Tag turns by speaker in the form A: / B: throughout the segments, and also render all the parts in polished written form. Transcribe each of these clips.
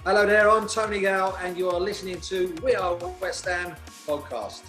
A: Hello there, I'm Tony Gale and you are listening to We Are West Ham podcast.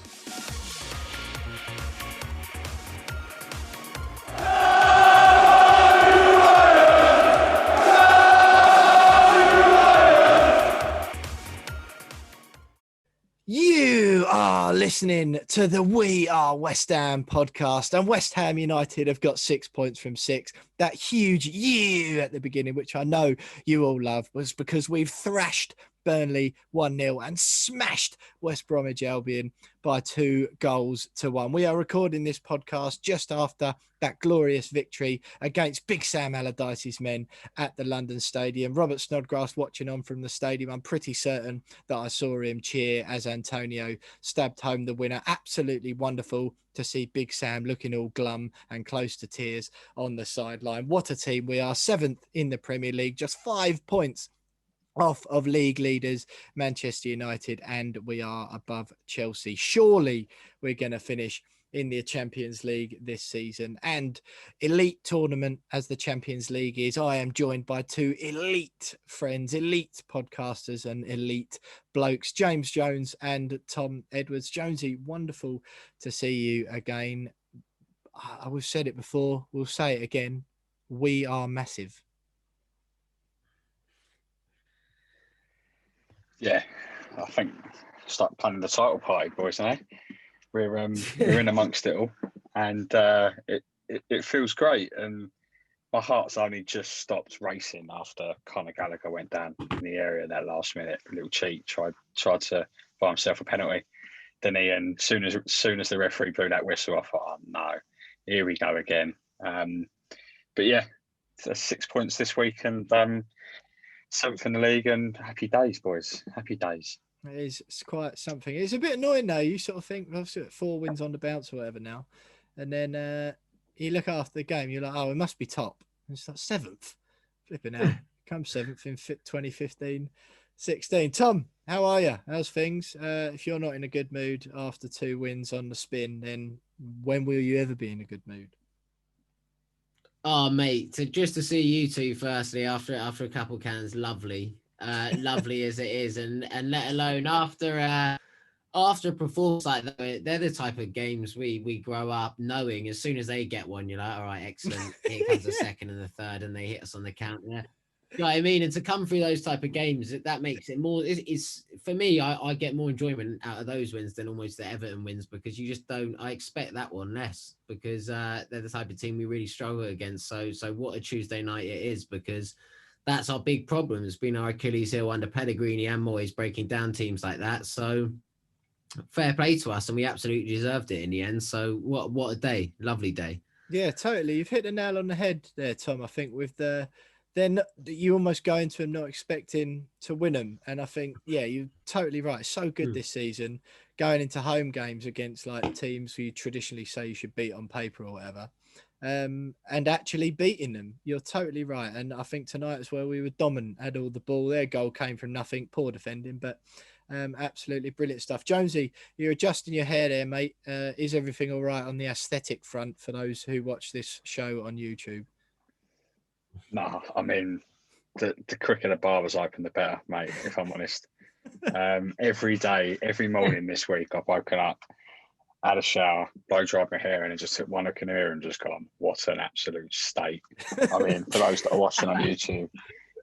B: You are listening to the We Are West Ham podcast, and West Ham United have got 6 points from 6. That huge you at the beginning, which I know you all love, was because we've thrashed Burnley 1-0 and smashed West Bromwich Albion by 2-1. We are recording this podcast just after that glorious victory against Big Sam Allardyce's men at the London Stadium. Robert Snodgrass watching on from the stadium. I'm pretty certain that I saw him cheer as Antonio stabbed home the winner. Absolutely wonderful to see Big Sam looking all glum and close to tears on the sideline. What a team we are. 7th in the Premier League, just 5 points off of league leaders Manchester United, and we are above Chelsea. Surely we're going to finish in the Champions League this season, and elite tournament as the Champions League is. I am joined by 2 elite friends, elite podcasters and elite blokes, James Jones and Tom Edwards. Jonesy, wonderful to see you again. We've said it before, we'll say it again. We are massive.
C: Yeah, I think start planning the title party, boys. We're in amongst it all, and it feels great. And my heart's only just stopped racing after Conor Gallagher went down in the area that last minute. A little cheat, tried to buy himself a penalty, didn't he? And soon as the referee blew that whistle, I thought, oh no, here we go again. But yeah, 6 points this week, and 7th in the league, and happy days, boys. Happy days.
B: It's quite something. It's a bit annoying though. You sort of think, obviously, 4 wins on the bounce or whatever now, and then you look after the game, you're like, oh, it must be top. And it's like 7th, flipping out. Come 7th in 2015-16. Tom, how are you? How's things? If you're not in a good mood after 2 wins on the spin, then when will you ever be in a good mood?
D: Oh, mate, just to see you two firstly after a couple cans, lovely, lovely as it is, and let alone after a performance like that, they're the type of games we grow up knowing. As soon as they get one, you're like, all right, excellent. Here comes the second and the third, and they hit us on the counter. You know what I mean? And to come through those type of games, that makes it more. It's for me. I get more enjoyment out of those wins than almost the Everton wins, because you just don't. I expect that one less, because they're the type of team we really struggle against. So what a Tuesday night it is, because that's our big problem. It's been our Achilles heel under Pellegrini and Moyes, breaking down teams like that. So fair play to us, and we absolutely deserved it in the end. So what a day, lovely day.
B: Yeah, totally. You've hit the nail on the head there, Tom. I think with then you almost go into them not expecting to win them. And I think, yeah, you're totally right. It's so good this season, going into home games against like teams who you traditionally say you should beat on paper or whatever, and actually beating them. You're totally right. And I think tonight as well, we were dominant, had all the ball. Their goal came from nothing, poor defending, but absolutely brilliant stuff. Jonesy, you're adjusting your hair there, mate. Is everything all right on the aesthetic front for those who watch this show on YouTube?
C: No, I mean, the quicker the barber's open, the better, mate, if I'm honest. Every day, every morning this week, I've woken up, had a shower, blow dried my hair, and just took one look in the mirror and just gone, what an absolute state. I mean, for those that are watching on YouTube,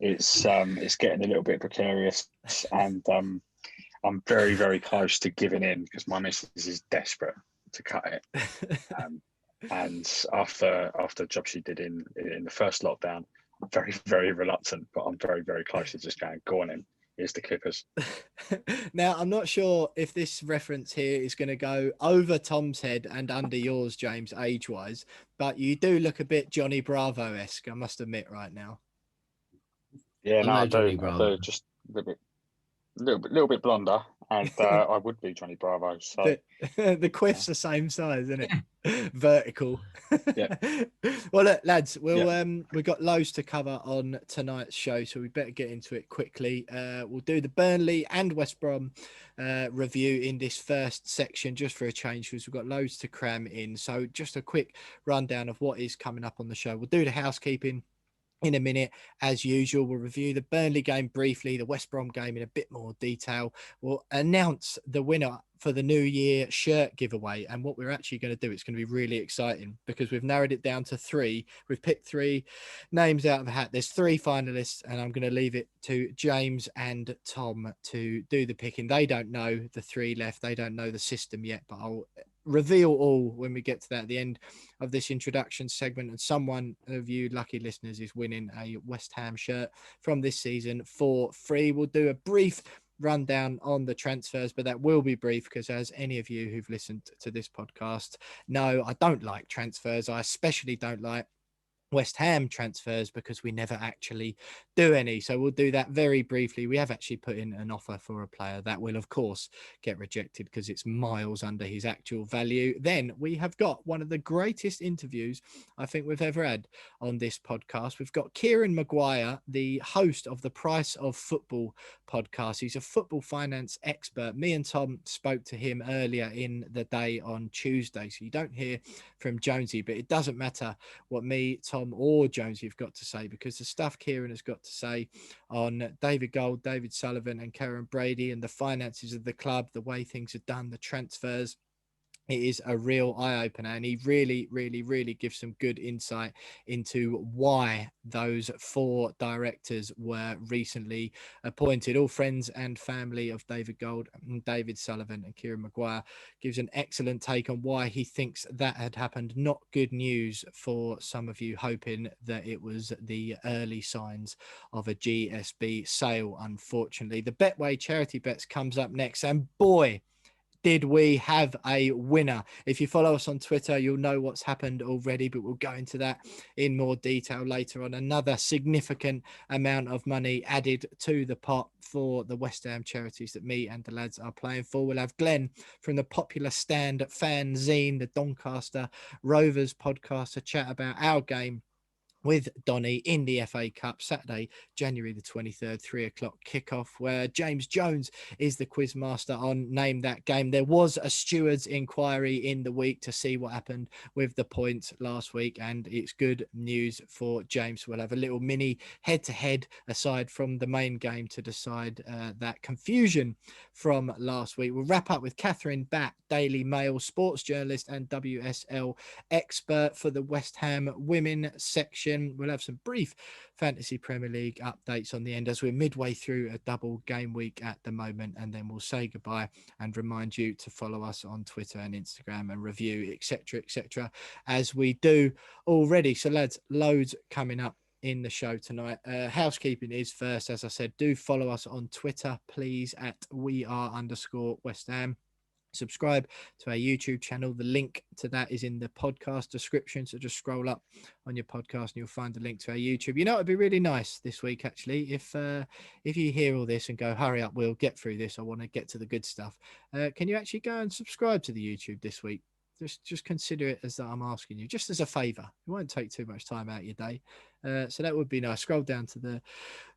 C: it's getting a little bit precarious, and I'm very, very close to giving in, because my missus is desperate to cut it. And after the job she did in the first lockdown, I'm very, very reluctant, but I'm very, very close to just going, go on in, here's the clippers.
B: Now, I'm not sure if this reference here is going to go over Tom's head and under yours, James, age-wise, but you do look a bit Johnny Bravo-esque, I must admit, right now.
C: Yeah, no, I
D: Johnny
C: do.
D: Bravo.
C: I do. Just a little bit blonder, and I would be Johnny Bravo. So
B: the quiff's the same size, isn't it? Vertical.
C: Yeah.
B: Well, look, lads, we've got loads to cover on tonight's show, so we better get into it quickly. We'll do the Burnley and West Brom review in this first section, just for a change, because we've got loads to cram in. So just a quick rundown of what is coming up on the show. We'll do the housekeeping. in a minute. As usual, we'll review the Burnley game briefly, the West Brom game in a bit more detail. We'll announce the winner for the New Year shirt giveaway. And what we're actually going to do, it's going to be really exciting because we've narrowed it down to 3. We've picked 3 names out of the hat. There's 3 finalists, and I'm going to leave it to James and Tom to do the picking. They don't know the 3 left. They don't know the system yet, but I'll reveal all when we get to that at the end of this introduction segment. And someone of you lucky listeners is winning a West Ham shirt from this season for free. We'll do a brief rundown on the transfers, but that will be brief because, as any of you who've listened to this podcast know, I don't like transfers. I especially don't like West Ham transfers because we never actually do any. So we'll do that very briefly. We have actually put in an offer for a player that will, of course, get rejected because it's miles under his actual value. Then we have got one of the greatest interviews I think we've ever had on this podcast. We've got Kieran Maguire, the host of the Price of Football podcast. He's a football finance expert. Me and Tom spoke to him earlier in the day on Tuesday. So you don't hear from Jonesy, but it doesn't matter what me, Tom, or Jonesy have got to say, because the stuff Kieran has got to say on David Gold, David Sullivan and Karen Brady and the finances of the club, the way things are done, the transfers, it is a real eye-opener, and he really gives some good insight into why those 4 directors were recently appointed. All friends and family of David Gold, David Sullivan and Kieran Maguire. Gives an excellent take on why he thinks that had happened. Not good news for some of you hoping that it was the early signs of a GSB sale, unfortunately. The Betway charity bets comes up next, and boy, did we have a winner. If you follow us on Twitter, you'll know what's happened already, but we'll go into that in more detail later on. Another significant amount of money added to the pot for the West Ham charities that me and the lads are playing for. We'll have Glenn from the Popular Stand fanzine, the Doncaster Rovers podcast, to chat about our game with Donny in the FA Cup, Saturday, January the 23rd, 3 o'clock kickoff, where James Jones is the quiz master on Name That Game. There was a stewards inquiry in the week to see what happened with the points last week, and it's good news for James. We'll have a little mini head-to-head aside from the main game to decide that confusion from last week. We'll wrap up with Catherine Batt, Daily Mail sports journalist and WSL expert for the West Ham women section. We'll have some brief Fantasy Premier League updates on the end as we're midway through a double game week at the moment, and then we'll say goodbye and remind you to follow us on Twitter and Instagram and review, etc., as we do already. So lads, loads coming up in the show tonight. Housekeeping is first, as I said. Do follow us on Twitter, please, at @WeAre_West Ham. Subscribe to our YouTube channel. The link to that is in the podcast description. So just scroll up on your podcast and you'll find the link to our YouTube. You know, it'd be really nice this week, actually, if you hear all this and go, hurry up, we'll get through this. I want to get to the good stuff. Can you actually go and subscribe to the YouTube this week? Just consider it as that I'm asking you, just as a favor. It won't take too much time out of your day. So that would be nice. Scroll down to the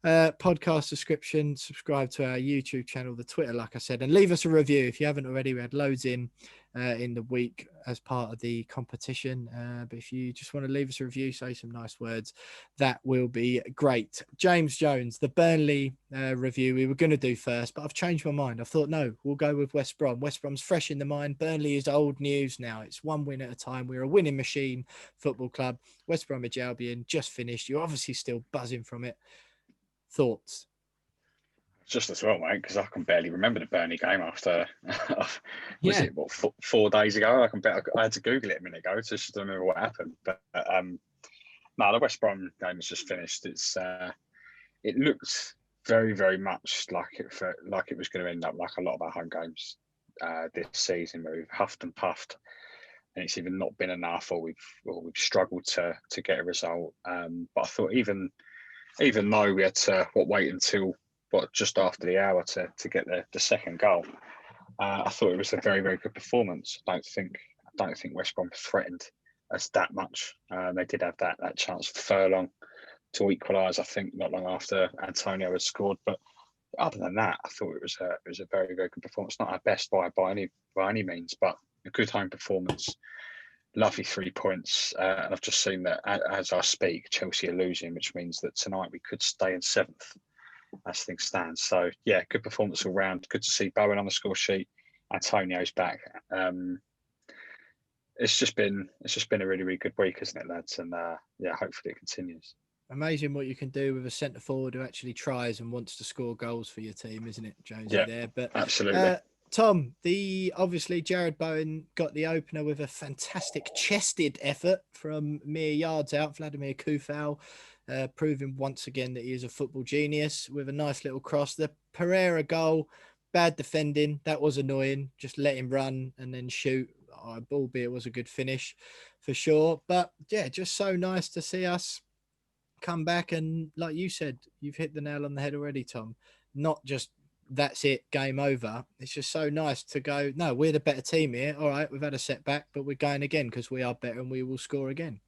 B: podcast description, subscribe to our YouTube channel, the Twitter, like I said, and leave us a review if you haven't already. We had loads in the week as part of the competition. But if you just want to leave us a review, say some nice words, that will be great. James Jones, the Burnley review we were going to do first, but I've changed my mind. I thought, no, we'll go with West Brom. West Brom's fresh in the mind. Burnley is old news now. It's one win at a time. We're a winning machine football club. West Bromwich Albion just finished. You're obviously still buzzing from it. Thoughts?
C: Just as well, mate, because I can barely remember the Burnley game after, it, 4 days ago? I had to Google it a minute ago to just remember what happened. But no, the West Brom game has just finished. It looked very much like it was going to end up like a lot of our home games this season, where we've huffed and puffed, and it's either not been enough or we've struggled to get a result. But I thought even though we had to wait until just after the hour to get the second goal, I thought it was a very good performance. I don't think West Brom threatened us that much. They did have that chance for Furlong to equalise, I think, not long after Antonio had scored. But other than that, I thought it was a very good performance. Not our best by any means, but a good home performance. lovely 3 points. And I've just seen that as I speak, Chelsea are losing, which means that tonight we could stay in 7th as things stand. So yeah, good performance all round. Good to see Bowen on the score sheet. Antonio's back. It's just been a really, really good week, isn't it, lads? And yeah, hopefully it continues.
B: Amazing what you can do with a centre forward who actually tries and wants to score goals for your team, isn't it, Jonesy?
C: Yeah,
B: there, but
C: absolutely.
B: Tom, obviously Jared Bowen got the opener with a fantastic chested effort from mere yards out. Vladimir Kufal proving once again that he is a football genius with a nice little cross. The Pereira goal, bad defending, that was annoying. Just let him run and then shoot. Albeit it was a good finish for sure. But yeah, just so nice to see us come back, and like you said, you've hit the nail on the head already, Tom. Not just that's it, game over. It's just so nice to go, no, we're the better team here. All right, we've had a setback, but we're going again because we are better and we will score again.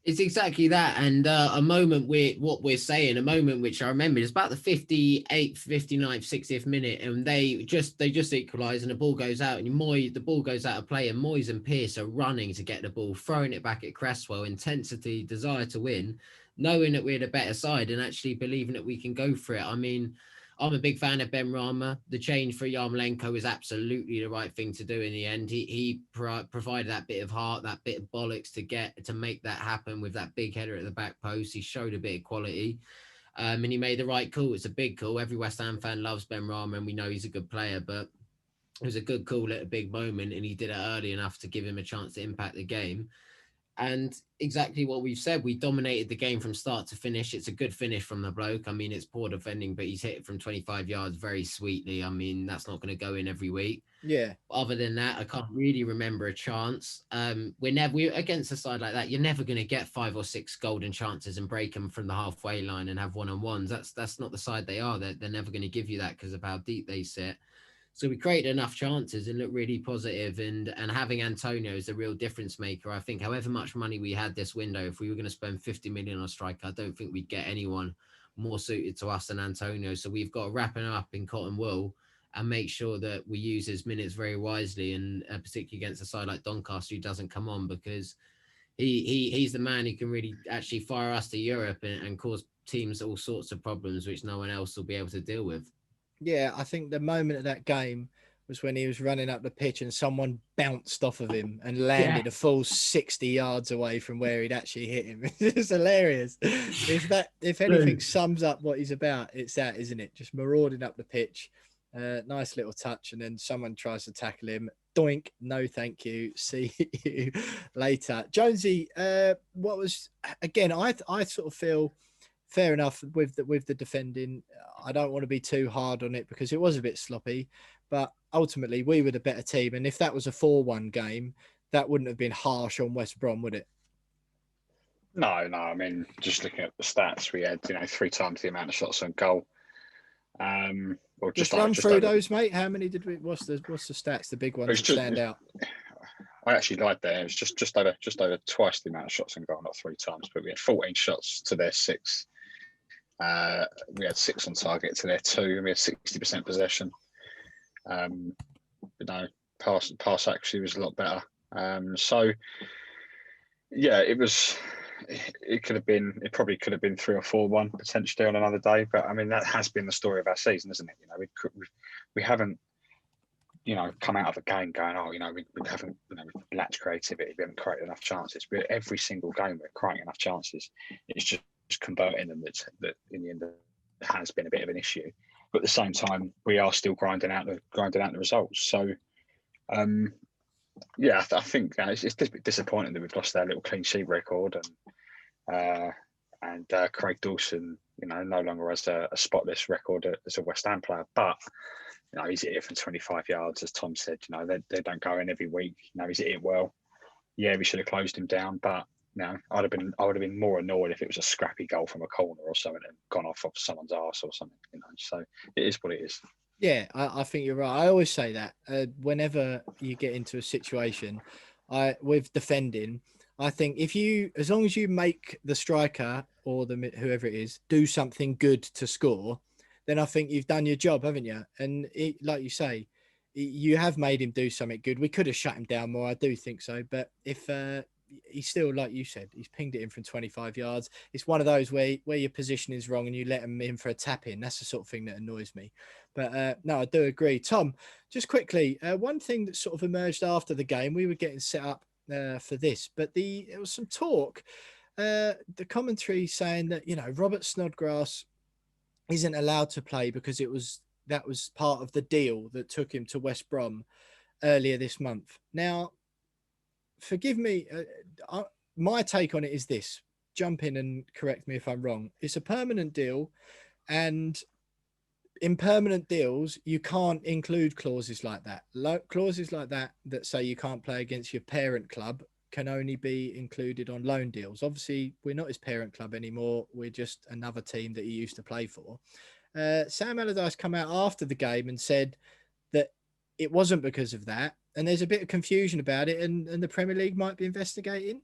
D: It's exactly that. And a moment what we're saying, a moment which I remember is about the 58th, 59th, 60th minute, and they just equalise and the ball goes out, and the ball goes out of play, and Moyes and Pearce are running to get the ball, throwing it back at Cresswell, intensity, desire to win, knowing that we're the better side and actually believing that we can go for it. I mean, I'm a big fan of Ben Rama. The change for Yarmolenko is absolutely the right thing to do in the end. He provided that bit of heart, that bit of bollocks to make that happen with that big header at the back post. He showed a bit of quality, and he made the right call. It's a big call. Every West Ham fan loves Ben Rama, and we know he's a good player, but it was a good call at a big moment, and he did it early enough to give him a chance to impact the game. And exactly what we've said, we dominated the game from start to finish. It's a good finish from the bloke. I mean, it's poor defending, but he's hit it from 25 yards very sweetly. I mean, that's not going to go in every week.
B: Yeah.
D: Other than that, I can't really remember a chance. We're against a side like that. You're never going to get 5 or 6 golden chances and break them from the halfway line and have one-on-ones. That's not the side they are. They're never going to give you that because of how deep they sit. So we created enough chances and looked really positive, and having Antonio is a real difference maker. I think however much money we had this window, if we were going to spend 50 million on a striker, I don't think we'd get anyone more suited to us than Antonio. So we've got to wrap him up in cotton wool and make sure that we use his minutes very wisely, and particularly against a side like Doncaster who doesn't come on, because he's the man who can really actually fire us to Europe and cause teams all sorts of problems which no one else will be able to deal with.
B: Yeah, I think the moment of that game was when he was running up the pitch and someone bounced off of him and landed a full 60 yards away from where he'd actually hit him. It's hilarious. If anything sums up what he's about, it's that, isn't it? Just marauding up the pitch. Nice little touch, and then someone tries to tackle him. Doink, no thank you. See you later. Jonesy, what was, again, I sort of feel fair enough with the defending. I don't want to be too hard on it because it was a bit sloppy, but ultimately we were the better team. And if that was a 4-1 game, that wouldn't have been harsh on West Brom, would it?
C: No. I mean, just looking at the stats, we had 3 times the amount of shots on goal. Or
B: just run through those, mate. How many did we? What's the stats? The big ones that stand out.
C: I actually lied there. It was just over twice the amount of shots on goal, not 3 times. But we had 14 shots to their 6. We had 6 on target to their 2, and we had 60% possession. Pass actually was a lot better. So yeah, it probably could have been 3 or 4-1 potentially on another day. But I mean, that has been the story of our season, isn't it? We haven't come out of a game going, we haven't lacked creativity, we haven't created enough chances. But every single game we're creating enough chances. It's just converting them that in the end has been a bit of an issue. But at the same time, we are still grinding out the results. So yeah, I think it's a bit disappointing that we've lost our little clean sheet record, and Craig Dawson, no longer has a spotless record as a West Ham player. But he's hit it from 25 yards, as Tom said. They don't go in every week. He's hit it well. Yeah, we should have closed him down, but I would have been more annoyed if it was a scrappy goal from a corner or something and gone off of someone's arse or something. So it is what it is. Yeah,
B: I think you're right. I always say that whenever you get into a situation, with defending, I think as long as you make the striker or whoever it is do something good to score, then I think you've done your job, haven't you? And like you say, you have made him do something good. We could have shut him down more. I do think so. But if he's still, like you said, he's pinged it in from 25 yards. It's one of those where your position is wrong and you let him in for a tap in. That's the sort of thing that annoys me. But no, I do agree. Tom, just quickly, one thing that sort of emerged after the game, we were getting set up for this, but there was some talk, the commentary saying that, Robert Snodgrass isn't allowed to play because that was part of the deal that took him to West Brom earlier this month. Now, forgive me, my take on it is this. Jump in and correct me if I'm wrong. It's a permanent deal, and in permanent deals, you can't include clauses like that. Clauses like that say you can't play against your parent club can only be included on loan deals. Obviously, we're not his parent club anymore. We're just another team that he used to play for. Sam Allardyce come out after the game and said that it wasn't because of that. And there's a bit of confusion about it, and the Premier League might be investigating.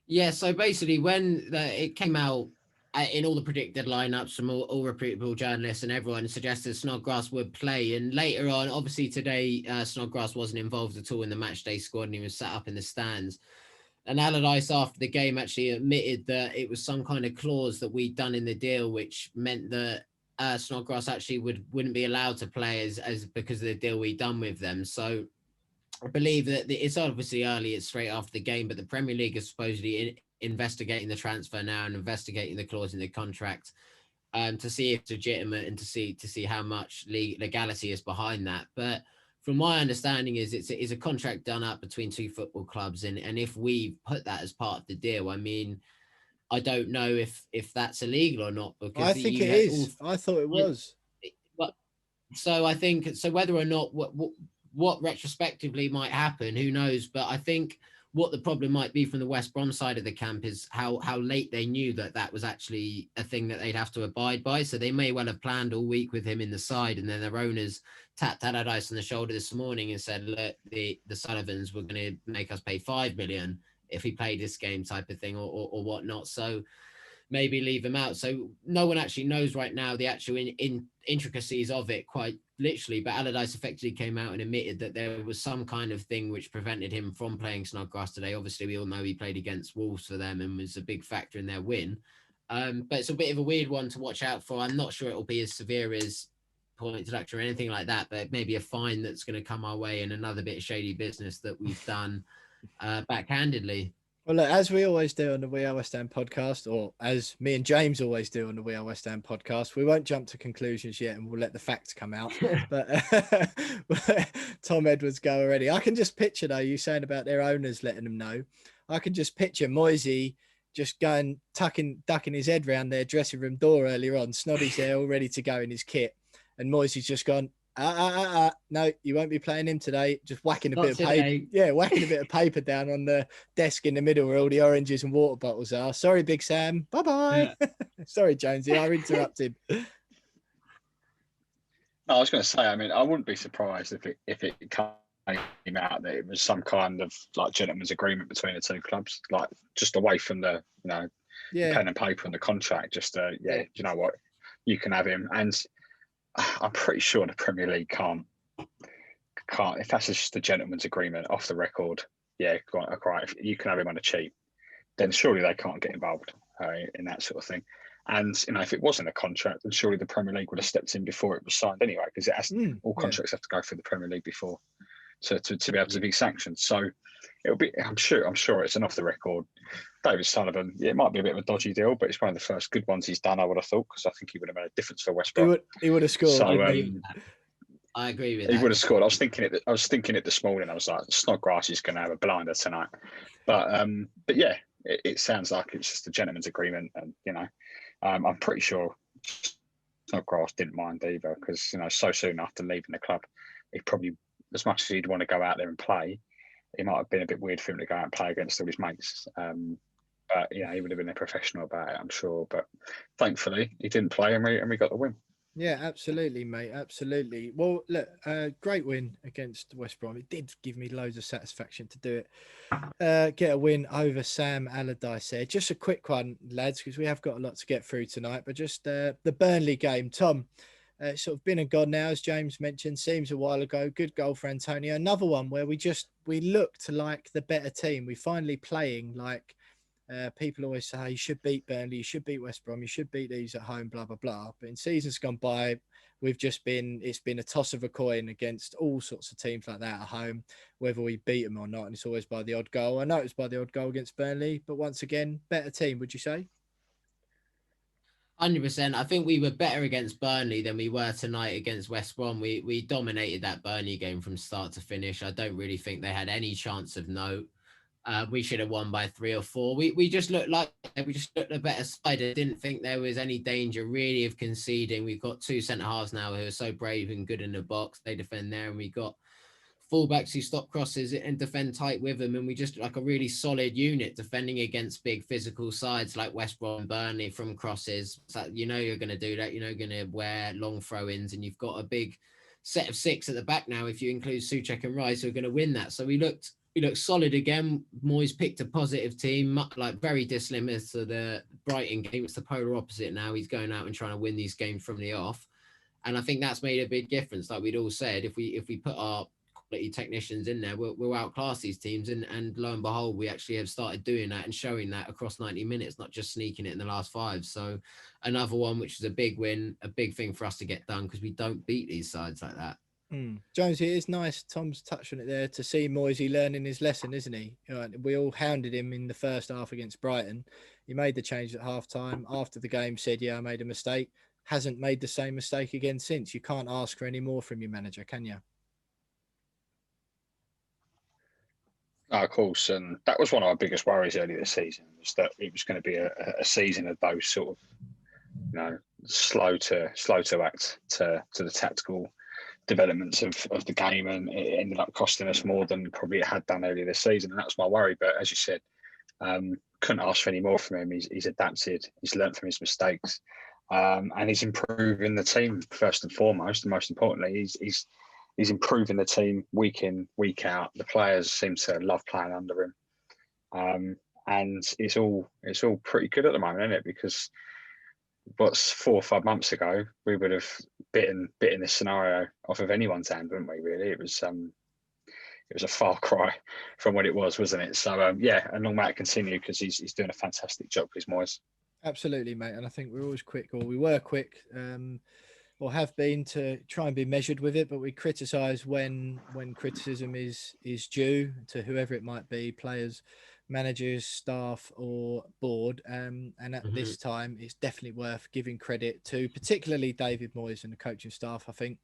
D: Yeah, so basically when it came out in all the predicted lineups from all reputable journalists and everyone suggested Snodgrass would play. And later on, obviously today, Snodgrass wasn't involved at all in the matchday squad and he was sat up in the stands. And Allardyce after the game actually admitted that it was some kind of clause that we'd done in the deal, which meant that Snodgrass actually wouldn't be allowed to play as because of the deal we'd done with them. So I believe that it's obviously early, it's straight after the game, but the Premier League is supposedly investigating the transfer now and investigating the clause in the contract to see if it's legitimate and to see how much legality is behind that. But from my understanding it's a contract done up between two football clubs, and if we put that as part of the deal, I mean, I don't know if that's illegal or not, because
B: I think it is. I thought it was.
D: But so I think so. Whether or not what retrospectively might happen, who knows? But I think what the problem might be from the West Brom side of the camp is how late they knew that was actually a thing that they'd have to abide by. So they may well have planned all week with him in the side, and then their owners tapped Allardyce on the shoulder this morning and said, look, the Sullivans were going to make us pay 5 million if he played this game, type of thing, or whatnot. So maybe leave him out. So no one actually knows right now the actual intricacies of it, quite literally. But Allardyce effectively came out and admitted that there was some kind of thing which prevented him from playing Snodgrass today. Obviously, we all know he played against Wolves for them and was a big factor in their win. But it's a bit of a weird one to watch out for. I'm not sure it will be as severe as point deduction or anything like that, but maybe a fine that's going to come our way and another bit of shady business that we've done backhandedly.
B: Well, look, as we always do on the We Are West Ham podcast, or as me and James always do on the We Are West Ham podcast, we won't jump to conclusions yet and we'll let the facts come out. But Tom Edwards go already. I can just picture, though, you saying about their owners letting them know. I can just picture Moyes just going, ducking his head round their dressing room door earlier on. Snoddy's there all ready to go in his kit. And Moyes has just gone, no, you won't be playing him today. Just whacking a bit of paper. Yeah, whacking a bit of paper down on the desk in the middle where all the oranges and water bottles are. Sorry, Big Sam. Bye-bye. Yeah. Sorry, Jonesy, I interrupted.
C: No, I was going to say, I mean, I wouldn't be surprised if it came out that it was some kind of like gentleman's agreement between the two clubs, like just away from the, the pen and paper and the contract. Just, you know what, you can have him. And I'm pretty sure the Premier League can't. If that's just a gentleman's agreement off the record, if you can have him on a cheap, then surely they can't get involved in that sort of thing. And if it wasn't a contract, then surely the Premier League would have stepped in before it was signed anyway, because it has all contracts have to go through the Premier League before to be able to be sanctioned. So it'll be. I'm sure it's an off the record. David Sullivan, it might be a bit of a dodgy deal, but it's one of the first good ones he's done, I would have thought, because I think he would have made a difference for West Brom.
B: He would have scored.
D: So, I agree with that.
C: He would have scored. I was thinking it this morning. I was like, Snodgrass is going to have a blinder tonight. But yeah, it sounds like it's just a gentleman's agreement, and I'm pretty sure Snodgrass didn't mind either, because so soon after leaving the club, he probably, as much as he'd want to go out there and play, it might have been a bit weird for him to go out and play against all his mates. But yeah, he would have been a professional about it, I'm sure. But thankfully, he didn't play, and we got the win.
B: Yeah, absolutely, mate. Absolutely. Well, look, great win against West Brom. It did give me loads of satisfaction to do it. Get a win over Sam Allardyce there. Just a quick one, lads, because we have got a lot to get through tonight. But just the Burnley game, Tom. sort of been and gone now, as James mentioned. Seems a while ago. Good goal for Antonio. Another one where we looked like the better team. We finally playing like people always say you should beat Burnley, you should beat West Brom, you should beat these at home, blah blah blah. But in seasons gone by, it's been a toss of a coin against all sorts of teams like that at home, whether we beat them or not, and it's always by the odd goal. I know it's by the odd goal against Burnley, but once again, better team, would you say?
D: 100%. I think we were better against Burnley than we were tonight against West Brom. We dominated that Burnley game from start to finish. I don't really think they had any chance of note. We should have won by 3 or 4. We just looked a better side. I didn't think there was any danger really of conceding. We've got 2 centre halves now who are so brave and good in the box. They defend there, and we got fullbacks who stop crosses and defend tight with them. And we just like a really solid unit defending against big physical sides like West Brom and Burnley from crosses. So you're going to do that. You're going to wear long throw-ins, and you've got a big set of 6 at the back now if you include Souček and Rice, who are going to win that. So we looked solid again. Moyes picked a positive team, like very dissimilar to the Brighton game. It's the polar opposite now. He's going out and trying to win these games from the off. And I think that's made a big difference. Like we'd all said, if we put our quality technicians in there, we'll outclass these teams. And lo and behold, we actually have started doing that and showing that across 90 minutes, not just sneaking it in the last 5. So another one, which is a big win, a big thing for us to get done, because we don't beat these sides like that.
B: Jonesy, it's nice. Tom's touched on it there to see Moyes learning his lesson, isn't he? We all hounded him in the first half against Brighton. He made the change at half time. After the game, said, "Yeah, I made a mistake." Hasn't made the same mistake again since. You can't ask for any more from your manager, can you?
C: Of course, and that was one of our biggest worries earlier this season, was that it was going to be a season of those sort of, slow to act to the tactical developments of the game, and it ended up costing us more than probably it had done earlier this season, and that was my worry. But as you said, couldn't ask for any more from him. He's adapted, he's learned from his mistakes, and he's improving the team first and foremost. And most importantly, he's improving the team week in, week out. The players seem to love playing under him, and it's all pretty good at the moment, isn't it? Because what's 4 or 5 months ago, we would have bitten this scenario off of anyone's hand, wouldn't we? Really, it was a far cry from what it was, wasn't it? So yeah, and long may it continue, because he's doing a fantastic job with his Moyes. Absolutely,
B: mate. And I think we're always quick, or we were quick, or have been, to try and be measured with it. But we criticise when criticism is due to whoever it might be, players, managers, staff, or board. And at this time, it's definitely worth giving credit to, particularly David Moyes and the coaching staff, I think,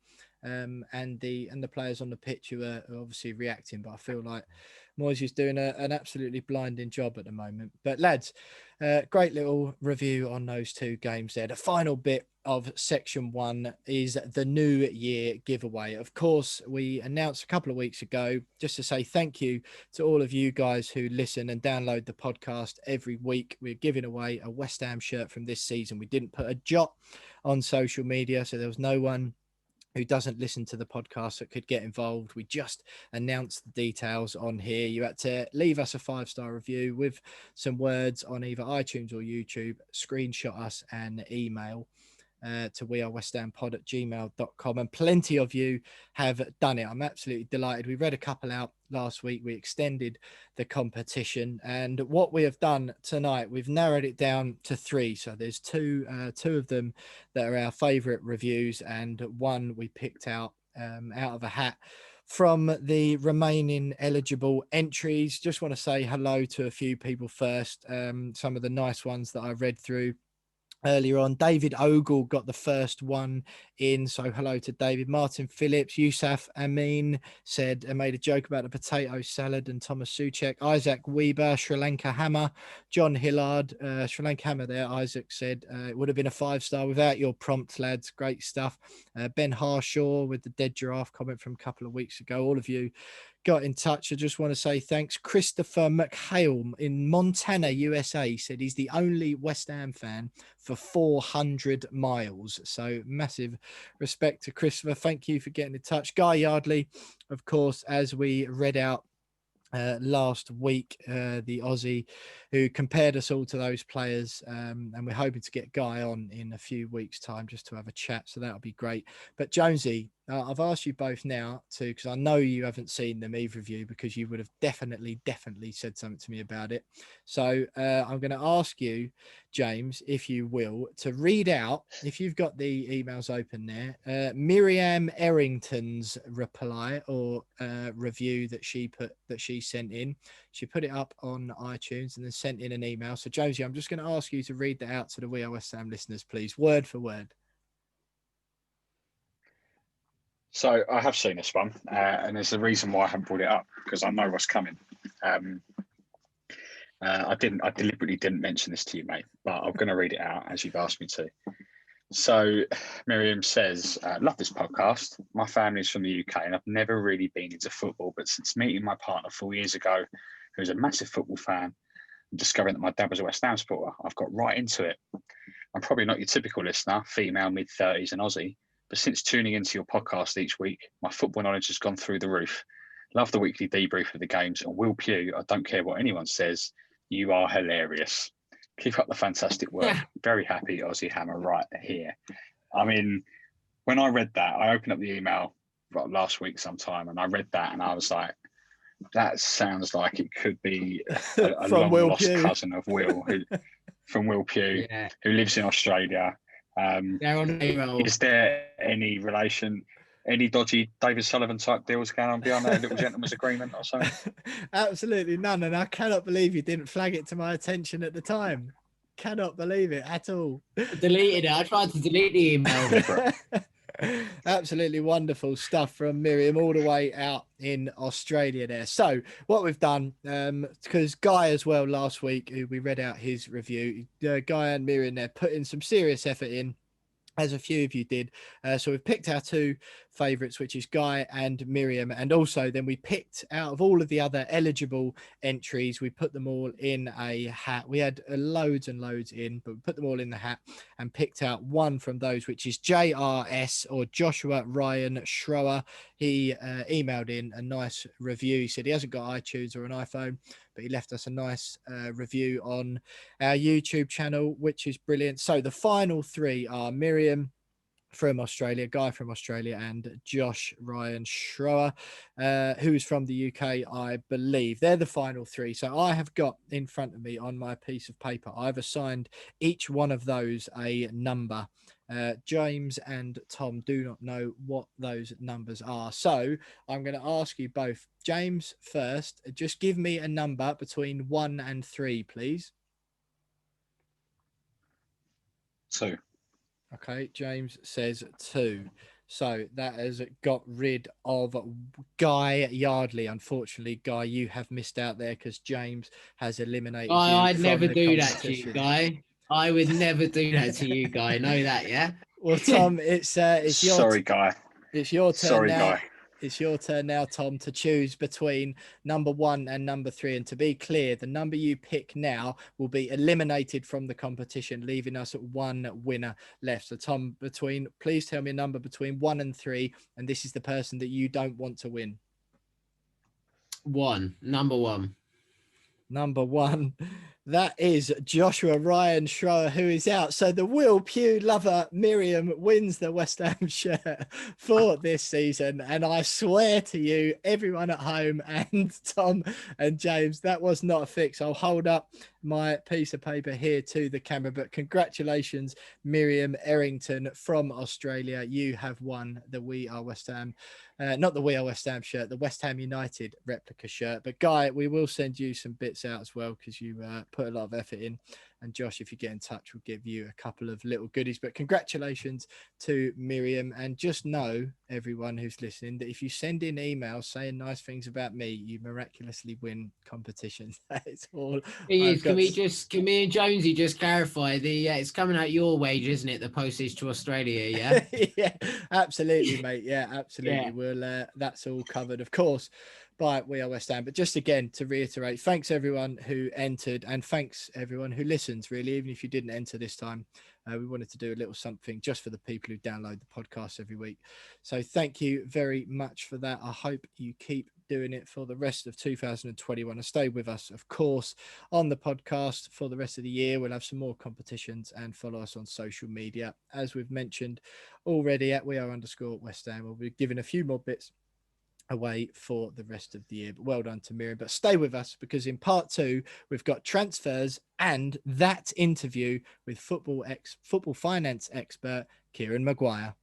B: and the players on the pitch who are obviously reacting. But I feel like Moyes is doing an absolutely blinding job at the moment. But lads, great little review on those 2 games there. The final bit of section 1 is the New Year giveaway. Of course, we announced a couple of weeks ago, just to say thank you to all of you guys who listen and download the podcast every week. We're giving away a West Ham shirt from this season. We didn't put a jot on social media, so there was no one who doesn't listen to the podcast that could get involved. We just announced the details on here. You had to leave us a 5-star review with some words on either iTunes or YouTube, screenshot us and email to wearewesthampod@gmail.com, and plenty of you have done it. I'm absolutely delighted. We read a couple out last week. We extended the competition, and what we have done tonight, we've narrowed it down to 3. So there's two of them that are our favorite reviews, and one we picked out of a hat from the remaining eligible entries. Just want to say hello to a few people first. Some of the nice ones that I read through earlier on. David Ogle got the first one in, so hello to David. Martin Phillips, Yusuf Amin said and made a joke about the potato salad and Thomas Souček. Isaac Weber, Sri Lanka Hammer, John Hillard, Sri Lanka Hammer there. Isaac said it would have been a 5-star without your prompts, lads. Great stuff. Ben Harshaw with the dead giraffe comment from a couple of weeks ago. All of you got in touch. I just want to say thanks. Christopher McHale in Montana, USA said he's the only West Ham fan for 400 miles. So massive respect to Christopher. Thank you for getting in touch. Guy Yardley, of course, as we read out last week, the Aussie, who compared us all to those players, and we're hoping to get Guy on in a few weeks' time just to have a chat, so that'll be great. But Jonesy, I've asked you both now to, because I know you haven't seen them, either of you, because you would have definitely said something to me about it. So I'm going to ask you, James, if you will, to read out, if you've got the emails open there, Miriam Errington's reply or review that she sent in. She put it up on iTunes and then sent in an email. So Josie, I'm just going to ask you to read that out to the We Are West Ham listeners, please, word for word.
C: So I have seen this one, and there's a reason why I haven't brought it up, because I know what's coming. I deliberately didn't mention this to you, mate, but I'm going to read it out as you've asked me to. So Miriam says, love this podcast. My family's from the UK and I've never really been into football, but since meeting my partner 4 years ago, who's a massive football fan, and discovering that my dad was a West Ham supporter, I've got right into it. I'm probably not your typical listener, female, mid-30s and Aussie, but since tuning into your podcast each week, my football knowledge has gone through the roof. Love the weekly debrief of the games, and Will Pugh, I don't care what anyone says, you are hilarious. Keep up the fantastic work. Very happy, Aussie Hammer, right here. I mean, when I read that, I opened up the email last week sometime, and I read that, and I was like, that sounds like it could be a long-lost cousin of Will, from Will Pugh, who lives in Australia. Is there any relation, any dodgy David Sullivan type deals going on beyond a little gentleman's agreement or something?
B: Absolutely none. And I cannot believe you didn't flag it to my attention at the time. Cannot believe it at all.
D: Deleted it. I tried to delete the email.
B: Absolutely wonderful stuff from Miriam all the way out in Australia there. So what we've done, because Guy as well last week, who we read out his review, Guy and Miriam there put in some serious effort in, as a few of you did. So we've picked our two favourites, which is Guy and Miriam. And also then we picked out of all of the other eligible entries, we put them all in a hat. We had loads and loads in, but we put them all in the hat and picked out one from those, which is JRS, or Joshua Ryan Schroer. He emailed in a nice review. He said he hasn't got iTunes or an iPhone, but he left us a nice review on our YouTube channel, which is brilliant. So the final three are Miriam from Australia, Guy from Australia, and Josh Ryan Schroer, who is from the UK, I believe. They're the final three. So I have got in front of me on my piece of paper, I've assigned each one of those a number. James and Tom do not know what those numbers are. So I'm going to ask you both. James first, just give me a number between 1 and 3, please.
C: 2.
B: Okay, James says 2. So that has got rid of Guy Yardley. Unfortunately, Guy, you have missed out there because James has eliminated you.
D: I'd never do that to you, Guy. I would never do that to you, Guy. Know that, yeah?
B: Well, Tom, it's your
C: Sorry, Guy.
B: It's your turn.
C: Sorry,
B: now.
C: Guy.
B: It's your turn now, Tom, to choose between number 1 and number 3. And to be clear, the number you pick now will be eliminated from the competition, leaving us at one winner left. So, Tom, please tell me a number between 1 and 3, and this is the person that you don't want to win.
D: 1. Number 1.
B: Number 1. That is Joshua Ryan Schroer, who is out. So the Will Pugh lover Miriam wins the West Ham shirt for this season. And I swear to you, everyone at home and Tom and James, that was not a fix. I'll hold up my piece of paper here to the camera. But congratulations, Miriam Errington from Australia. You have won the We Are West Ham. Not the We Are West Ham shirt, the West Ham United replica shirt. But Guy, we will send you some bits out as well because you put a lot of effort in. And Josh, if you get in touch, we'll give you a couple of little goodies. But congratulations to Miriam. And just know, everyone who's listening, that if you send in emails saying nice things about me, you miraculously win competitions. That is all.
D: Can me and Jonesy just clarify it's coming out your wage, isn't it? The postage to Australia, yeah?
B: Yeah, absolutely, mate. Yeah, absolutely. Yeah. We'll that's all covered, of course, by We Are West Ham. But just again to reiterate, thanks everyone who entered, and thanks everyone who listens, really, even if you didn't enter this time. We wanted to do a little something just for the people who download the podcast every week. So thank you very much for that. I hope you keep doing it for the rest of 2021. And stay with us, of course, on the podcast for the rest of the year. We'll have some more competitions, and follow us on social media. As we've mentioned already at @WeAre_West Ham, we'll be giving a few more bits away for the rest of the year. But well done to Miriam. But stay with us, because in part 2 we've got transfers and that interview with football finance expert Kieran Maguire.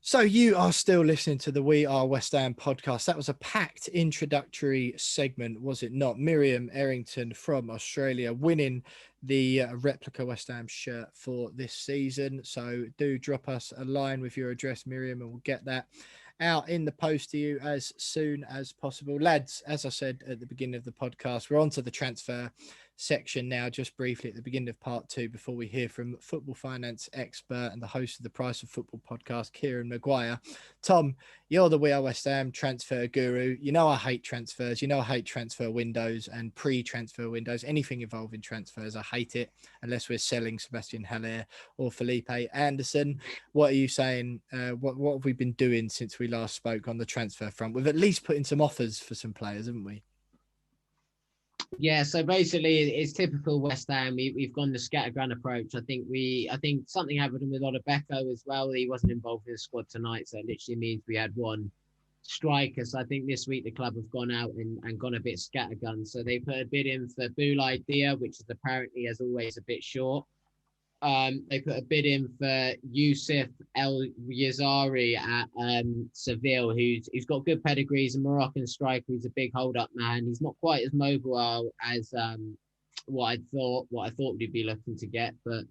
B: So you are still listening to the We Are West Ham podcast. That was a packed introductory segment, was it not? Miriam Errington from Australia winning the replica West Ham shirt for this season. So do drop us a line with your address, Miriam, and we'll get that out in the post to you as soon as possible. Lads, as I said at the beginning of the podcast, we're on to the transfer section now, just briefly at the beginning of part 2, before we hear from football finance expert and the host of the Price of Football podcast, Kieran Maguire. Tom, you're the We Are West Ham transfer guru. You know I hate transfers. You know I hate transfer windows and pre-transfer windows. Anything involving transfers, I hate it, unless we're selling Sebastian Haller or Felipe Anderson. What are you saying? What have we been doing since we last spoke on the transfer front? We've at least put in some offers for some players, haven't we?
D: Yeah, so basically it's typical West Ham. We've gone the scattergun approach. I think something happened with Odebeko as well. He wasn't involved in the squad tonight, so it literally means we had one striker. So I think this week the club have gone out and gone a bit scattergun. So they put a bid in for Boulaye Dia, which is apparently, as always, a bit short. They put a bid in for Youssef El Yazari at Seville, who's got good pedigree. He's a Moroccan striker. He's a big hold-up man. He's not quite as mobile as what I thought we'd be looking to get, but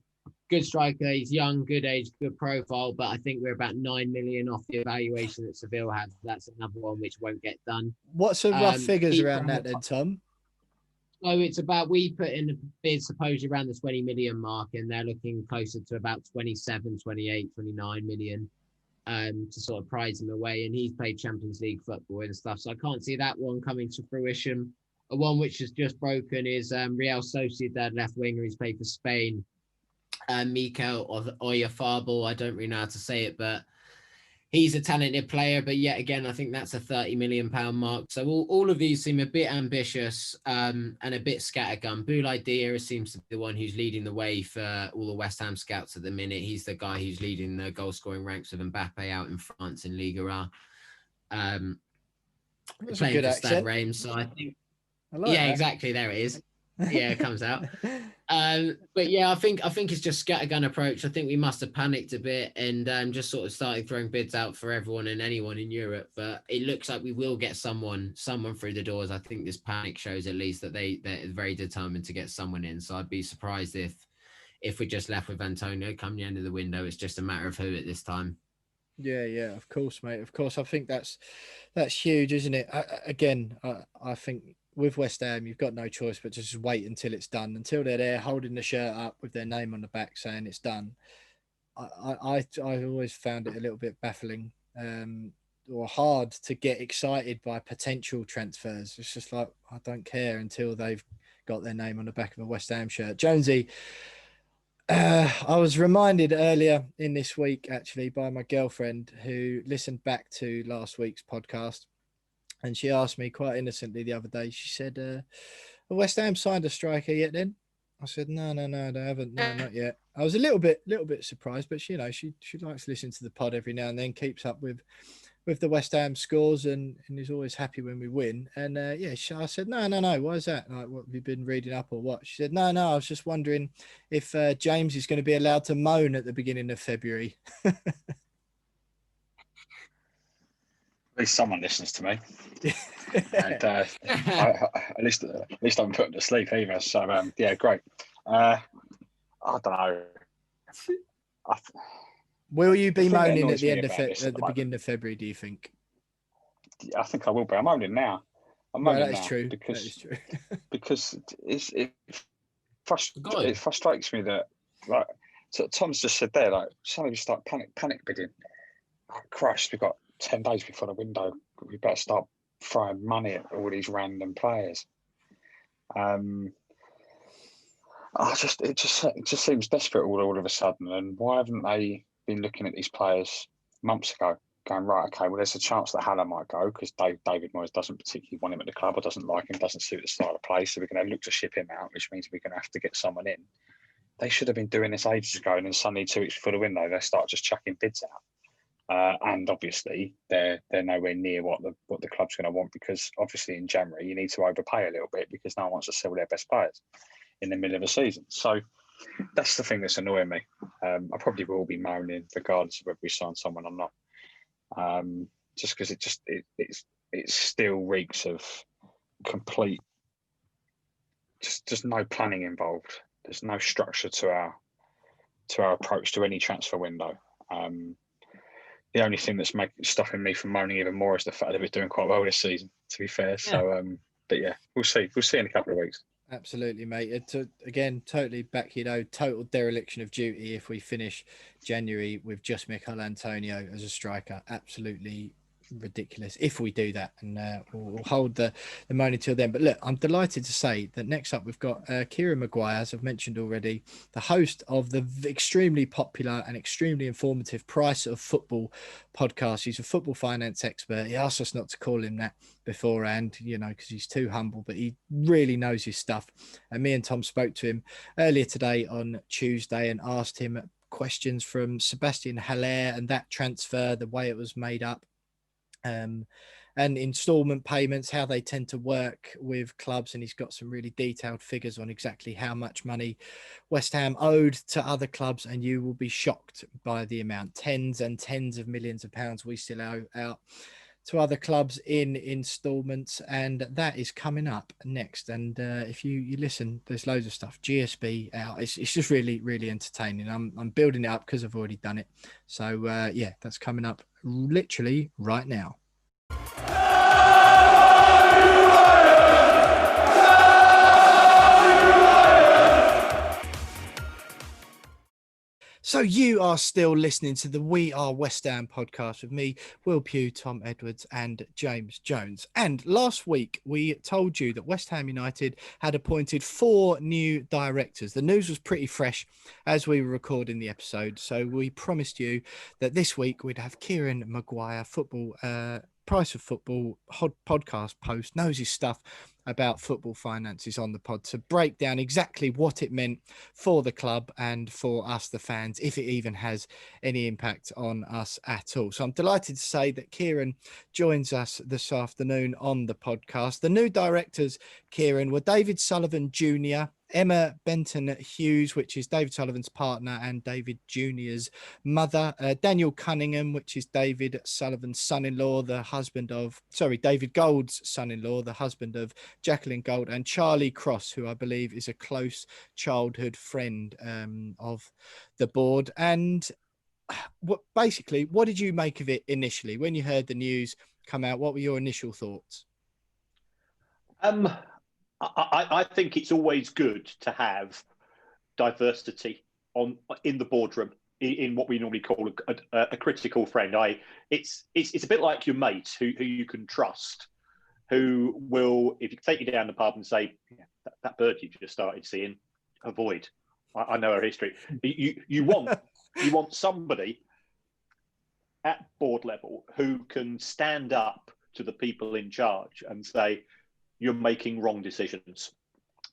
D: good striker. He's young, good age, good profile. But I think we're about 9 million off the evaluation that Seville has. That's another one which won't get done.
B: What's the rough figures around that then, Tom?
D: So it's about, we put in a bid supposedly around the 20 million mark, and they're looking closer to about 27, 28, 29 million to sort of prize him away. And he's played Champions League football and stuff. So I can't see that one coming to fruition. A one which has just broken is Real Sociedad left winger. He's played for Spain. Mikel Oyarzabal. I don't really know how to say it, but he's a talented player, but yet again, I think that's a £30 million mark. So all of these seem a bit ambitious and a bit scattergun. Boulaye Dia seems to be the one who's leading the way for all the West Ham scouts at the minute. He's the guy who's leading the goal-scoring ranks with Mbappe out in France in Ligue 1.
B: That's
D: playing
B: a good
D: for
B: accent.
D: Stade Reims, so I think...
B: I like that.
D: Exactly, there it is. Yeah, it comes out. But yeah, I think it's just scattergun approach. I think we must have panicked a bit and just sort of started throwing bids out for everyone and anyone in Europe. But it looks like we will get someone through the doors. I think this panic shows at least that they're very determined to get someone in. So I'd be surprised if we're just left with Antonio come the end of the window. It's just a matter of who at this time.
B: Yeah, of course, mate. Of course, I think that's huge, isn't it? I think with West Ham, you've got no choice but to just wait until it's done, until they're there holding the shirt up with their name on the back saying it's done. I always found it a little bit baffling or hard to get excited by potential transfers. It's just like, I don't care until they've got their name on the back of a West Ham shirt. Jonesy, I was reminded earlier in this week, actually, by my girlfriend who listened back to last week's podcast. And she asked me quite innocently the other day, she said, have West Ham signed a striker yet then? I said, no, they haven't. No, not yet. I was a little bit surprised, but she likes to listen to the pod every now and then, keeps up with the West Ham scores and is always happy when we win. And I said, no. Why is that? Like, what have you been reading up or what? She said, no. I was just wondering if James is going to be allowed to moan at the beginning of February.
C: At least someone listens to me, and at least I'm put to sleep either. So great. I don't know.
B: Will you be moaning at the beginning of February? Do you think?
C: I think I will be. I'm moaning now.
B: That is true.
C: Because it frustrates me that, like, so Tom's just said there, like, some of you start panic bidding. Oh, Christ, we've got 10 days before the window. We better start throwing money at all these random players. And It just seems desperate all of a sudden. And why haven't they been looking at these players months ago, going, right, okay, well, there's a chance that Haller might go because David Moyes doesn't particularly want him at the club or doesn't like him, doesn't suit the style of play. So we're going to look to ship him out, which means we're going to have to get someone in. They should have been doing this ages ago, and then suddenly 2 weeks before the window, they start just chucking bids out. And obviously, they're nowhere near what the club's going to want, because obviously in January you need to overpay a little bit because no one wants to sell their best players in the middle of a season. So that's the thing that's annoying me. I probably will be moaning regardless of whether we sign someone or not, just because it still reeks of complete, just no planning involved. There's no structure to our approach to any transfer window. The only thing that's stopping me from moaning even more is the fact that we're doing quite well this season, to be fair. Yeah. So, but yeah, we'll see. We'll see in a couple of weeks.
B: Absolutely, mate. Again, totally back, total dereliction of duty if we finish January with just Mikel Antonio as a striker. Absolutely ridiculous if we do that, and we'll hold the money till then. But look, I'm delighted to say that next up we've got Kieran Maguire, as I've mentioned already, the host of the extremely popular and extremely informative Price of Football podcast. He's a football finance expert. He asked us not to call him that beforehand, because he's too humble, but he really knows his stuff. And me and Tom spoke to him earlier today on Tuesday and asked him questions from Sebastian Haller and that transfer, the way it was made up, and instalment payments, how they tend to work with clubs. And he's got some really detailed figures on exactly how much money West Ham owed to other clubs, and you will be shocked by the amount, tens and tens of millions of pounds we still owe out to other clubs in instalments, and that is coming up next. And if you listen, there's loads of stuff. GSB out. It's just really, really entertaining. I'm building it up because I've already done it. So yeah, that's coming up literally right now. So you are still listening to the We Are West Ham podcast with me, Will Pugh, Tom Edwards and James Jones. And last week we told you that West Ham United had appointed 4 new directors. The news was pretty fresh as we were recording the episode. So we promised you that this week we'd have Kieran Maguire, Price of Football podcast post, knows his stuff about football finances, on the pod to break down exactly what it meant for the club and for us, the fans, if it even has any impact on us at all. So I'm delighted to say that Kieran joins us this afternoon on the podcast. The new directors, Kieran, were David Sullivan Jr., Emma Benton Hughes, which is David Sullivan's partner and David Jr.'s mother, Daniel Cunningham, which is David Sullivan's son-in-law, David Gold's son-in-law, the husband of Jacqueline Gold, and Charlie Cross, who I believe is a close childhood friend of the board. And what did you make of it initially when you heard the news come out? What were your initial thoughts?
E: I think it's always good to have diversity in the boardroom, in what we normally call a critical friend. It's a bit like your mate who you can trust, who will, if you take you down the pub and say, that bird you just started seeing, avoid. I know her history. You want somebody at board level who can stand up to the people in charge and say, you're making wrong decisions.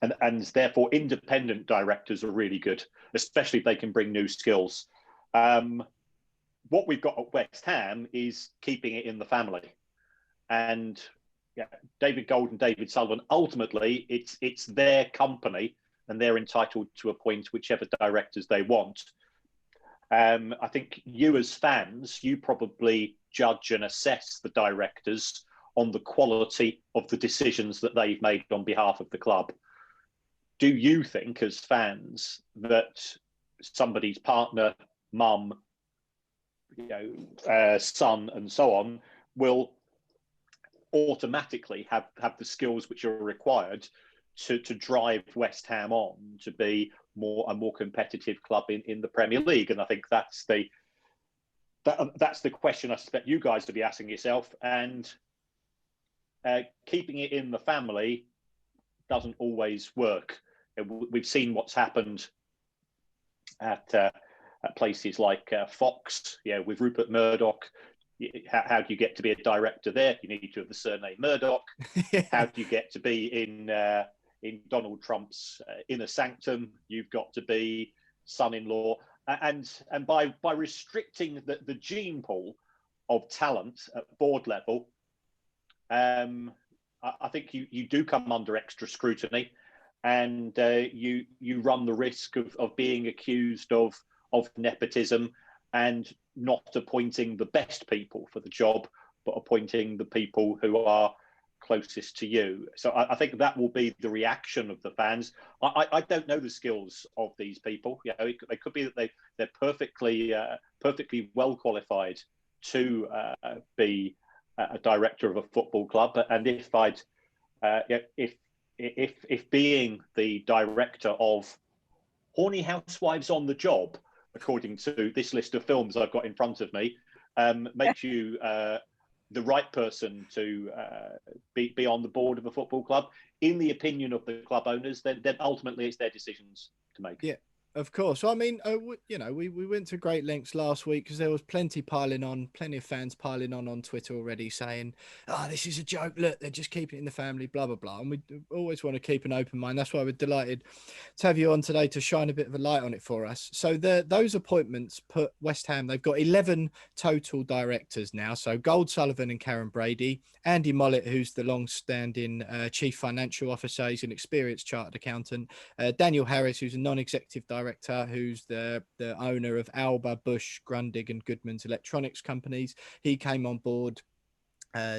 E: And therefore, independent directors are really good, especially if they can bring new skills. What we've got at West Ham is keeping it in the family. And David Gold and David Sullivan, ultimately, it's their company and they're entitled to appoint whichever directors they want. I think you as fans, you probably judge and assess the directors on the quality of the decisions that they've made on behalf of the club. Do you think, as fans, that somebody's partner, mum, son, and so on, will automatically have the skills which are required to drive West Ham on to be a more competitive club in the Premier League? And I think that's the question I suspect you guys to be asking yourself. And keeping it in the family doesn't always work. we've seen what's happened at places like Fox, with Rupert Murdoch. How do you get to be a director there? You need to have the surname Murdoch.
B: Yeah.
E: How do you get to be in Donald Trump's inner sanctum? You've got to be son-in-law. And by restricting the gene pool of talent at board level, I think you do come under extra scrutiny, and you run the risk of being accused of nepotism and not appointing the best people for the job, but appointing the people who are closest to you. So I think that will be the reaction of the fans. I don't know the skills of these people. It could be that they're perfectly well qualified to be a director of a football club. And if being the director of Horny Housewives on the Job, according to this list of films I've got in front of me, makes you the right person to be on the board of a football club, in the opinion of the club owners, then ultimately it's their decisions to make.
B: Yeah. Of course. I mean, we went to great lengths last week because there was plenty of fans piling on Twitter already saying, this is a joke. Look, they're just keeping it in the family, blah, blah, blah. And we always want to keep an open mind. That's why we're delighted to have you on today to shine a bit of a light on it for us. So those appointments put West Ham, they've got 11 total directors now. So Gold Sullivan and Karen Brady, Andy Mollett, who's the long-standing chief financial officer. He's an experienced chartered accountant. Daniel Harris, who's a non-executive director, who's the owner of Alba, Bush, Grundig and Goodman's electronics companies. He came on board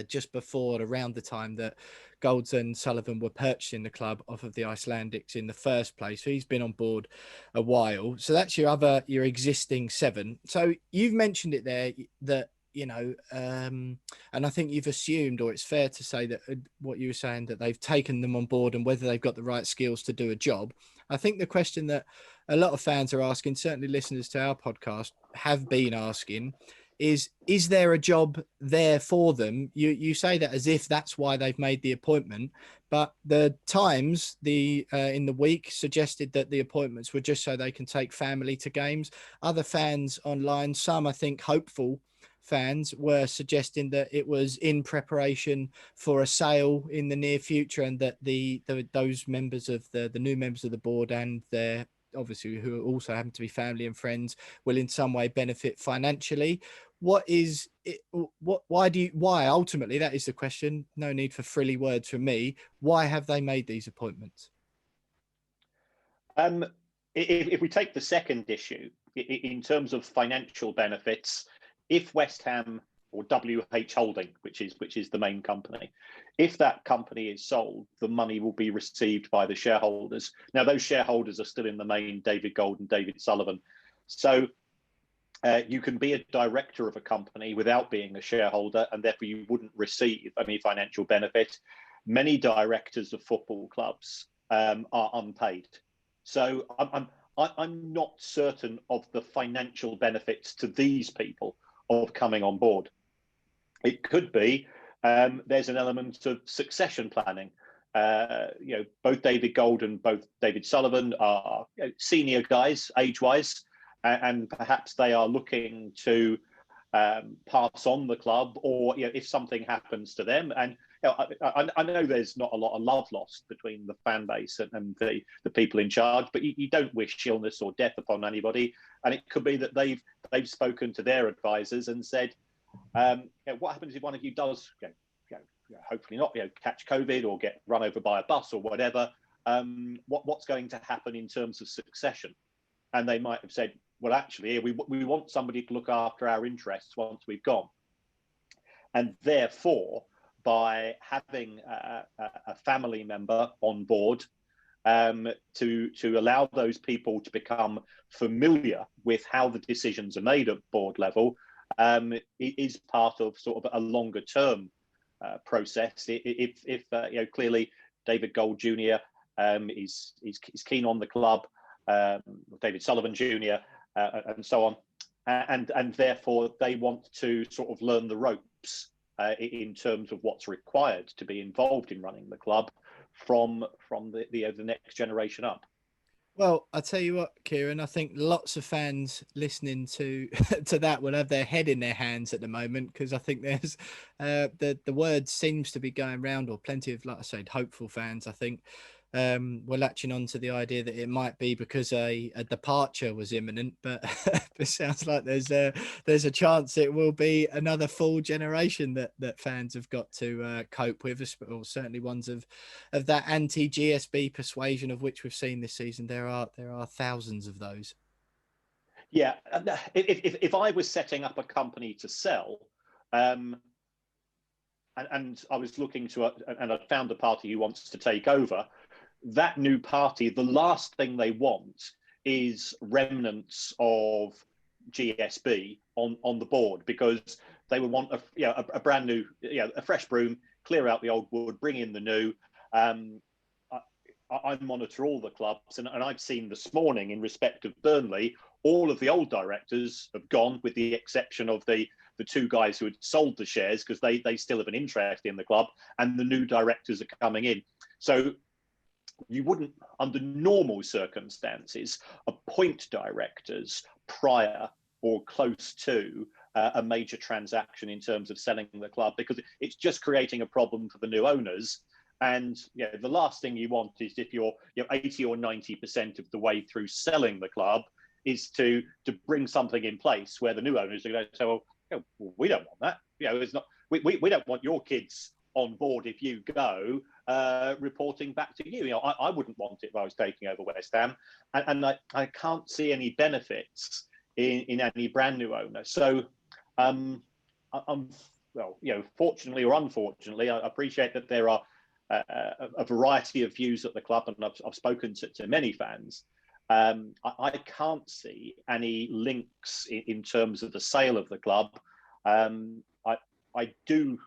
B: just before, around the time that Golds and Sullivan were purchasing the club off of the Icelandics in the first place. So he's been on board a while. So that's your existing 7. So you've mentioned it there that, and I think you've assumed, or it's fair to say that what you were saying, that they've taken them on board and whether they've got the right skills to do a job. I think the question that a lot of fans are asking, certainly listeners to our podcast have been asking, is there a job there for them? You say that as if that's why they've made the appointment, but the Times in the week suggested that the appointments were just so they can take family to games. Other fans online, some I think hopeful fans, were suggesting that it was in preparation for a sale in the near future, and that those members of the new members of the board and their, obviously, who also happen to be family and friends, will in some way benefit financially. Why ultimately, that is the question, no need for frilly words from me, why have they made these appointments?
E: If we take the second issue in terms of financial benefits, if West Ham or WH Holding, which is the main company, if that company is sold, the money will be received by the shareholders. Now, those shareholders are still in the main David Gold and David Sullivan. So you can be a director of a company without being a shareholder, and therefore you wouldn't receive any financial benefit. Many directors of football clubs are unpaid. So I'm not certain of the financial benefits to these people of coming on board. It could be there's an element of succession planning. Both David Gold and both David Sullivan are senior guys age-wise, and perhaps they are looking to pass on the club, or if something happens to them. And I know there's not a lot of love lost between the fan base and the people in charge, but you don't wish illness or death upon anybody. And it could be that they've spoken to their advisors and said, what happens if one of you does, hopefully not, catch COVID or get run over by a bus or whatever? What's going to happen in terms of succession? And they might have said, well, actually, we want somebody to look after our interests once we've gone. And therefore, by having a family member on board, to allow those people to become familiar with how the decisions are made at board level, it is part of sort of a longer term process. If clearly David Gold Jr. is keen on the club, David Sullivan Jr. And so on, and therefore they want to sort of learn the ropes in terms of what's required to be involved in running the club from the next generation up.
B: Well, I tell you what, Kieran, I think lots of fans listening to to that will have their head in their hands at the moment, because I think there's the word seems to be going round, or plenty of, like I said, hopeful fans, I think, we're latching on to the idea that it might be because a departure was imminent, but it sounds like there's a chance it will be another full generation that fans have got to cope with, or certainly ones of that anti-GSB persuasion of which we've seen this season. There are thousands of those.
E: Yeah, if I was setting up a company to sell, and I was looking to, and I found a party who wants to take over, that new party, the last thing they want is remnants of GSB on the board, because they would want a brand new, a fresh broom, clear out the old wood, bring in the new. I monitor all the clubs, and I've seen this morning, in respect of Burnley, all of the old directors have gone, with the exception of the two guys who had sold the shares, because they still have an interest in the club, and the new directors are coming in. So you wouldn't, under normal circumstances, appoint directors prior or close to a major transaction in terms of selling the club, because it's just creating a problem for the new owners. And the last thing you want is, if you're 80 or 90% of the way through selling the club, is to bring something in place where the new owners are going to say, well, we don't want that. It's not. We don't want your kids on board if you go, reporting back to you. I wouldn't want it if I was taking over West Ham, and I can't see any benefits in any brand new owner. So, fortunately or unfortunately, I appreciate that there are a variety of views at the club, and I've spoken to many fans. I can't see any links in terms of the sale of the club. I do,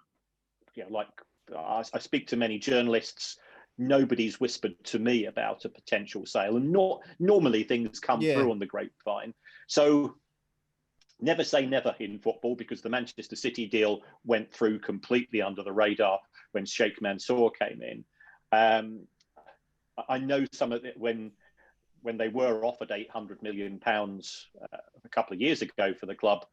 E: I speak to many journalists. Nobody's whispered to me about a potential sale, and normally things come through on the grapevine. So never say never in football, because the Manchester City deal went through completely under the radar when Sheikh Mansour came in. I know some of it when they were offered £800 million a couple of years ago for the club.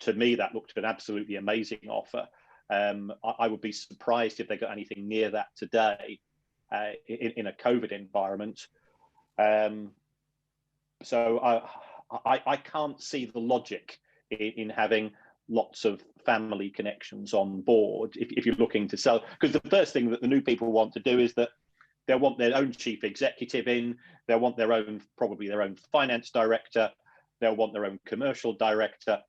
E: To me, that looked an absolutely amazing offer. I would be surprised if they got anything near that today in a COVID environment. So I can't see the logic in having lots of family connections on board if you're looking to sell. Because the first thing that the new people want to do is that they'll want their own chief executive in, they'll want probably their own finance director, they'll want their own commercial director,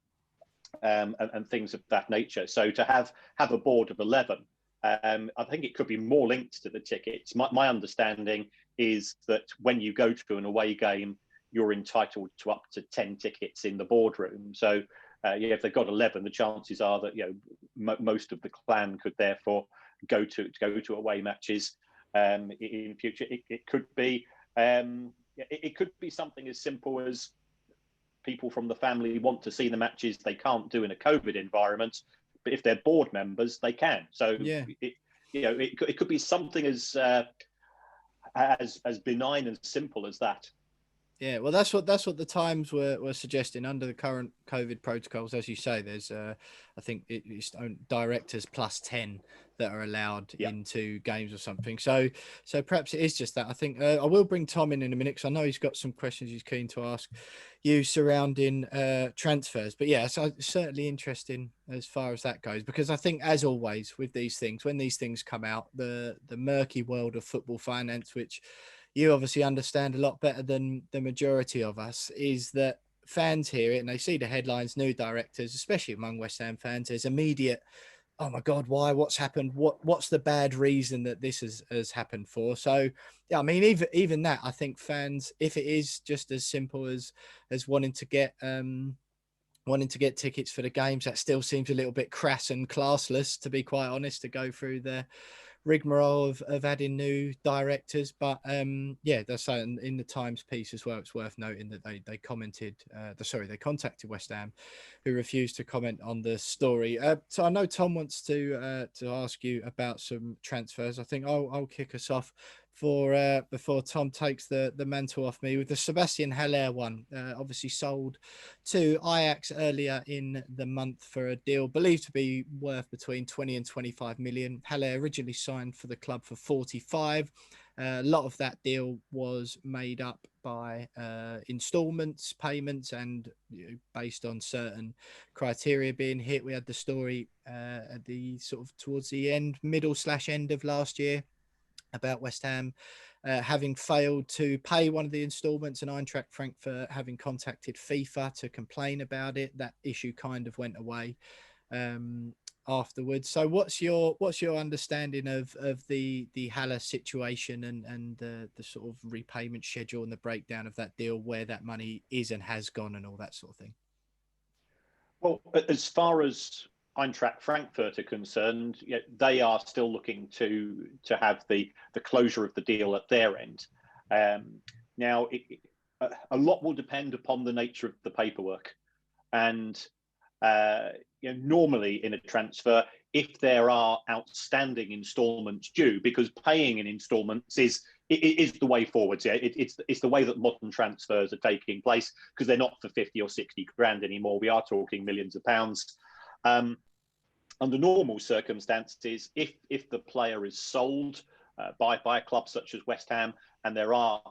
E: and things of that nature. So to have a board of 11, I think it could be more linked to the tickets. My understanding is that when you go to an away game, you're entitled to up to 10 tickets in the boardroom. So if they've got 11, the chances are that most of the clan could therefore go to away matches in future. It could be something as simple as people from the family want to see the matches they can't do in a COVID environment, but if they're board members, they can. So it could be something as benign and simple as that.
B: Yeah, well, that's what the Times were suggesting under the current COVID protocols. As you say, there's I think it's directors plus 10 that are allowed into games or something. So perhaps it is just that. I think I will bring Tom in a minute, because I know he's got some questions he's keen to ask you surrounding transfers. But yeah, so certainly interesting as far as that goes, because I think, as always with these things, when these things come out, the murky world of football finance, which you obviously understand a lot better than the majority of us, is that fans hear it and they see the headlines, new directors, especially among West Ham fans, there's immediate, oh my God, why? What's happened? What's the bad reason that this has happened for? So, yeah, I mean, even that, I think fans, if it is just as simple as wanting to get tickets for the games, that still seems a little bit crass and classless, to be quite honest, to go through rigmarole of adding new directors. But yeah, that's in the Times piece as well. It's worth noting that they commented, they contacted West Ham, who refused to comment on the story. So I know Tom wants to ask you about some transfers. I think I'll kick us off before Tom takes the mantle off me with the Sebastian Haller one. Obviously sold to Ajax earlier in the month for a deal believed to be worth between 20 and 25 million. Haller originally signed for the club for 45. A lot of that deal was made up by installments, payments, and based on certain criteria being hit. We had the story at the sort of towards the middle/end of last year about West Ham having failed to pay one of the installments, and Eintracht Frankfurt having contacted FIFA to complain about it. That issue kind of went away afterwards. So what's your understanding of the Haller situation and the sort of repayment schedule and the breakdown of that deal, where that money is and has gone and all that sort of thing?
E: Well, as far as Eintracht Frankfurt are concerned, they are still looking to have the closure of the deal at their end. Now, a lot will depend upon the nature of the paperwork, and normally in a transfer, if there are outstanding instalments due, because paying in instalments is the way forwards. Yeah, it's the way that modern transfers are taking place, because they're not for 50 or 60 grand anymore. We are talking millions of pounds. Under normal circumstances, if the player is sold by a club such as West Ham and there are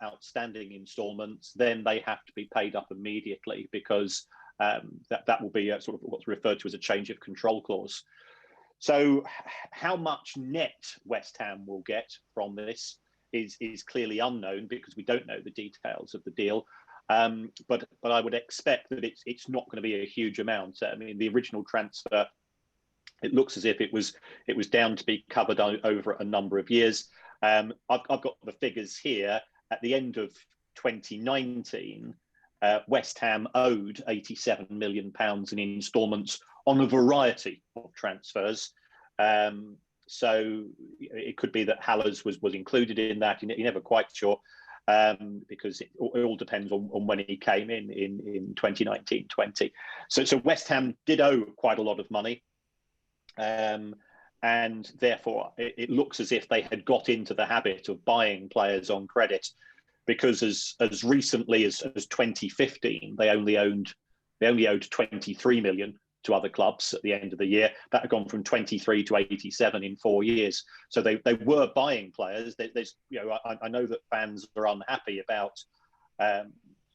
E: outstanding instalments, then they have to be paid up immediately, because that will be sort of what's referred to as a change of control clause. So how much net West Ham will get from this is clearly unknown, because we don't know the details of the deal. But I would expect that it's not going to be a huge amount. I mean, the original transfer, it looks as if it was down to be covered over a number of years. I've got the figures here. At the end of 2019, West Ham owed £87 million in instalments on a variety of transfers. So it could be that Haller's was included in that. You're never quite sure. Because it all depends on when he came in 2019-20. So West Ham did owe quite a lot of money, and therefore it looks as if they had got into the habit of buying players on credit, because as recently as 2015 they only owed 23 million to other clubs at the end of the year. That had gone from 23 to 87 in 4 years. So they were buying players. I know that fans are unhappy about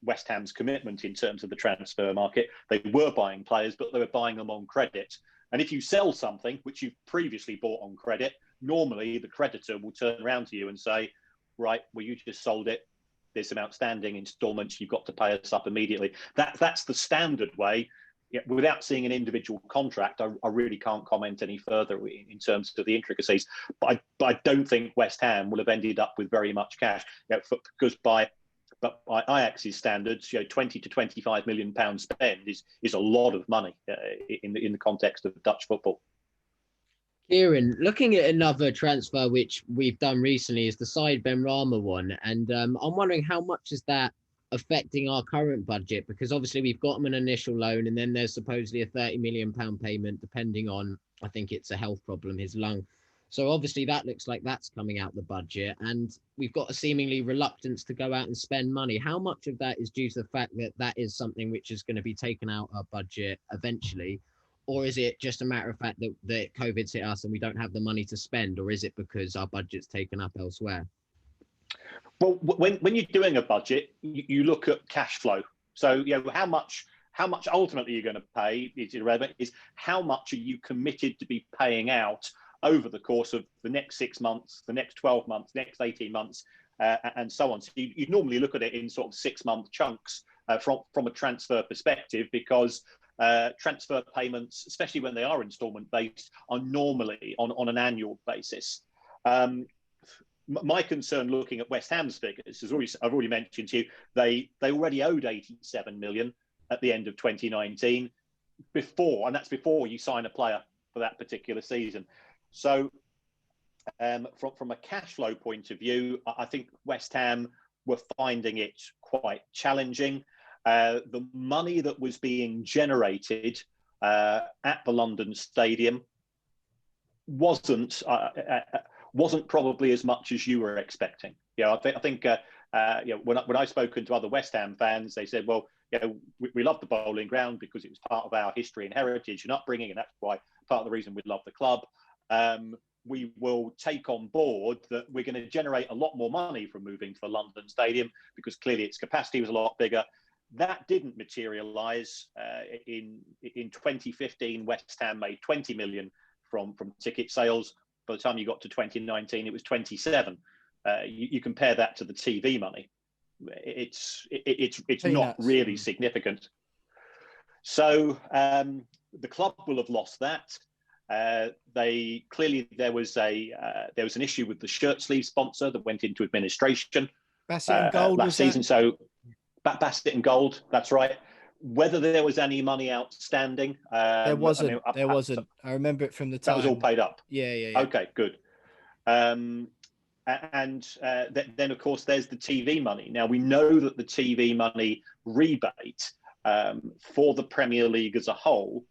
E: West Ham's commitment in terms of the transfer market. They were buying players, but they were buying them on credit. And if you sell something which you've previously bought on credit, normally the creditor will turn around to you and say, right, well, you just sold it. There's some outstanding installments. You've got to pay us up immediately. That's the standard way. Yeah, without seeing an individual contract, I really can't comment any further in terms of the intricacies. But I don't think West Ham will have ended up with very much cash, because by Ajax's standards, 20 to 25 million pounds spend is a lot of money in the context of Dutch football.
D: Kieran, looking at another transfer which we've done recently is the Said Benrahma one, and I'm wondering how much is that affecting our current budget, because obviously we've got him an initial loan, and then there's supposedly a £30 million payment depending on, I think it's a health problem, his lung. So obviously that looks like that's coming out the budget, and we've got a seemingly reluctance to go out and spend money. How much of that is due to the fact that that is something which is going to be taken out our budget eventually, or is it just a matter of fact that COVID's hit us and we don't have the money to spend, or is it because our budget's taken up elsewhere?
E: Well, when you're doing a budget, you look at cash flow. So, how much ultimately you're going to pay is irrelevant. Is how much are you committed to be paying out over the course of the next 6 months, the next 12 months, next 18 months, and so on. So you'd normally look at it in sort of 6-month chunks from a transfer perspective, because transfer payments, especially when they are instalment based, are normally on an annual basis. My concern looking at West Ham's figures, as I've already mentioned to you, they already owed 87 million at the end of 2019, and that's before you sign a player for that particular season. So from a cash flow point of view, I think West Ham were finding it quite challenging. The money that was being generated at the London Stadium wasn't probably as much as you were expecting. I think when I've spoken to other West Ham fans, they said, well, we love the bowling ground because it was part of our history and heritage and upbringing, and that's why part of the reason we love the club. We will take on board that we're going to generate a lot more money from moving to the London Stadium because clearly its capacity was a lot bigger. That didn't materialise. In 2015, West Ham made 20 million from ticket sales. By the time you got to 2019, it was 27. You compare that to the TV money, it's not really significant. So the club will have lost that. There was an issue with the shirt sleeve sponsor that went into administration
B: Bassett and Gold
E: last season. So Bassett and Gold, that's right. Whether there was any money outstanding,
B: there wasn't. I remember it from the time.
E: That was all paid up.
B: Yeah.
E: Okay, good. And then of course there's the TV money. Now we know that the TV money rebate for the Premier League as a whole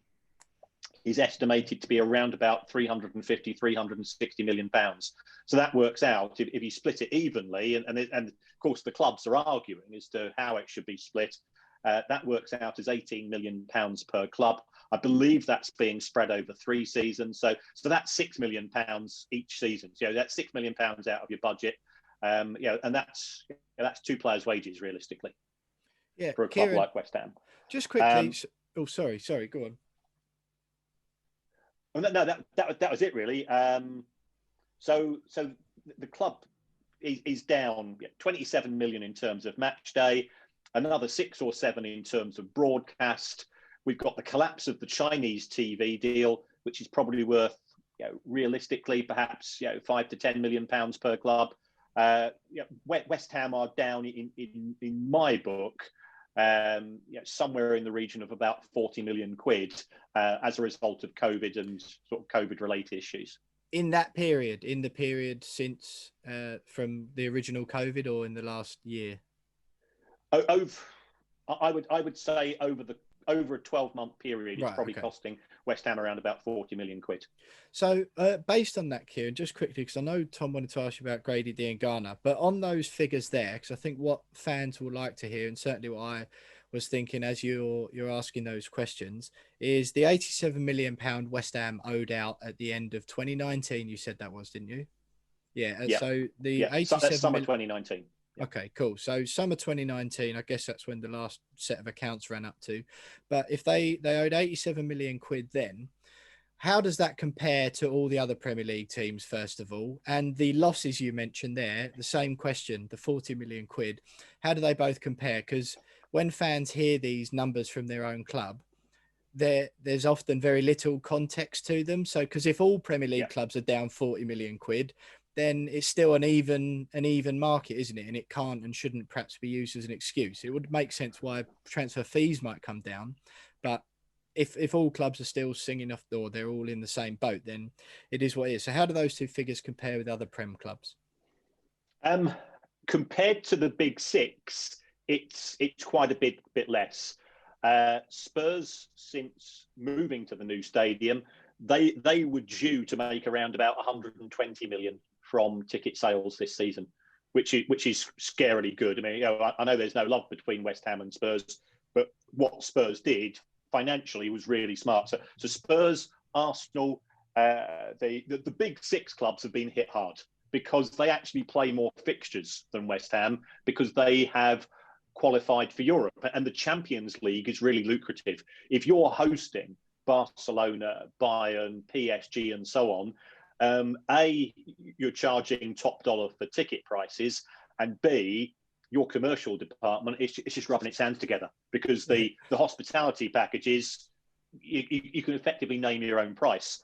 E: is estimated to be around about 350, 360 million pounds. So that works out, if you split it evenly, and of course the clubs are arguing as to how it should be split, that works out as 18 million pounds per club. I believe that's being spread over 3 seasons. So that's 6 million pounds each season. So that's 6 million pounds out of your budget. And that's 2 players' wages realistically.
B: Yeah,
E: for a club
B: Kieran,
E: like West Ham.
B: Just quickly. Sorry, go on.
E: No, that was it really. So the club is down 27 million in terms of match day, another 6 or 7 in terms of broadcast. We've got the collapse of the Chinese TV deal, which is probably worth, realistically, perhaps 5 to 10 million pounds per club. West Ham are down in my book, somewhere in the region of about 40 million quid as a result of COVID and sort of COVID-related issues.
B: In that period, in the period since from the original COVID, or in the last year?
E: I would say over a 12-month period, it's probably costing West Ham around about 40 million quid.
B: So based on that, Kieran, just quickly, because I know Tom wanted to ask you about Grady D and Garner, but on those figures there, because I think what fans will like to hear, and certainly what I was thinking as you're asking those questions, is the £87 million West Ham owed out at the end of 2019. You said that was, didn't you? Yeah. So the 87
E: summer 2019.
B: Okay, cool. So summer 2019, I guess that's when the last set of accounts ran up to. But if they owed 87 million quid then, how does that compare to all the other Premier League teams, first of all? And the losses you mentioned there, the same question, the 40 million quid, how do they both compare? Because when fans hear these numbers from their own club, there's often very little context to them. So, because if all Premier League clubs are down 40 million quid, then it's still an even market, isn't it? And it can't and shouldn't perhaps be used as an excuse. It would make sense why transfer fees might come down, but if all clubs are still singing off the door, they're all in the same boat, then it is what it is. So how do those two figures compare with other Prem clubs?
E: Compared to the big 6, it's quite a bit less. Spurs, since moving to the new stadium, they were due to make around about 120 million from ticket sales this season, which is scarily good. I mean, I know there's no love between West Ham and Spurs, but what Spurs did financially was really smart. So Spurs, Arsenal, the big 6 clubs have been hit hard because they actually play more fixtures than West Ham because they have qualified for Europe, and the Champions League is really lucrative. If you're hosting Barcelona, Bayern, PSG, and so on, A, you're charging top dollar for ticket prices, and B, your commercial department is just rubbing its hands together because the hospitality packages, you can effectively name your own price.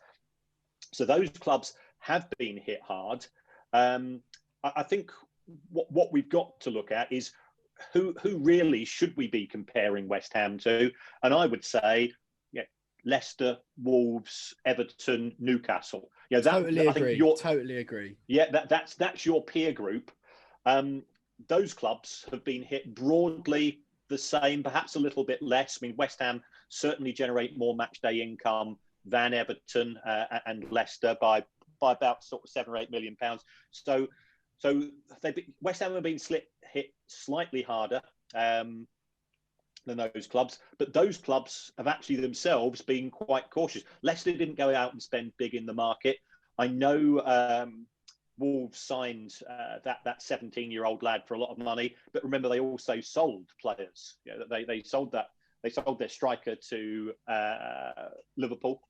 E: So those clubs have been hit hard. I think what we've got to look at is who really should we be comparing West Ham to? And I would say, Leicester, Wolves, Everton, Newcastle. Yeah,
B: Totally
E: I think
B: agree. Totally agree.
E: Yeah, that's your peer group. Those clubs have been hit broadly the same, perhaps a little bit less. I mean, West Ham certainly generate more match day income than Everton and Leicester by about sort of £7 or £8 million. So West Ham have been hit slightly harder than those clubs, but those clubs have actually themselves been quite cautious. Leicester didn't go out and spend big in the market. I know Wolves signed that 17-year-old lad for a lot of money, but remember they also sold players. You know, they sold their striker to Liverpool.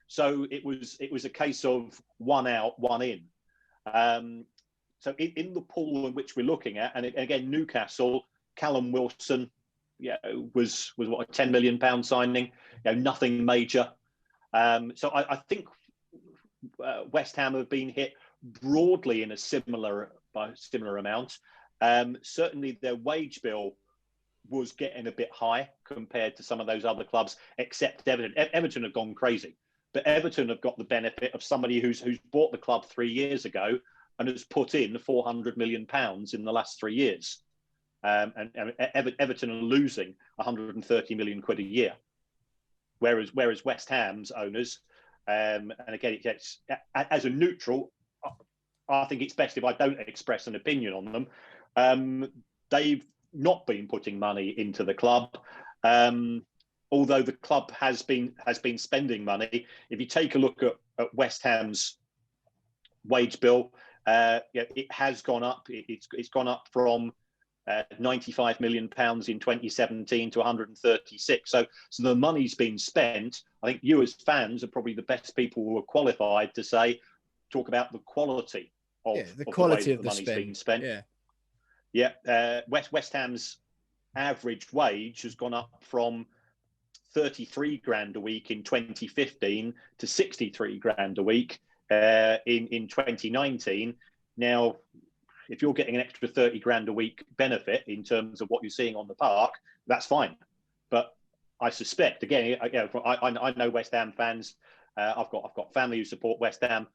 E: So it was a case of one out, one in. So in the pool in which we're looking at, and again, Newcastle, Callum Wilson, was what, a £10 million signing, nothing major. So I think West Ham have been hit broadly in a similar amount. Certainly their wage bill was getting a bit high compared to some of those other clubs, except Everton. Everton have gone crazy, but Everton have got the benefit of somebody who's bought the club 3 years ago and has put in £400 million in the last 3 years. And Everton are losing 130 million quid a year, whereas West Ham's owners, and again, it gets, as a neutral, I think it's best if I don't express an opinion on them. They've not been putting money into the club, although the club has been spending money. If you take a look at West Ham's wage bill, it has gone up. It's gone up from £95 million in 2017 to 136. So the money's been spent. I think you as fans are probably the best people who are qualified to talk about the quality of
B: the quality of the
E: money's
B: spend.
E: being spent. West Ham's average wage has gone up from 33 grand a week in 2015 to 63 grand a week in 2019. Now, if you're getting an extra 30 grand a week benefit in terms of what you're seeing on the park, that's fine. But I suspect, again, I know West Ham fans. I've got family who support West Ham.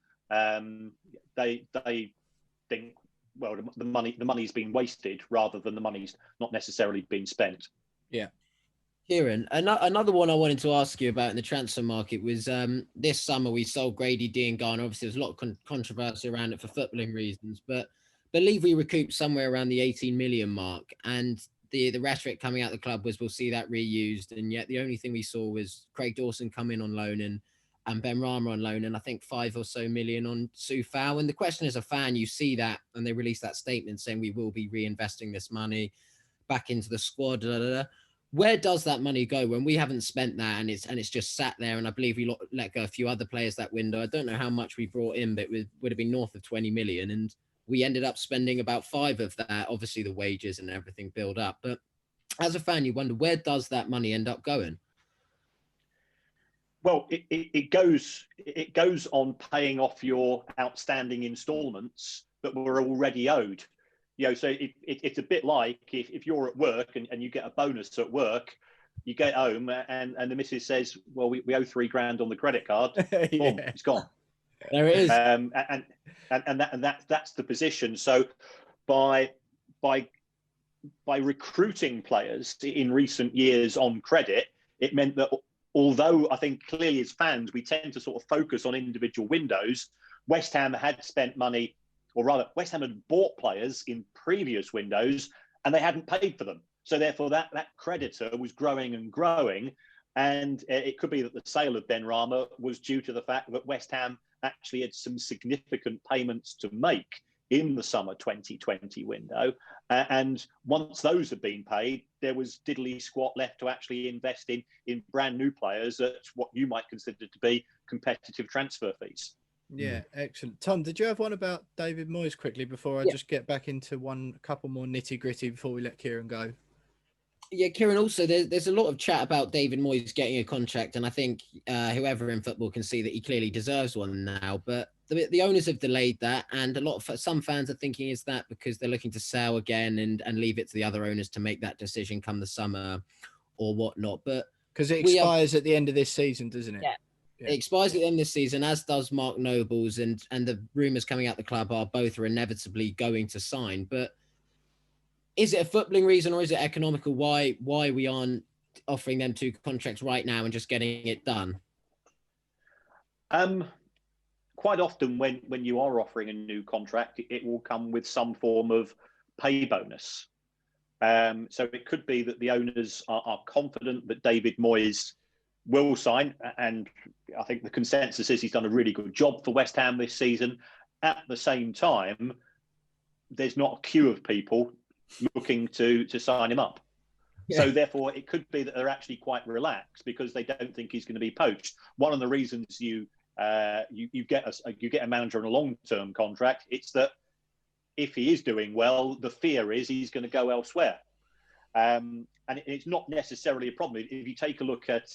E: They think, well, the money's been wasted rather than the money's not necessarily been spent.
B: Yeah.
D: Kieran, another one I wanted to ask you about in the transfer market was this summer we sold Grady Diangana. Obviously, there's a lot of controversy around it for footballing reasons, but I believe we recouped somewhere around the 18 million mark. And the rhetoric coming out of the club was we'll see that reused. And yet the only thing we saw was Craig Dawson come in on loan and Ben Rama on loan, and I think 5 or so million on Soufal. And the question as a fan, you see that, and they released that statement saying we will be reinvesting this money back into the squad. Where does that money go when we haven't spent that and it's just sat there? And I believe we let go a few other players that window. I don't know how much we brought in, but it would have been north of 20 million. And we ended up spending about 5 of that. Obviously, the wages and everything build up. But as a fan, you wonder, where does that money end up going?
E: Well, it goes on paying off your outstanding instalments that were already owed. So it's a bit like if you're at work and you get a bonus at work, you get home and the missus says, well, we owe 3 grand on the credit card. Boom, it's gone.
D: There it is.
E: And that's the position. So by recruiting players in recent years on credit, it meant that although I think clearly as fans, we tend to sort of focus on individual windows, West Ham had spent money, or rather West Ham had bought players in previous windows and they hadn't paid for them. So therefore that creditor was growing and growing. And it could be that the sale of Ben Rama was due to the fact that West Ham actually had some significant payments to make in the summer 2020 window. And once those had been paid, there was diddly squat left to actually invest in brand new players at what you might consider to be competitive transfer fees.
B: Yeah, excellent. Tom, did you have one about David Moyes quickly before I just get back into a couple more nitty gritty before we let Kieran go?
D: Yeah, Kieran, also, there's a lot of chat about David Moyes getting a contract, and I think whoever in football can see that he clearly deserves one now. But the owners have delayed that, and some fans are thinking is that because they're looking to sell again and leave it to the other owners to make that decision come the summer or whatnot. But
B: Because it expires at the end of this season, doesn't it?
D: Yeah. It expires at the end of this season, as does Mark Nobles, and the rumours coming out the club are both are inevitably going to sign. But is it a footballing reason or is it economical? Why we aren't offering them 2 contracts right now and just getting it done?
E: Quite often when you are offering a new contract, it will come with some form of pay bonus. So it could be that the owners are confident that David Moyes will sign, and I think the consensus is he's done a really good job for West Ham this season. At the same time, there's not a queue of people looking to sign him up. Yeah. So therefore, it could be that they're actually quite relaxed because they don't think he's going to be poached. One of the reasons you get a manager on a long-term contract, it's that if he is doing well, the fear is he's going to go elsewhere. And it's not necessarily a problem. If you take a look at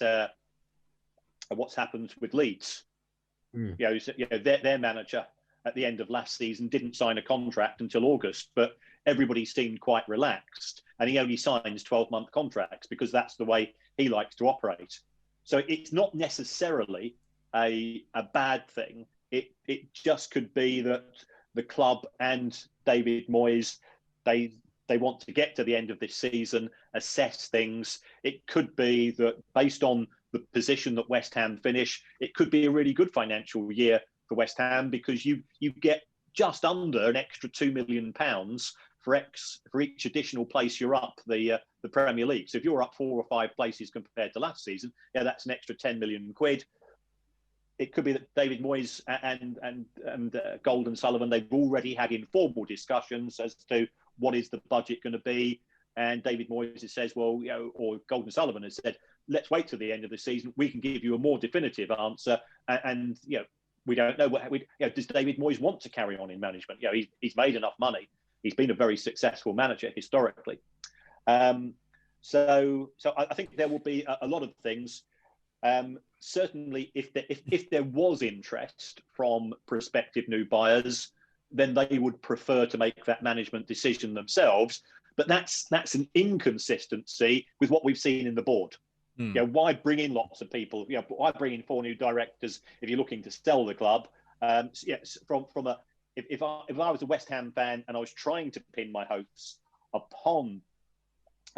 E: what's happened with Leeds, their manager at the end of last season didn't sign a contract until August, but everybody seemed quite relaxed, and he only signs 12-month contracts because that's the way he likes to operate. So it's not necessarily a bad thing. It just could be that the club and David Moyes, they want to get to the end of this season, assess things. It could be that based on the position that West Ham finish, it could be a really good financial year for West Ham because you get just under an extra £2 million for each additional place you're up the Premier League. So if you're up 4 or 5 places compared to last season, that's an extra 10 million quid. It could be that David Moyes and Golden Sullivan, they've already had informal discussions as to what is the budget going to be. And David Moyes says, well, or Golden Sullivan has said, let's wait till the end of the season. We can give you a more definitive answer. And we don't know does David Moyes want to carry on in management? He's made enough money. He's been a very successful manager historically. So I think there will be a lot of things. Certainly, if there was interest from prospective new buyers, then they would prefer to make that management decision themselves. But that's an inconsistency with what we've seen in the board. Why bring in lots of people? Why bring in 4 new directors if you're looking to sell the club? If I was a West Ham fan and I was trying to pin my hopes upon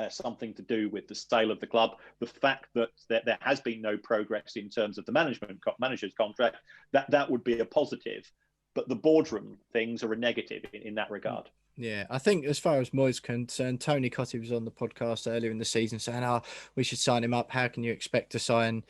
E: something to do with the sale of the club, the fact that there has been no progress in terms of the manager's contract, that would be a positive. But the boardroom things are a negative in that regard.
B: Yeah, I think as far as Moyes concerned, Tony Cotty was on the podcast earlier in the season saying, we should sign him up. How can you expect Declan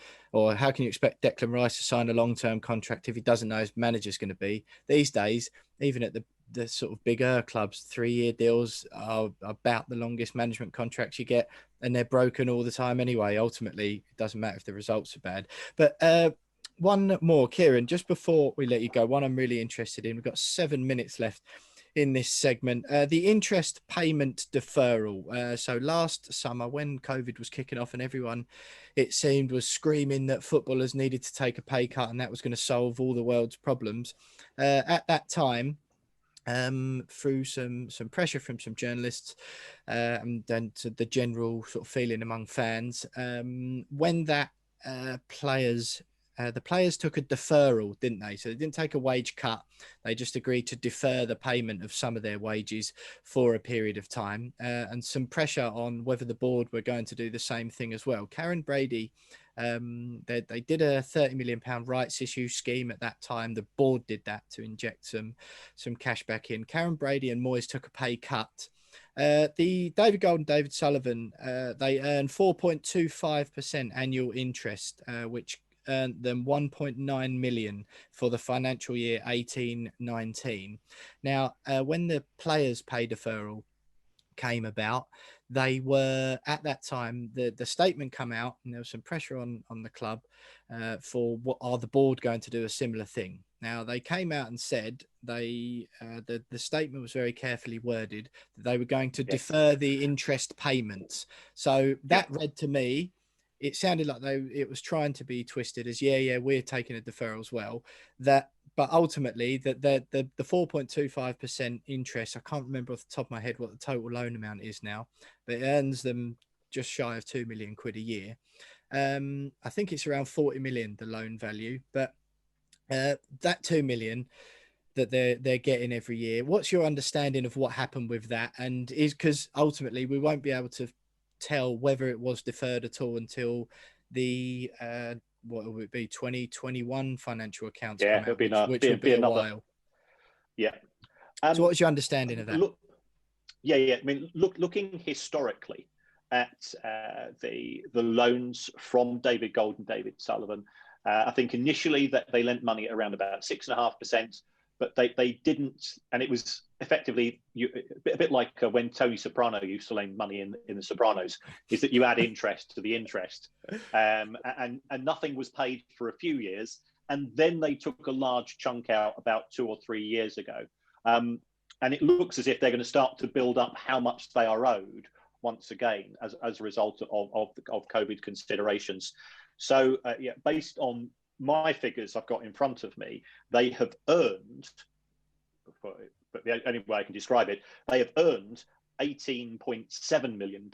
B: Rice to sign a long-term contract if he doesn't know his manager's going to be? These days, even at the sort of bigger clubs, 3-year deals are about the longest management contracts you get, and they're broken all the time anyway. Ultimately, it doesn't matter if the results are bad. But one more, Kieran, just before we let you go, one I'm really interested in. We've got 7 minutes left in this segment, the interest payment deferral. So last summer when COVID was kicking off and everyone, it seemed, was screaming that footballers needed to take a pay cut and that was going to solve all the world's problems. At that time, through some pressure from some journalists and then to the general sort of feeling among fans, when that the players took a deferral, didn't they? So they didn't take a wage cut. They just agreed to defer the payment of some of their wages for a period of time, and some pressure on whether the board were going to do the same thing as well. Karen Brady, they did a £30 million rights issue scheme at that time. The board did that to inject some cash back in. Karen Brady and Moyes took a pay cut. The David Gold and David Sullivan, they earn 4.25% annual interest, which earned them 1.9 million for the financial year 18-19. Now, when the players' pay deferral came about, they were at that time, the statement come out and there was some pressure on the club for what are the board going to do a similar thing. Now they came out and said the statement was very carefully worded that they were going to defer the interest payments. So that read to me, it sounded like it was trying to be twisted as we're taking a deferral as well. But ultimately, the 4.25% interest, I can't remember off the top of my head what the total loan amount is now, but it earns them just shy of 2 million quid a year. I think it's around 40 million, the loan value, but that 2 million that they're getting every year. What's your understanding of what happened with that? And is because ultimately we won't be able to tell whether it was deferred at all until the what would it be 2021 financial accounts come out, which will be a while.
E: Yeah.
B: So what's your understanding of that?
E: I mean, looking historically at the loans from David Gold and David Sullivan, I think initially that they lent money at around about 6.5%, but they didn't, and it was effectively a bit like when Tony Soprano used to lend money in The Sopranos, is that you add interest to the interest, and nothing was paid for a few years, and then they took a large chunk out about 2 or 3 years ago, and it looks as if they're going to start to build up how much they are owed once again as a result of COVID considerations. So based on my figures I've got in front of me, they have earned, but the only way I can describe it, they have earned £18.7 million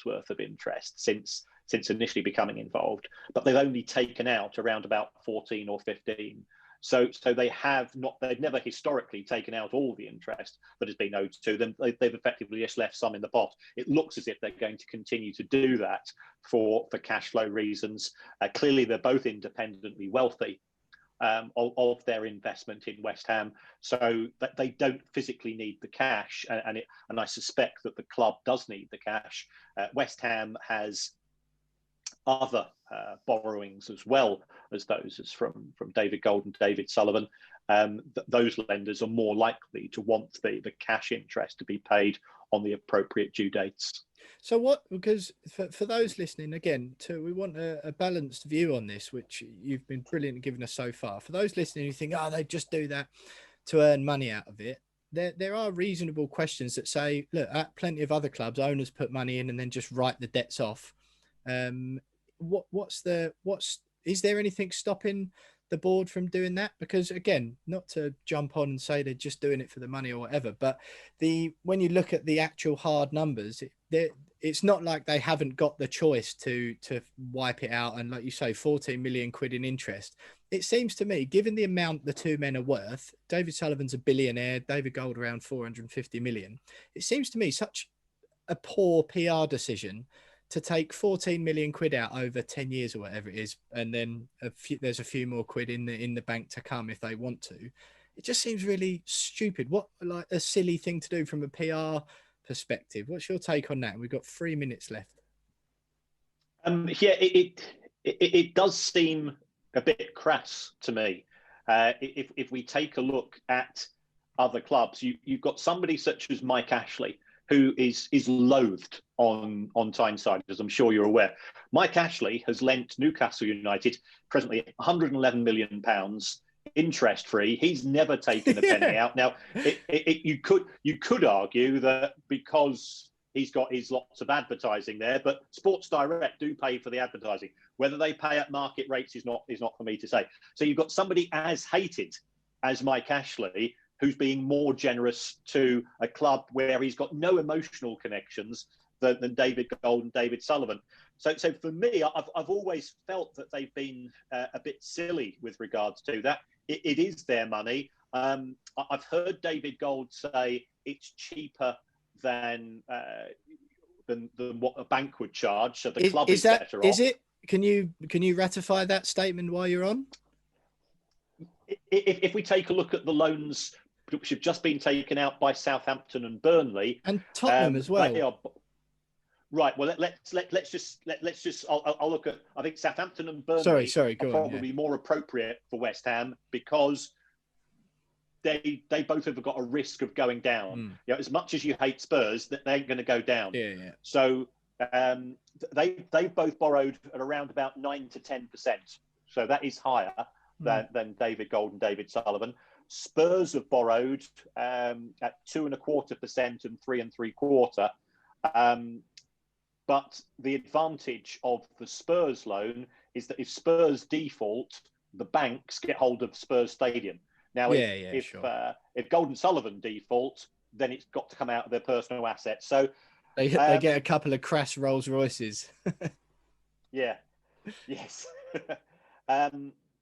E: worth of interest since initially becoming involved, but they've only taken out around about 14 or 15. So they've never historically taken out all the interest that has been owed to them. They've effectively just left some in the pot. It looks as if they're going to continue to do that for cash flow reasons. Clearly, they're both independently wealthy of their investment in West Ham, so that they don't physically need the cash, and I suspect that the club does need the cash. West Ham has other borrowings as well as those from David Gold and David Sullivan. Those lenders are more likely to want the cash interest to be paid on the appropriate due dates.
B: So because for those listening, again, we want a balanced view on this, which you've been brilliant at giving us so far. For those listening who think, they just do that to earn money out of it, there are reasonable questions that say, look, at plenty of other clubs, owners put money in and then just write the debts off. Is there anything stopping the board from doing that? Because again, not to jump on and say they're just doing it for the money or whatever, but when you look at the actual hard numbers, it's not like they haven't got the choice to wipe it out. And like you say, 14 million quid in interest. It seems to me, given the amount the two men are worth, David Sullivan's a billionaire, David Gold around 450 million. It seems to me such a poor PR decision to take 14 million quid out over 10 years or whatever it is, and then there's a few more quid in the bank to come if they want to. It just seems really stupid. What, like, a silly thing to do from a PR perspective. What's your take on that? We've got 3 minutes left.
E: It does seem a bit crass to me. If we take a look at other clubs, you've got somebody such as Mike Ashley, who is loathed on Tyneside, as I'm sure you're aware. Mike Ashley has lent Newcastle United presently £111 million, interest-free. He's never taken a penny out. Now, you could argue that because he's got his lots of advertising there, but Sports Direct do pay for the advertising. Whether they pay at market rates is not for me to say. So you've got somebody as hated as Mike Ashley, who's being more generous to a club where he's got no emotional connections than David Gold and David Sullivan. So for me, I've always felt that they've been a bit silly with regards to that. It is their money. I've heard David Gold say it's cheaper than what a bank would charge. So the club is better off.
B: Is it? Can you ratify that statement while you're on?
E: If we take a look at the loans which have just been taken out by Southampton and Burnley,
B: and Tottenham as well.
E: Right. Well, let's just. I'll look at. I think Southampton and Burnley
B: are
E: probably more appropriate for West Ham because they both have got a risk of going down. You know, as much as you hate Spurs, they ain't going to go down.
B: Yeah.
E: So they both borrowed at around about 9 to 10%. So that is higher than David Gold and David Sullivan. Spurs have borrowed at 2.25% and 3.75%. But the advantage of the Spurs loan is that if Spurs default, the banks get hold of Spurs Stadium. Now, if Gold and Sullivan default, then it's got to come out of their personal assets. So
B: they get a couple of crass Rolls Royces.
E: Yeah. Yes.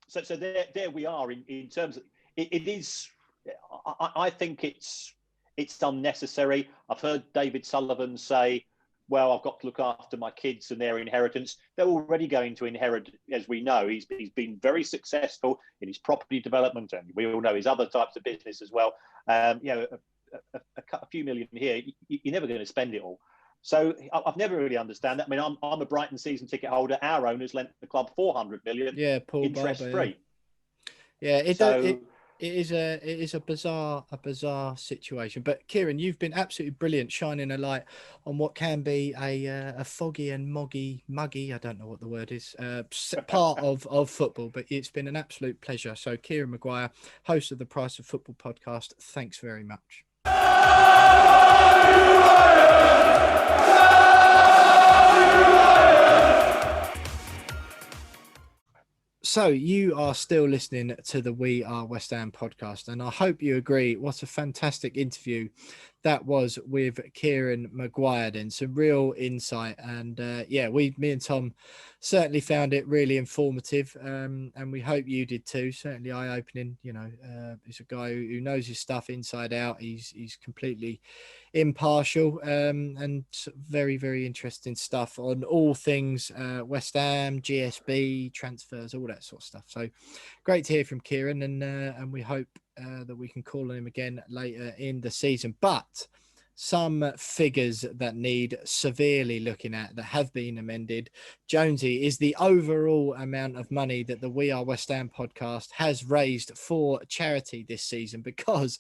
E: So there we are in terms of it is. I think it's unnecessary. I've heard David Sullivan say, well, I've got to look after my kids and their inheritance. They're already going to inherit, as we know. He's been very successful in his property development, and we all know his other types of business as well. A few million here, you're never going to spend it all. So I've never really understand that. I mean, I'm a Brighton season ticket holder. Our owners lent the club 400 million,
B: Paul
E: interest
B: Barber,
E: free.
B: Yeah, it is a bizarre situation. But Kieran, you've been absolutely brilliant, shining a light on what can be a foggy and muggy, I don't know what the word is, part of football. But it's been an absolute pleasure. So Kieran Maguire, host of the Price of Football podcast, thanks very much. So you are still listening to the We Are West Ham podcast, and I hope you agree. What a fantastic interview that was with Kieran Maguire. Then some real insight, and me and Tom certainly found it really informative, and we hope you did too. Certainly eye-opening. He's a guy who knows his stuff inside out. He's completely impartial, and very, very interesting stuff on all things West Ham, GSB, transfers, all that sort of stuff. So great to hear from Kieran, and we hope that we can call on him again later in the season. But some figures that need severely looking at that have been amended, Jonesy, is the overall amount of money that the We Are West Ham podcast has raised for charity this season, because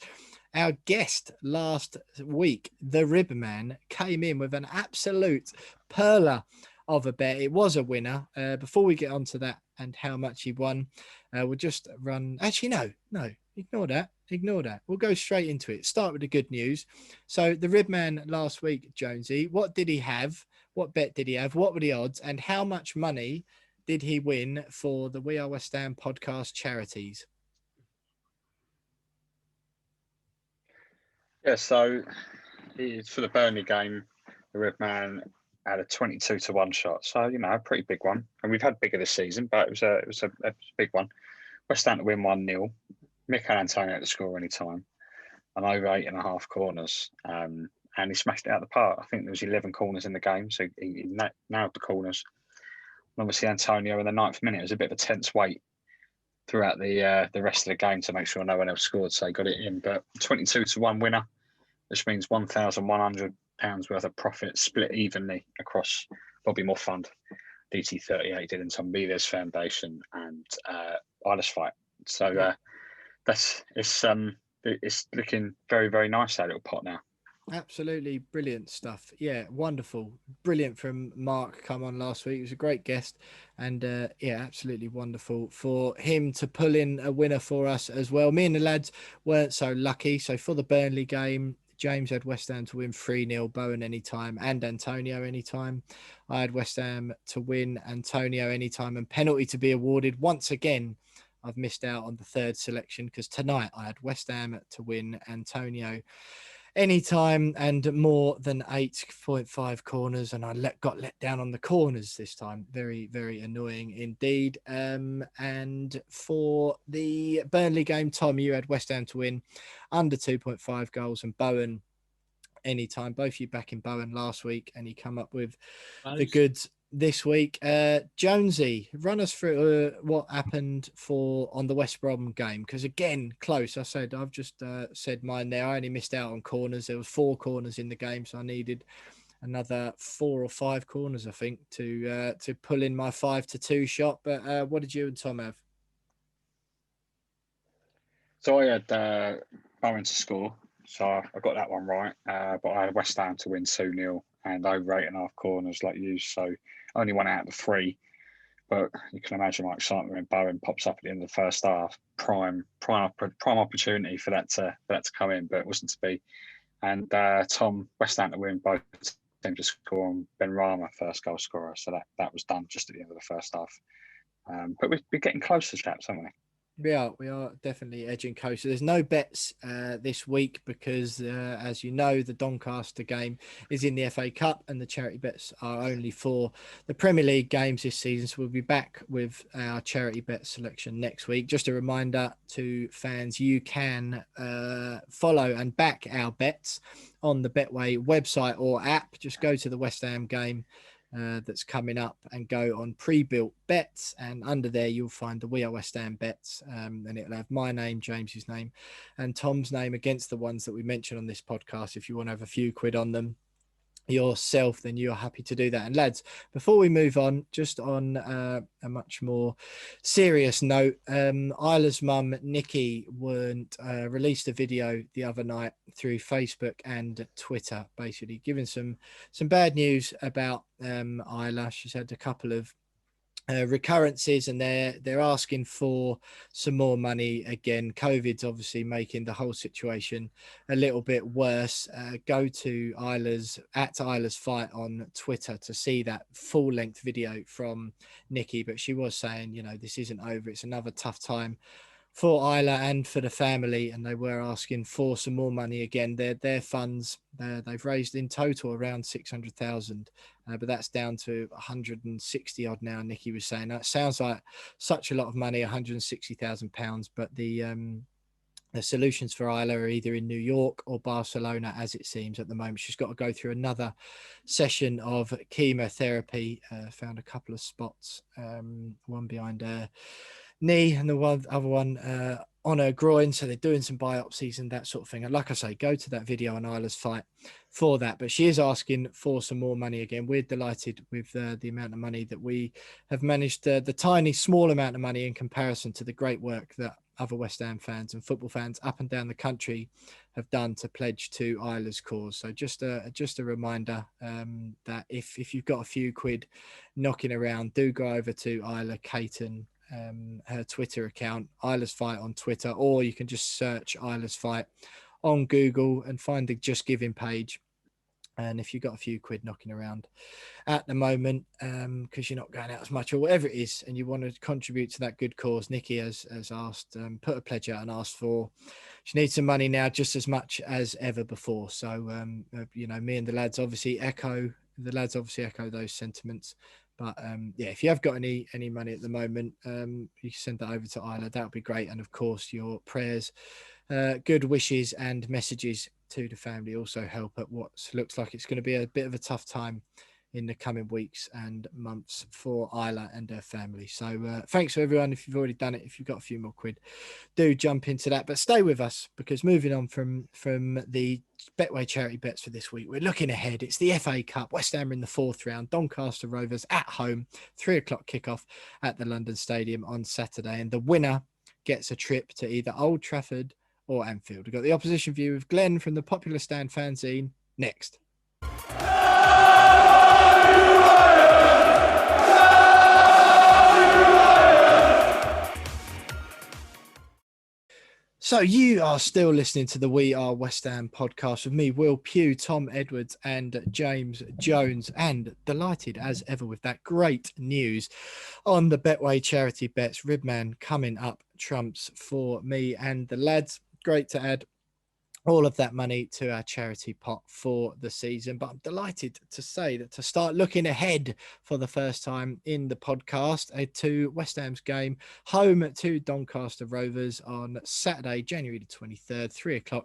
B: our guest last week, the Ribman, came in with an absolute perler of a bet. It was a winner. Before we get on to that and how much he won, we'll just run. Actually, no, ignore that. We'll go straight into it. Start with the good news. So the Ribman last week, Jonesy, what did he have? What bet did he have? What were the odds? And how much money did he win for the We Are West Ham podcast charities?
C: Yeah, so for the Burnley game, the Redman had a 22-1 shot. So, a pretty big one. And we've had bigger this season, but it was a big one. West Ham to win 1-0. Mikel Antonio to score any time. And over 8.5 corners. And he smashed it out of the park. I think there was 11 corners in the game, so he nailed the corners. And obviously Antonio in the 9th minute, it was a bit of a tense wait throughout the rest of the game to make sure no one else scored, so he got it in. But 22-1 winner, which means £1,100 worth of profit split evenly across Bobby Moore Fund, DT38, Dylan Tom Beavers Foundation, and Islas Fight. So it's looking very, very nice, that little pot now.
B: Absolutely brilliant stuff. Yeah, wonderful. Brilliant from Mark come on last week. He was a great guest, and absolutely wonderful for him to pull in a winner for us as well. Me and the lads weren't so lucky. So for the Burnley game, James had West Ham to win 3-0, Bowen anytime, and Antonio anytime. I had West Ham to win, Antonio anytime, and penalty to be awarded. Once again, I've missed out on the third selection, because tonight I had West Ham to win, Antonio anytime, and more than 8.5 corners, and I got let down on the corners this time. Very, very annoying indeed. And for the Burnley game, Tom, you had West Ham to win under 2.5 goals, and Bowen anytime. Both you back in Bowen last week, and he come up with the goods this week. Jonesy, run us through what happened on the West Brom game, because again, close. I've just said mine there. I only missed out on corners. There was 4 corners in the game, so I needed another 4 or 5 corners, I think, to pull in my 5-2 shot. But what did you and Tom have?
C: So I had Bowen to score, so I got that one right. But I had West Ham to win 2-0 and over 8.5 corners like you. So I only won out of the 3. But you can imagine my excitement when Bowen pops up at the end of the first half. Prime opportunity for that to come in, but it wasn't to be. And Tom, West Ham to win, both teams to score, and Ben Rama first goal scorer. So that was done just at the end of the first half. But we're getting closer, chaps, aren't we?
B: We are definitely edging close. So there's no bets this week because, as you know, the Doncaster game is in the FA Cup and the charity bets are only for the Premier League games this season. So we'll be back with our charity bet selection next week. Just a reminder to fans, you can follow and back our bets on the Betway website or app. Just go to the West Ham game that's coming up and go on pre-built bets, and under there you'll find the We Are West Ham bets, and it'll have my name, James's name, and Tom's name against the ones that we mentioned on this podcast. If you want to have a few quid on them yourself, then you're happy to do that. And lads, before we move on, just on a much more serious note, Isla's mum Nikki released a video the other night through Facebook and Twitter, basically giving some bad news about Isla. She's had a couple of recurrences, and they're asking for some more money again. COVID's obviously making the whole situation a little bit worse. Go to Isla's Fight on Twitter to see that full length video from Nikki. But she was saying, this isn't over. It's another tough time for Isla and for the family, and they were asking for some more money again. Their funds, they've raised in total around 600,000, but that's down to 160 odd now. Nikki was saying that sounds like such a lot of money, £160,000, but the solutions for Isla are either in New York or Barcelona, as it seems at the moment. She's got to go through another session of chemotherapy. Found a couple of spots, one behind her knee and the other one on her groin, so they're doing some biopsies and that sort of thing. And like I say, go to that video on Isla's Fight for that. But she is asking for some more money again. We're delighted with the amount of money that we have managed, the tiny small amount of money in comparison to the great work that other West Ham fans and football fans up and down the country have done to pledge to Isla's cause. So just a reminder that if you've got a few quid knocking around, do go over to Isla Caton, her Twitter account, Isla's Fight on Twitter, or you can just search Isla's Fight on Google and find the Just Giving page. And if you've got a few quid knocking around at the moment, because you're not going out as much or whatever it is, and you want to contribute to that good cause, Nikki has asked, put a pledge out and asked for, she needs some money now just as much as ever before. So, me and the lads obviously echo those sentiments. But if you have got any money at the moment, you can send that over to Isla. That would be great. And of course, your prayers, good wishes and messages to the family also help at what looks like it's going to be a bit of a tough time in the coming weeks and months for Isla and her family. So thanks for everyone. If you've already done it, if you've got a few more quid, do jump into that. But stay with us, because moving on from the Betway charity bets for this week, we're looking ahead. It's the FA Cup. West Ham in the 4th round. Doncaster Rovers at home. 3:00 kickoff at the London Stadium on Saturday. And the winner gets a trip to either Old Trafford or Anfield. We've got the opposition view with Glenn from the Popular Stand fanzine next. So you are still listening to the We Are West Ham podcast with me, Will, Pugh, Tom Edwards and James Jones, and delighted as ever with that great news on the Betway charity bets. Ribman coming up trumps for me and the lads. Great to add all of that money to our charity pot for the season. But I'm delighted to say that to start looking ahead for the first time in the podcast to West Ham's game home to Doncaster Rovers on Saturday, January the 23rd, 3:00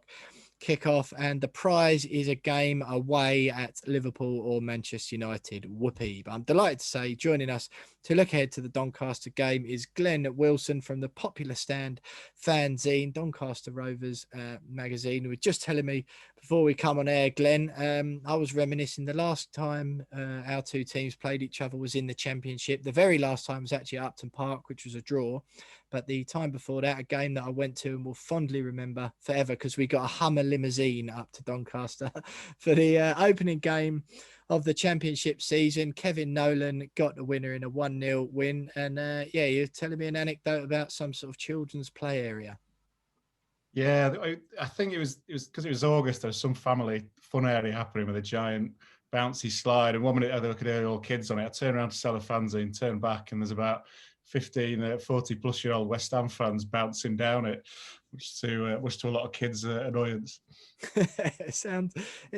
B: kickoff, and the prize is a game away at Liverpool or Manchester United. Whoopee. But I'm delighted to say joining us to look ahead to the Doncaster game is Glenn Wilson from the Popular Stand fanzine, Doncaster Rovers magazine, who was just telling me before we come on air, Glenn, I was reminiscing the last time our two teams played each other was in the Championship. The very last time was actually at Upton Park, which was a draw. But the time before that, a game that I went to and will fondly remember forever, because we got a Hummer limousine up to Doncaster for the opening game of the Championship season. Kevin Nolan got the winner in a 1-0 win. And you're telling me an anecdote about some sort of children's play area.
F: Yeah, I think it was because it was August. There was some family fun area happening with a giant bouncy slide. And 1 minute I look at all kids on it. I turn around to sell a fanzine, turn back, and there's about 15, 40 plus year old West Ham fans bouncing down it, which to a lot of kids' annoyance.
B: It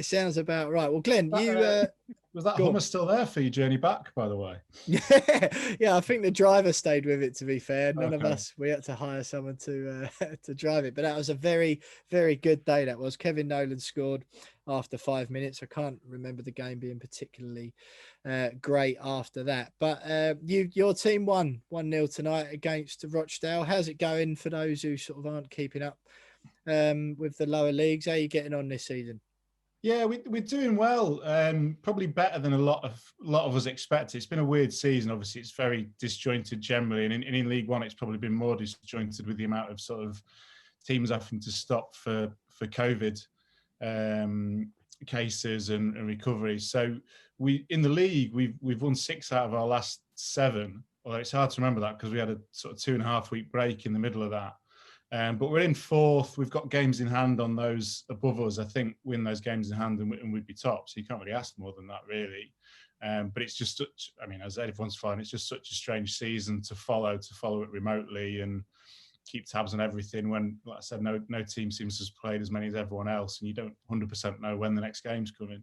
B: sounds about right. Well, Glenn,
F: Was that
B: go
F: Hummer
B: on.
F: still there for your journey back, by the way?
B: Yeah, I think the driver stayed with it, to be fair. None of
F: Okay.
B: us, we had to hire someone to to drive it. But that was a very, very good day. That was. Kevin Nolan scored after 5 minutes. I can't remember the game being particularly great after that. But your team won 1-0 tonight against Rochdale. How's it going for those who sort of aren't keeping up with the lower leagues? How are you getting on this season?
F: Yeah, we're doing well. Probably better than a lot of us expected. It's been a weird season. Obviously, it's very disjointed generally, and in League One, it's probably been more disjointed with the amount of sort of teams having to stop for COVID cases and recovery. So we in the league we've won 6 out of our last 7. Although it's hard to remember that because we had a sort of 2.5 week break in the middle of that. But we're in 4th. We've got games in hand on those above us. I think win those games in hand and we'd be top. So you can't really ask more than that, really. But it's just such, I mean, as everyone's fine, it's just such a strange season to follow it remotely and keep tabs on everything when, like I said, no team seems to have played as many as everyone else, and you don't 100% know when the next game's coming.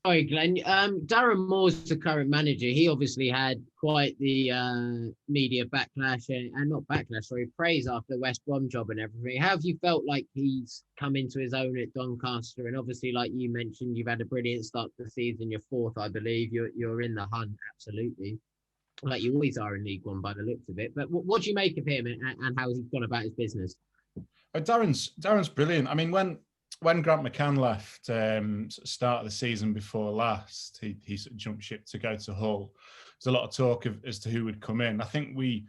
D: Sorry, Glenn. Darren Moore's the current manager. He obviously had quite the media backlash and not backlash, sorry, praise after the West Brom job and everything. How have you felt like he's come into his own at Doncaster? And obviously, like you mentioned, you've had a brilliant start to the season. You're 4th, I believe. You're in the hunt, absolutely. Like you always are in League One by the looks of it. But what do you make of him and how he's gone about his business?
F: Darren's brilliant. I mean, when Grant McCann left start of the season before last, he sort of jumped ship to go to Hull. There's a lot of talk as to who would come in. I think me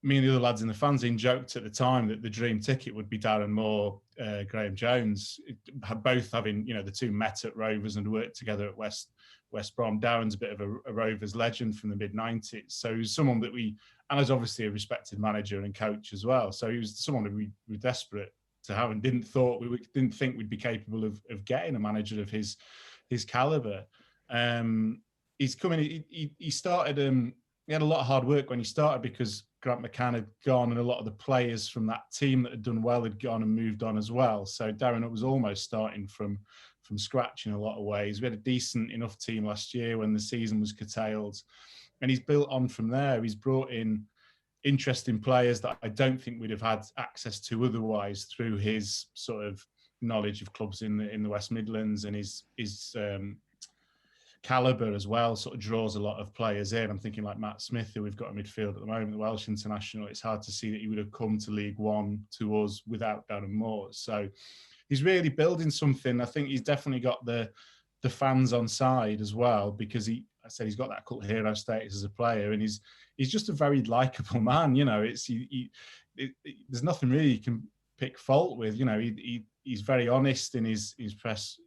F: and the other lads in the fanzine joked at the time that the dream ticket would be Darren Moore, Graham Jones, both having, the two met at Rovers and worked together at West Brom. Darren's a bit of a Rovers legend from the mid-90s. So he was someone that and was obviously a respected manager and coach as well. So he was someone that we were desperate to have and didn't think we'd be capable of getting a manager of his caliber. He's coming. He started. He had a lot of hard work when he started because Grant McCann had gone and a lot of the players from that team that had done well had gone and moved on as well. So Darren was almost starting from scratch in a lot of ways. We had a decent enough team last year when the season was curtailed, and he's built on from there. He's brought in interesting players that I don't think we'd have had access to otherwise through his sort of knowledge of clubs in the West Midlands, and his calibre as well sort of draws a lot of players in. I'm thinking like Matt Smith, who we've got in midfield at the moment, the Welsh international. It's hard to see that he would have come to League One to us without Darren Moore. So he's really building something. I think he's definitely got the fans on side as well, because he's got that cult hero status as a player, and he's just a very likable man. There's nothing really you can pick fault with. He's very honest in his press.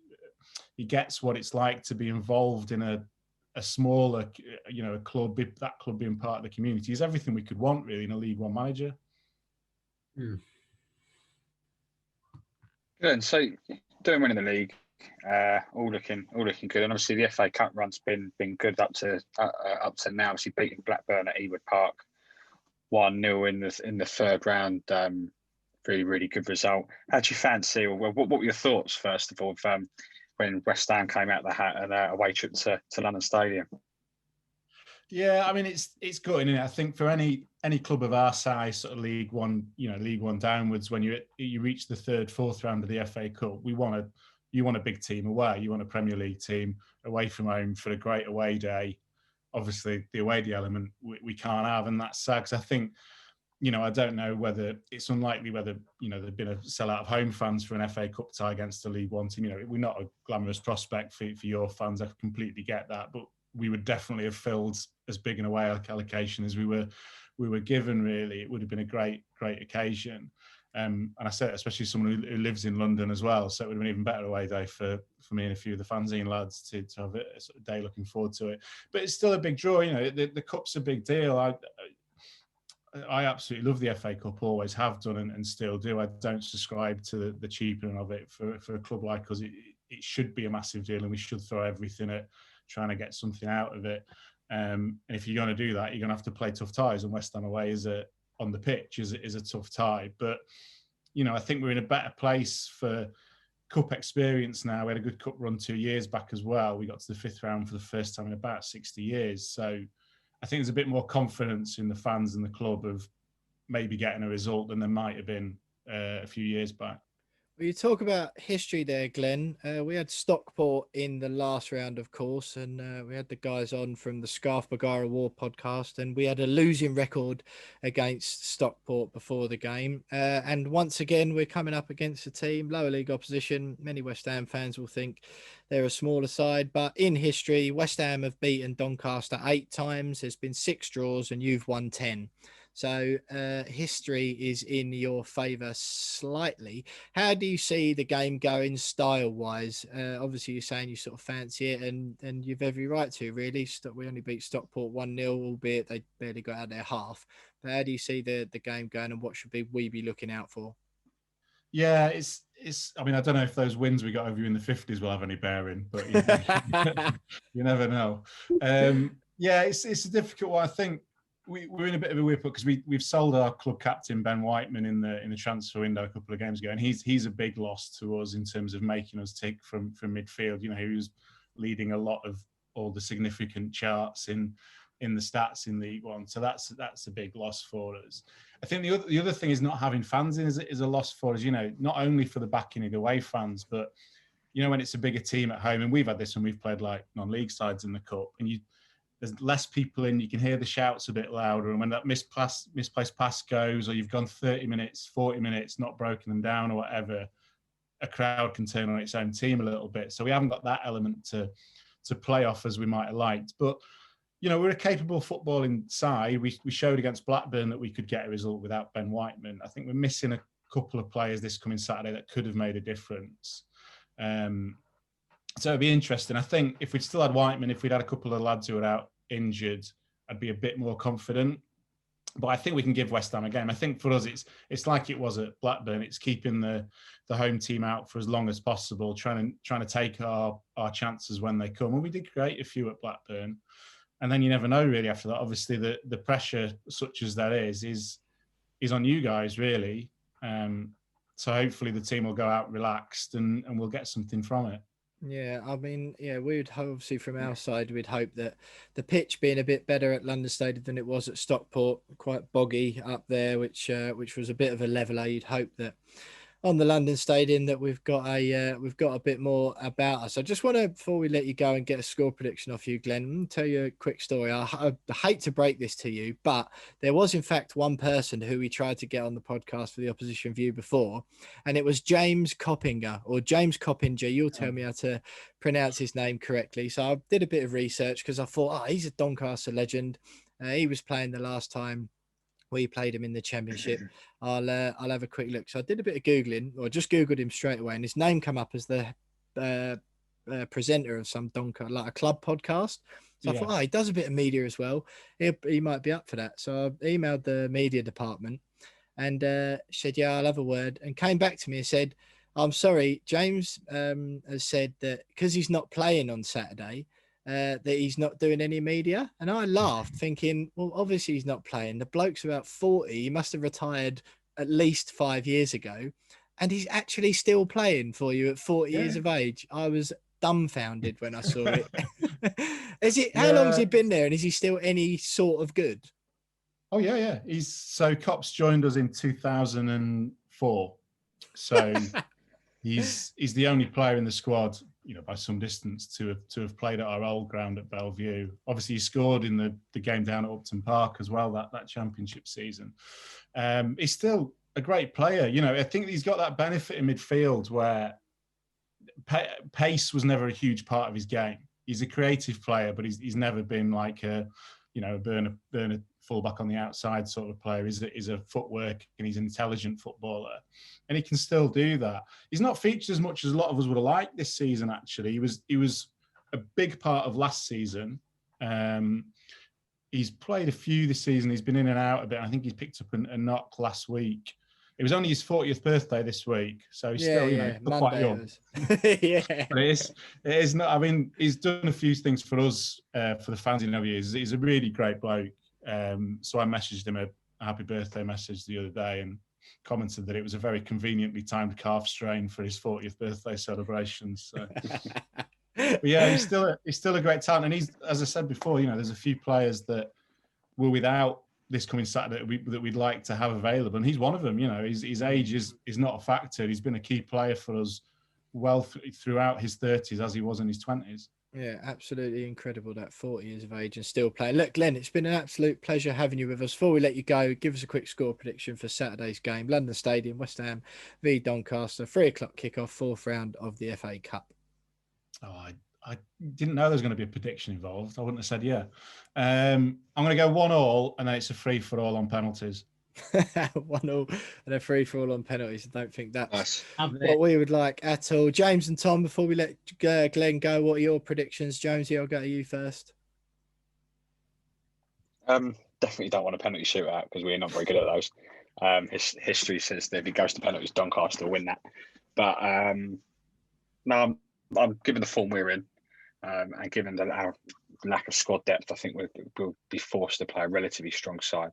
F: He gets what it's like to be involved in a smaller, a club, that club being part of the community. He's everything we could want really in a League One manager.
C: Good. And so doing well in the league, all looking good, and obviously the FA Cup run's been good up to now. Obviously beating Blackburn at Ewood Park 1-0 in the 3rd round. Really good result. How do you fancy, or what were your thoughts first of all when West Ham came out the hat and away trip to London Stadium?
F: Yeah, I mean it's good, isn't it? I think for any club of our size, sort of League One, League One downwards, when you reach the 3rd, 4th round of the FA Cup, you want a big team away. You want a Premier League team away from home for a great away day. Obviously, the away day element we can't have, and that's sad. 'Cause I think, I don't know whether it's unlikely whether there'd been a sellout of home fans for an FA Cup tie against a League One team. We're not a glamorous prospect for your fans. I completely get that, but we would definitely have filled as big an away allocation as we were given. Really, it would have been a great occasion. And I say that especially someone who lives in London as well, so it would have been an even better away day for me and a few of the fanzine lads to have a sort of day looking forward to it. But it's still a big draw. The cup's a big deal. I absolutely love the FA Cup, always have done and still do. I don't subscribe to the cheapening of it. For a club like us, it should be a massive deal, and we should throw everything at trying to get something out of it. And if you're going to do that, you're going to have to play tough ties, and West Ham away on the pitch is a tough tie. But, I think we're in a better place for cup experience now. We had a good cup run 2 years back as well. We got to the 5th round for the first time in about 60 years. So I think there's a bit more confidence in the fans and the club of maybe getting a result than there might have been a few years back.
B: Well, you talk about history there, Glenn. We had Stockport in the last round, of course, and we had the guys on from the Scarf Maguire Award podcast, and we had a losing record against Stockport before the game. And once again, we're coming up against a team, lower league opposition. Many West Ham fans will think they're a smaller side, but in history, West Ham have beaten Doncaster 8 times. There's been 6 draws, and you've won 10. So history is in your favour slightly. How do you see the game going style-wise? Obviously, you're saying you sort of fancy it, and you've every right to, really. We only beat Stockport 1-0, albeit they barely got out their half. But how do you see the game going, and what should we be looking out for?
F: Yeah, it's. I mean, I don't know if those wins we got over you in the 50s will have any bearing, but you never know. Yeah, it's a difficult one. I think we're in a bit of a weird put because we've sold our club captain Ben Whiteman in the transfer window a couple of games ago, and he's a big loss to us in terms of making us tick from midfield. He was leading a lot of all the significant charts in the stats in League One, so that's a big loss for us. I think the other thing is not having fans in is a loss for us. Not only for the backing of the away fans, but when it's a bigger team at home, and we've had this when we've played like non-league sides in the cup, and there's less people in, you can hear the shouts a bit louder. And when that misplaced pass goes, or you've gone 30 minutes, 40 minutes, not broken them down or whatever, a crowd can turn on its own team a little bit. So we haven't got that element to play off as we might have liked. But, we're a capable footballing side. We showed against Blackburn that we could get a result without Ben Whiteman. I think we're missing a couple of players this coming Saturday that could have made a difference. So it'd be interesting. I think if we'd still had Whiteman, if we'd had a couple of lads who were out injured, I'd be a bit more confident. But I think we can give West Ham a game. I think for us, it's like it was at Blackburn. It's keeping the home team out for as long as possible, trying to take our chances when they come. And we did create a few at Blackburn. And then you never know really after that. Obviously, the pressure, such as that is on you guys, really. So hopefully the team will go out relaxed and we'll get something from it.
B: Yeah, I mean, we'd obviously from our side, we'd hope that the pitch being a bit better at London Stadium than it was at Stockport, quite boggy up there, which was a bit of a leveller. You'd hope that on the London Stadium that we've got a bit more about us. I just want to, before we let you go and get a score prediction off you, Glenn, tell you a quick story. I hate to break this to you, but there was in fact one person who we tried to get on the podcast for the Opposition View before, and it was James Coppinger or James Coppinger. You'll tell me how to pronounce his name correctly. So I did a bit of research because I thought, he's a Doncaster legend. He was playing the last time we played him in the Championship. I'll have a quick look. So I did a bit of Googling, or just Googled him straight away, and his name come up as the presenter of some like a club podcast. So I thought, he does a bit of media as well. He might be up for that. So I emailed the media department and said, I'll have a word, and came back to me and said, I'm sorry, James has said that because he's not playing on Saturday, that he's not doing any media. And I laughed thinking, well, obviously he's not playing. The bloke's about 40. He must have retired at least 5 years ago. And he's actually still playing for you at 40 years of age. I was dumbfounded when I saw it. How long has he been there? And is he still any sort of good?
F: Oh, yeah. Cops joined us in 2004. So he's the only player in the squad, by some distance to have played at our old ground at Bellevue. Obviously, he scored in the game down at Upton Park as well, that championship season. He's still a great player. I think he's got that benefit in midfield where pace was never a huge part of his game. He's a creative player, but he's never been like a burner fullback on the outside sort of player. He's a footwork and he's an intelligent footballer, and he can still do that. He's not featured as much as a lot of us would have liked this season. Actually, he was a big part of last season. He's played a few this season. He's been in and out a bit. I think he's picked up a knock last week. It was only his 40th birthday this week, so he's still, still quite
B: Monday
F: young.
B: Yeah.
F: But it is not. I mean, he's done a few things for us, for the fans. He's a really great bloke. So I messaged him a happy birthday message the other day and commented that it was a very conveniently timed calf strain for his 40th birthday celebrations. So. But yeah, he's still a great talent, and he's, as I said before, there's a few players that were without this coming Saturday that we'd like to have available, and he's one of them. His age is not a factor. He's been a key player for us throughout his 30s as he was in his 20s.
B: Yeah, absolutely incredible, that 40 years of age and still playing. Look, Glenn, it's been an absolute pleasure having you with us. Before we let you go, give us a quick score prediction for Saturday's game. London Stadium, West Ham v Doncaster, 3:00 kickoff, 4th round of the FA Cup.
F: Oh, I didn't know there was going to be a prediction involved. I wouldn't have said yeah. I'm going to go 1-1, and then it's a free-for-all on penalties.
B: 1-1 and a free-for-all on penalties. I don't think that's
C: Nice.
B: what we would like at all. James and Tom, before we let Glenn go, what are your predictions? Jonesy, I'll go to you first.
C: Definitely don't want a penalty shootout because we're not very good at those. History says that if it goes to penalties, Doncaster will win that. But no, I'm given the form we're in, and given that our lack of squad depth, I think we'll be forced to play a relatively strong side.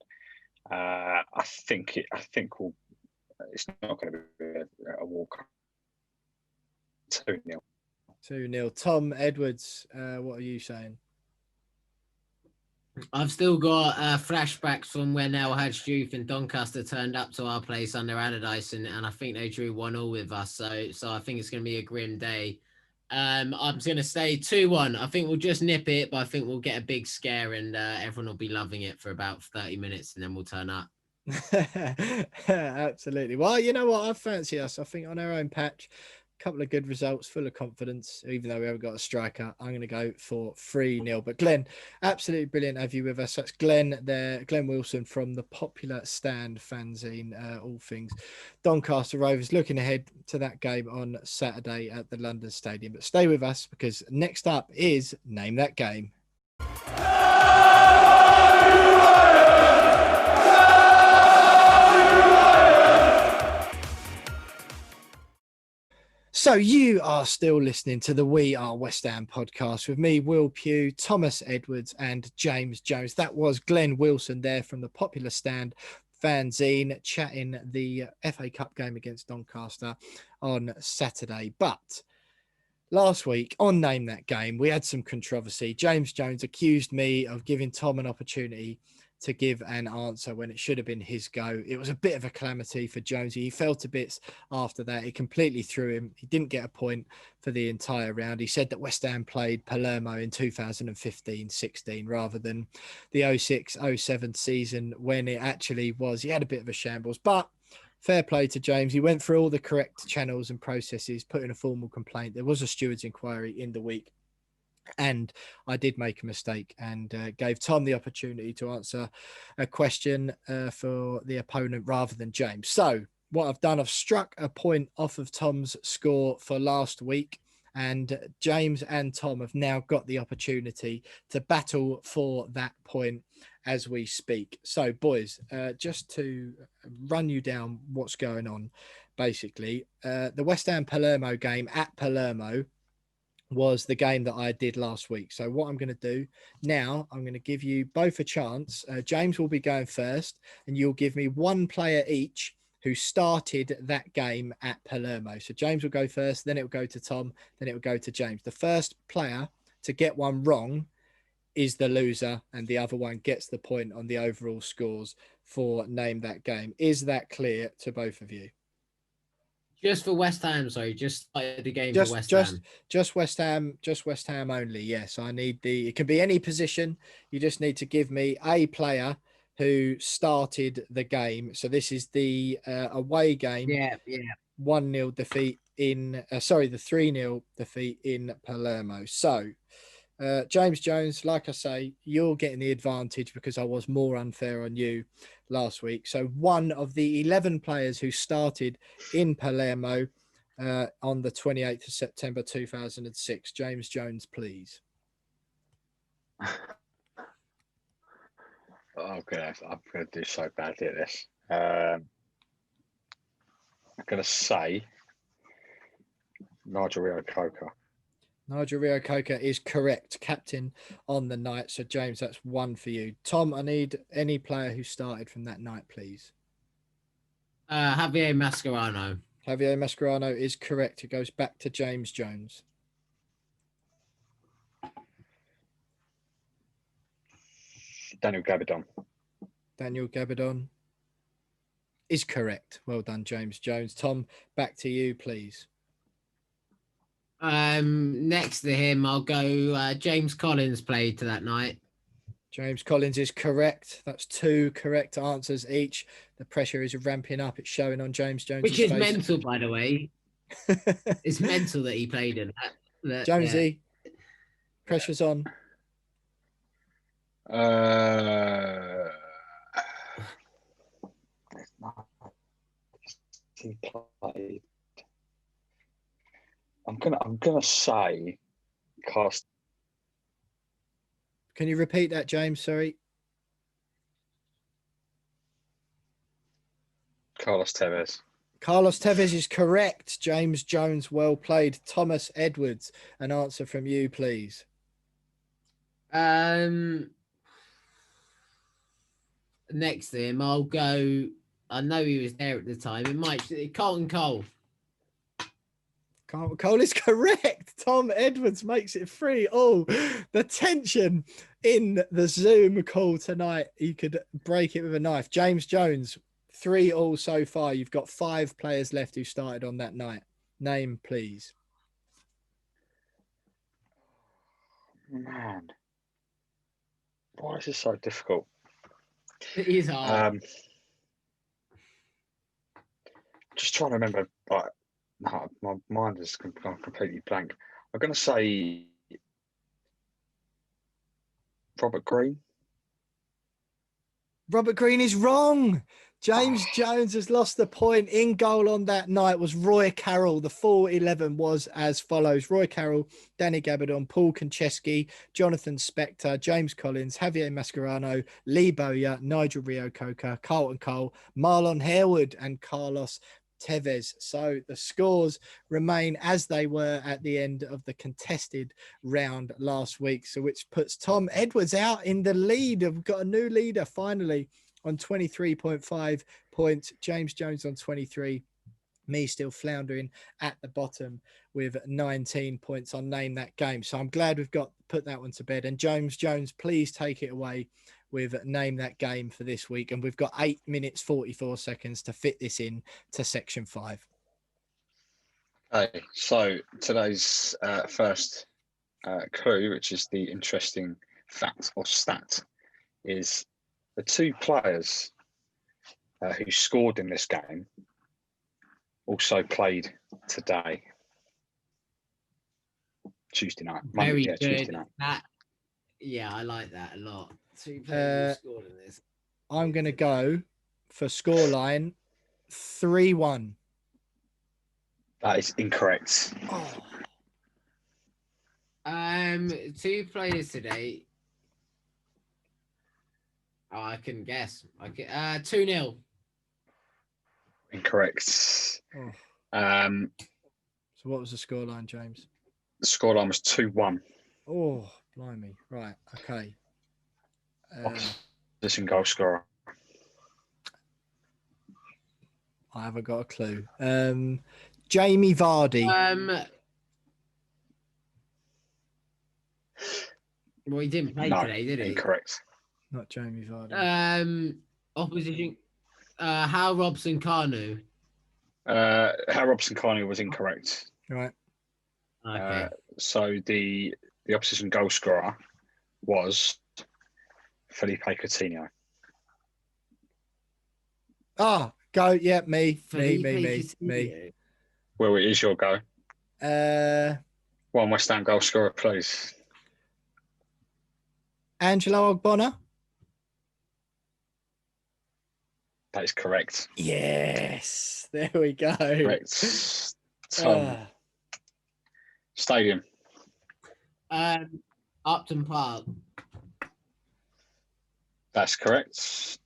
C: I think it's not going to be a walk. 2-0.
B: 2-0. Tom Edwards, what are you saying?
D: I've still got flashbacks from when El Hadj Youth and Doncaster turned up to our place under Allardyce, and I think they drew 1-1 with us. So I think it's going to be a grim day. I'm going to say 2-1. I think we'll just nip it, but I think we'll get a big scare and everyone will be loving it for about 30 minutes and then we'll turn up.
B: Absolutely. Well, you know what? I fancy us. I think on our own patch, a couple of good results, full of confidence, even though we haven't got a striker. I'm going to go for 3-0. But Glenn, absolutely brilliant to have you with us. That's Glenn there, Glenn Wilson from the Popular Stand fanzine, all things Doncaster Rovers, looking ahead to that game on Saturday at the London Stadium. But stay with us because next up is Name That Game. So you are still listening to the We Are West Ham podcast with me, Will Pugh, Thomas Edwards and James Jones. That was Glenn Wilson there from the Popular Stand fanzine chatting the FA Cup game against Doncaster on Saturday. But last week on Name That Game, we had some controversy. James Jones accused me of giving Tom an opportunity to give an answer when it should have been his go. It was a bit of a calamity for Jonesy. He fell to bits after that. It completely threw him. He didn't get a point for the entire round. He said that West Ham played Palermo in 2015-16 rather than the 06-07 season when it actually was. He had a bit of a shambles, but fair play to James. He went through all the correct channels and processes, put in a formal complaint. There was a steward's inquiry in the week. And I did make a mistake and gave Tom the opportunity to answer a question for the opponent rather than James. So what I've done, I've struck a point off of Tom's score for last week. And James and Tom have now got the opportunity to battle for that point as we speak. So, boys, just to run you down what's going on, basically, the West Ham Palermo game at Palermo was the game that I did last week. So what I'm going to do now, I'm going to give you both a chance. James will be going first, and you'll give me one player each who started that game at Palermo. So James will go first, then it will go to Tom, then it will go to James. The first player to get one wrong is the loser, and the other one gets the point on the overall scores for Name That Game. Is that clear to both of you?
D: Just for West Ham, sorry, just started the game for West Ham.
B: Just West Ham only. Yes, I need it can be any position. You just need to give me a player who started the game. So this is the away game.
D: Yeah.
B: 1-0 defeat in the 3-0 defeat in Palermo. So James Jones, like I say, you're getting the advantage because I was more unfair on you last week. So one of the 11 players who started in Palermo on the 28th of September 2006. James Jones, please.
C: I'm gonna do so badly at this. going to say Nigel Rio-Coker.
B: Nigel Rio-Coker is correct. Captain on the night. So, James, that's 1 for you. Tom, I need any player who started from that night, please.
D: Javier Mascherano.
B: Javier Mascherano is correct. It goes back to James Jones.
C: Daniel Gabidon.
B: Daniel Gabidon is correct. Well done, James Jones. Tom, back to you, please.
D: Next to him, I'll go James Collins played to that night.
B: James Collins is correct. That's 2 correct answers each. The pressure is ramping up. It's showing on James Jones'
D: Which is
B: face.
D: mental, by the way. It's mental that he played in that.
B: Jonesy, pressure's on.
C: He played. I'm gonna say cast.
B: Can you repeat that, James? Sorry.
C: Carlos Tevez.
B: Carlos Tevez is correct. James Jones, well played. Thomas Edwards, an answer from you, please.
D: Next to him, I'll go. I know he was there at the time. Carlton Cole.
B: Cole is correct. Tom Edwards makes it 3. Oh, the tension in the Zoom call tonight. You could break it with a knife. James Jones, 3-3 so far. You've got 5 players left who started on that night. Name, please.
C: Man, why is this so difficult?
D: It is hard.
C: Just trying to remember. Like, no, my mind has gone completely blank. I'm going to say Robert Green.
B: Robert Green is wrong. James Jones has lost the point. In goal on that night was Roy Carroll. The full 11 was as follows: Roy Carroll, Danny Gabidon, Paul Konchesky, Jonathan Spector, James Collins, Javier Mascherano, Lee Bowyer, Nigel Rio-Coker, Carlton Cole, Marlon Harewood, and Carlos Tevez. So the scores remain as they were at the end of the contested round last week. So which puts Tom Edwards out in the lead. We've got a new leader finally on 23.5 points. James Jones on 23. Me still floundering at the bottom with 19 points on Name That Game. So I'm glad we've put that one to bed. And James Jones, please take it away with Name That Game for this week. And we've got 8 minutes, 44 seconds to fit this in to section 5.
C: Okay, so today's first clue, which is the interesting fact or stat, is the 2 players who scored in this game also played today. Tuesday night.
D: Very good.
C: Tuesday night.
D: I like that a lot. 2 players who scored in this.
B: I'm going to go for scoreline 3-1.
C: That is incorrect.
B: Oh.
D: 2 players today. Oh, I couldn't guess. 2-0.
C: Incorrect.
B: Oh.
C: So
B: what was the scoreline, James?
C: The scoreline was 2-1.
B: Oh, blimey. Right. Okay.
C: Opposition goal scorer.
B: I haven't got a clue. Jamie Vardy.
D: Well, he didn't play today, did he?
C: Incorrect.
B: Not Jamie Vardy.
D: Opposition. Hal Robson Kanu.
C: Hal Robson Kanu was incorrect.
B: Right.
D: Okay.
C: So the opposition goal scorer was Felipe Coutinho.
B: Go. Yeah, me.
C: Well, it is your go. 1 West Ham goal scorer, please.
B: Angelo Ogbonna.
C: That is correct.
B: Yes. There we go.
C: Correct. Stadium.
D: Upton Park.
C: That's correct.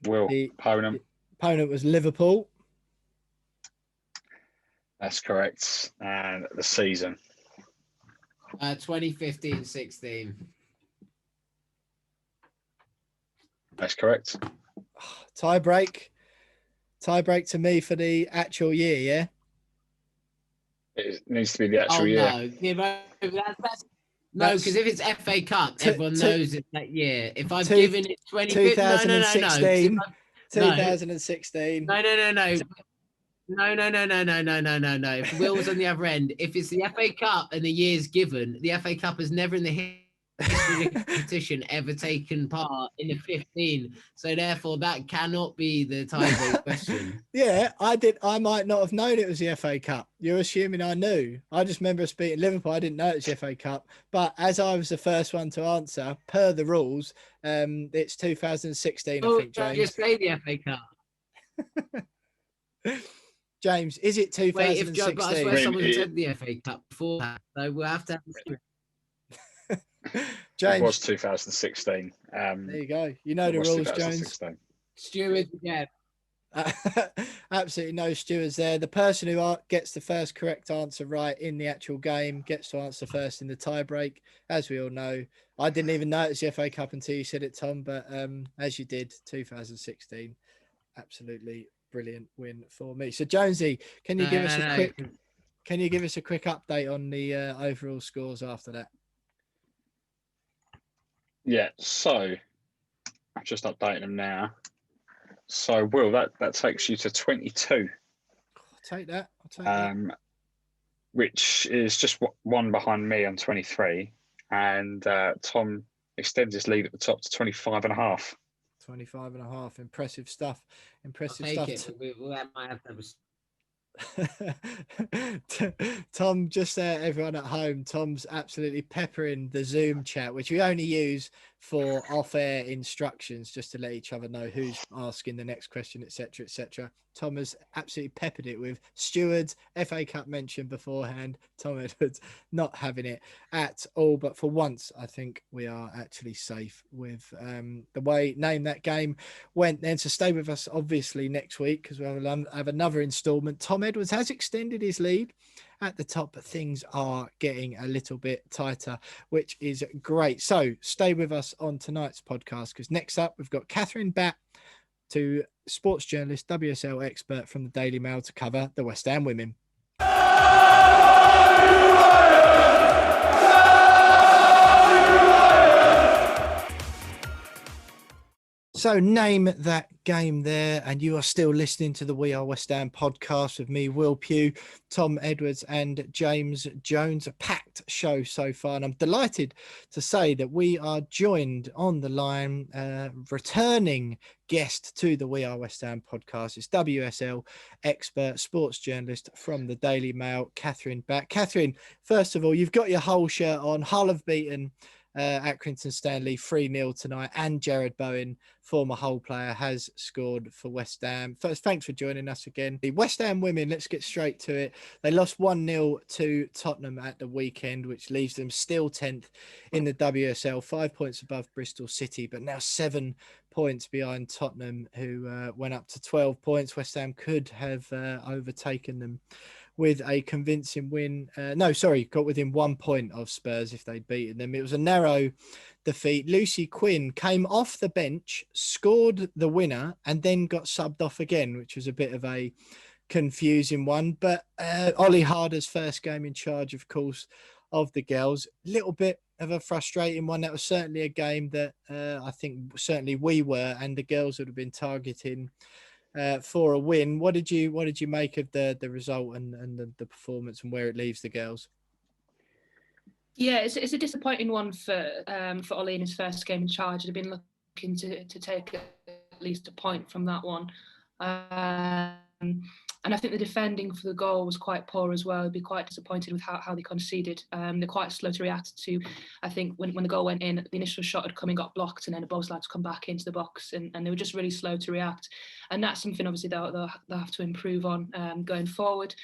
C: Will, opponent.
B: Opponent was Liverpool.
C: That's correct. And the season.
D: 2015-16.
C: That's correct.
B: Tie break to me for the actual year, yeah?
C: It needs to be the actual year.
D: No. No, because if it's FA Cup, everyone knows it's that year. If I've given it
B: 2016.
D: No.
B: 2016.
D: No. If Will's on the other end, if it's the FA Cup and the year's given, the FA Cup has never in the history of the competition ever taken part in the 15. So therefore, that cannot be the tiebreak question.
B: Yeah, I might not have known it was the FA Cup. You're assuming I knew. I just remember us beating Liverpool. I didn't know it was the FA Cup. But as I was the first one to answer, per the rules, it's 2016, I think, James.
D: Just say the FA Cup.
B: James, is it 2016?
D: Wait, but I swear someone said the FA Cup before that, so we'll have to.
B: James,
C: it was 2016.
B: There you go. You know the rules, Jones.
D: Stewards again.
B: Absolutely no stewards there. The person who gets the first correct answer right in the actual game gets to answer first in the tie break. As we all know, I didn't even know it was the FA Cup until you said it, Tom. But as you did, 2016, absolutely brilliant win for me. So Jonesy, can you give us a quick update on the overall scores after that?
C: Yeah, so I'm just updating them now. So Will, that takes you to 22.
B: I'll take that.
C: Which is just one behind me on 23, and Tom extends his lead at the top to 25.5.
B: 25.5. Impressive stuff.
D: That might have to
B: Tom, just everyone at home, Tom's absolutely peppering the Zoom chat, which we only use for off-air instructions, just to let each other know who's asking the next question, etc., etc. Tom has absolutely peppered it with stewards, FA Cup mention beforehand. Tom Edwards not having it at all, but for once I think we are actually safe with the way Name That Game went. Then to stay with us obviously next week, because we'll have another installment. Tom Edwards has extended his lead at the top, but things are getting a little bit tighter, which is great. So stay with us on tonight's podcast, because next up we've got Catherine Batt, to sports journalist, WSL expert from the Daily Mail, to cover the West Ham women. So Name That Game there, and you are still listening to the We Are West Ham podcast with me, Will Pugh, Tom Edwards and James Jones. A packed show so far, and I'm delighted to say that we are joined on the line, returning guest to the We Are West Ham podcast. It's WSL expert, sports journalist from the Daily Mail, Catherine Batt. Catherine, first of all, you've got your whole shirt on. Hull have beaten Accrington Stanley 3-0 tonight, and Jared Bowen, former Hull player, has scored for West Ham. First, thanks for joining us again. The West Ham women, let's get straight to it. They lost 1-0 to Tottenham at the weekend, which leaves them still 10th in the WSL, 5 points above Bristol City, but now 7 points behind Tottenham, who went up to 12 points. West Ham could have overtaken them with a convincing win. Got within 1 point of Spurs if they'd beaten them. It was a narrow defeat. Lucy Quinn came off the bench, scored the winner, and then got subbed off again, which was a bit of a confusing one. But Ollie Harder's first game in charge, of course, of the girls. A little bit of a frustrating one. That was certainly a game that I think certainly we were, and the girls would have been targeting for a win. What did you make of the result and the performance, and where it leaves the girls?
G: Yeah, it's a disappointing one for Ollie in his first game in charge. He'd been looking to take at least a point from that one. And I think the defending for the goal was quite poor as well. I'd be quite disappointed with how they conceded. They're quite slow to react to, I think, when the goal went in, the initial shot had come and got blocked, and then both lads come back into the box, and they were just really slow to react. And that's something obviously they'll have to improve on going forward.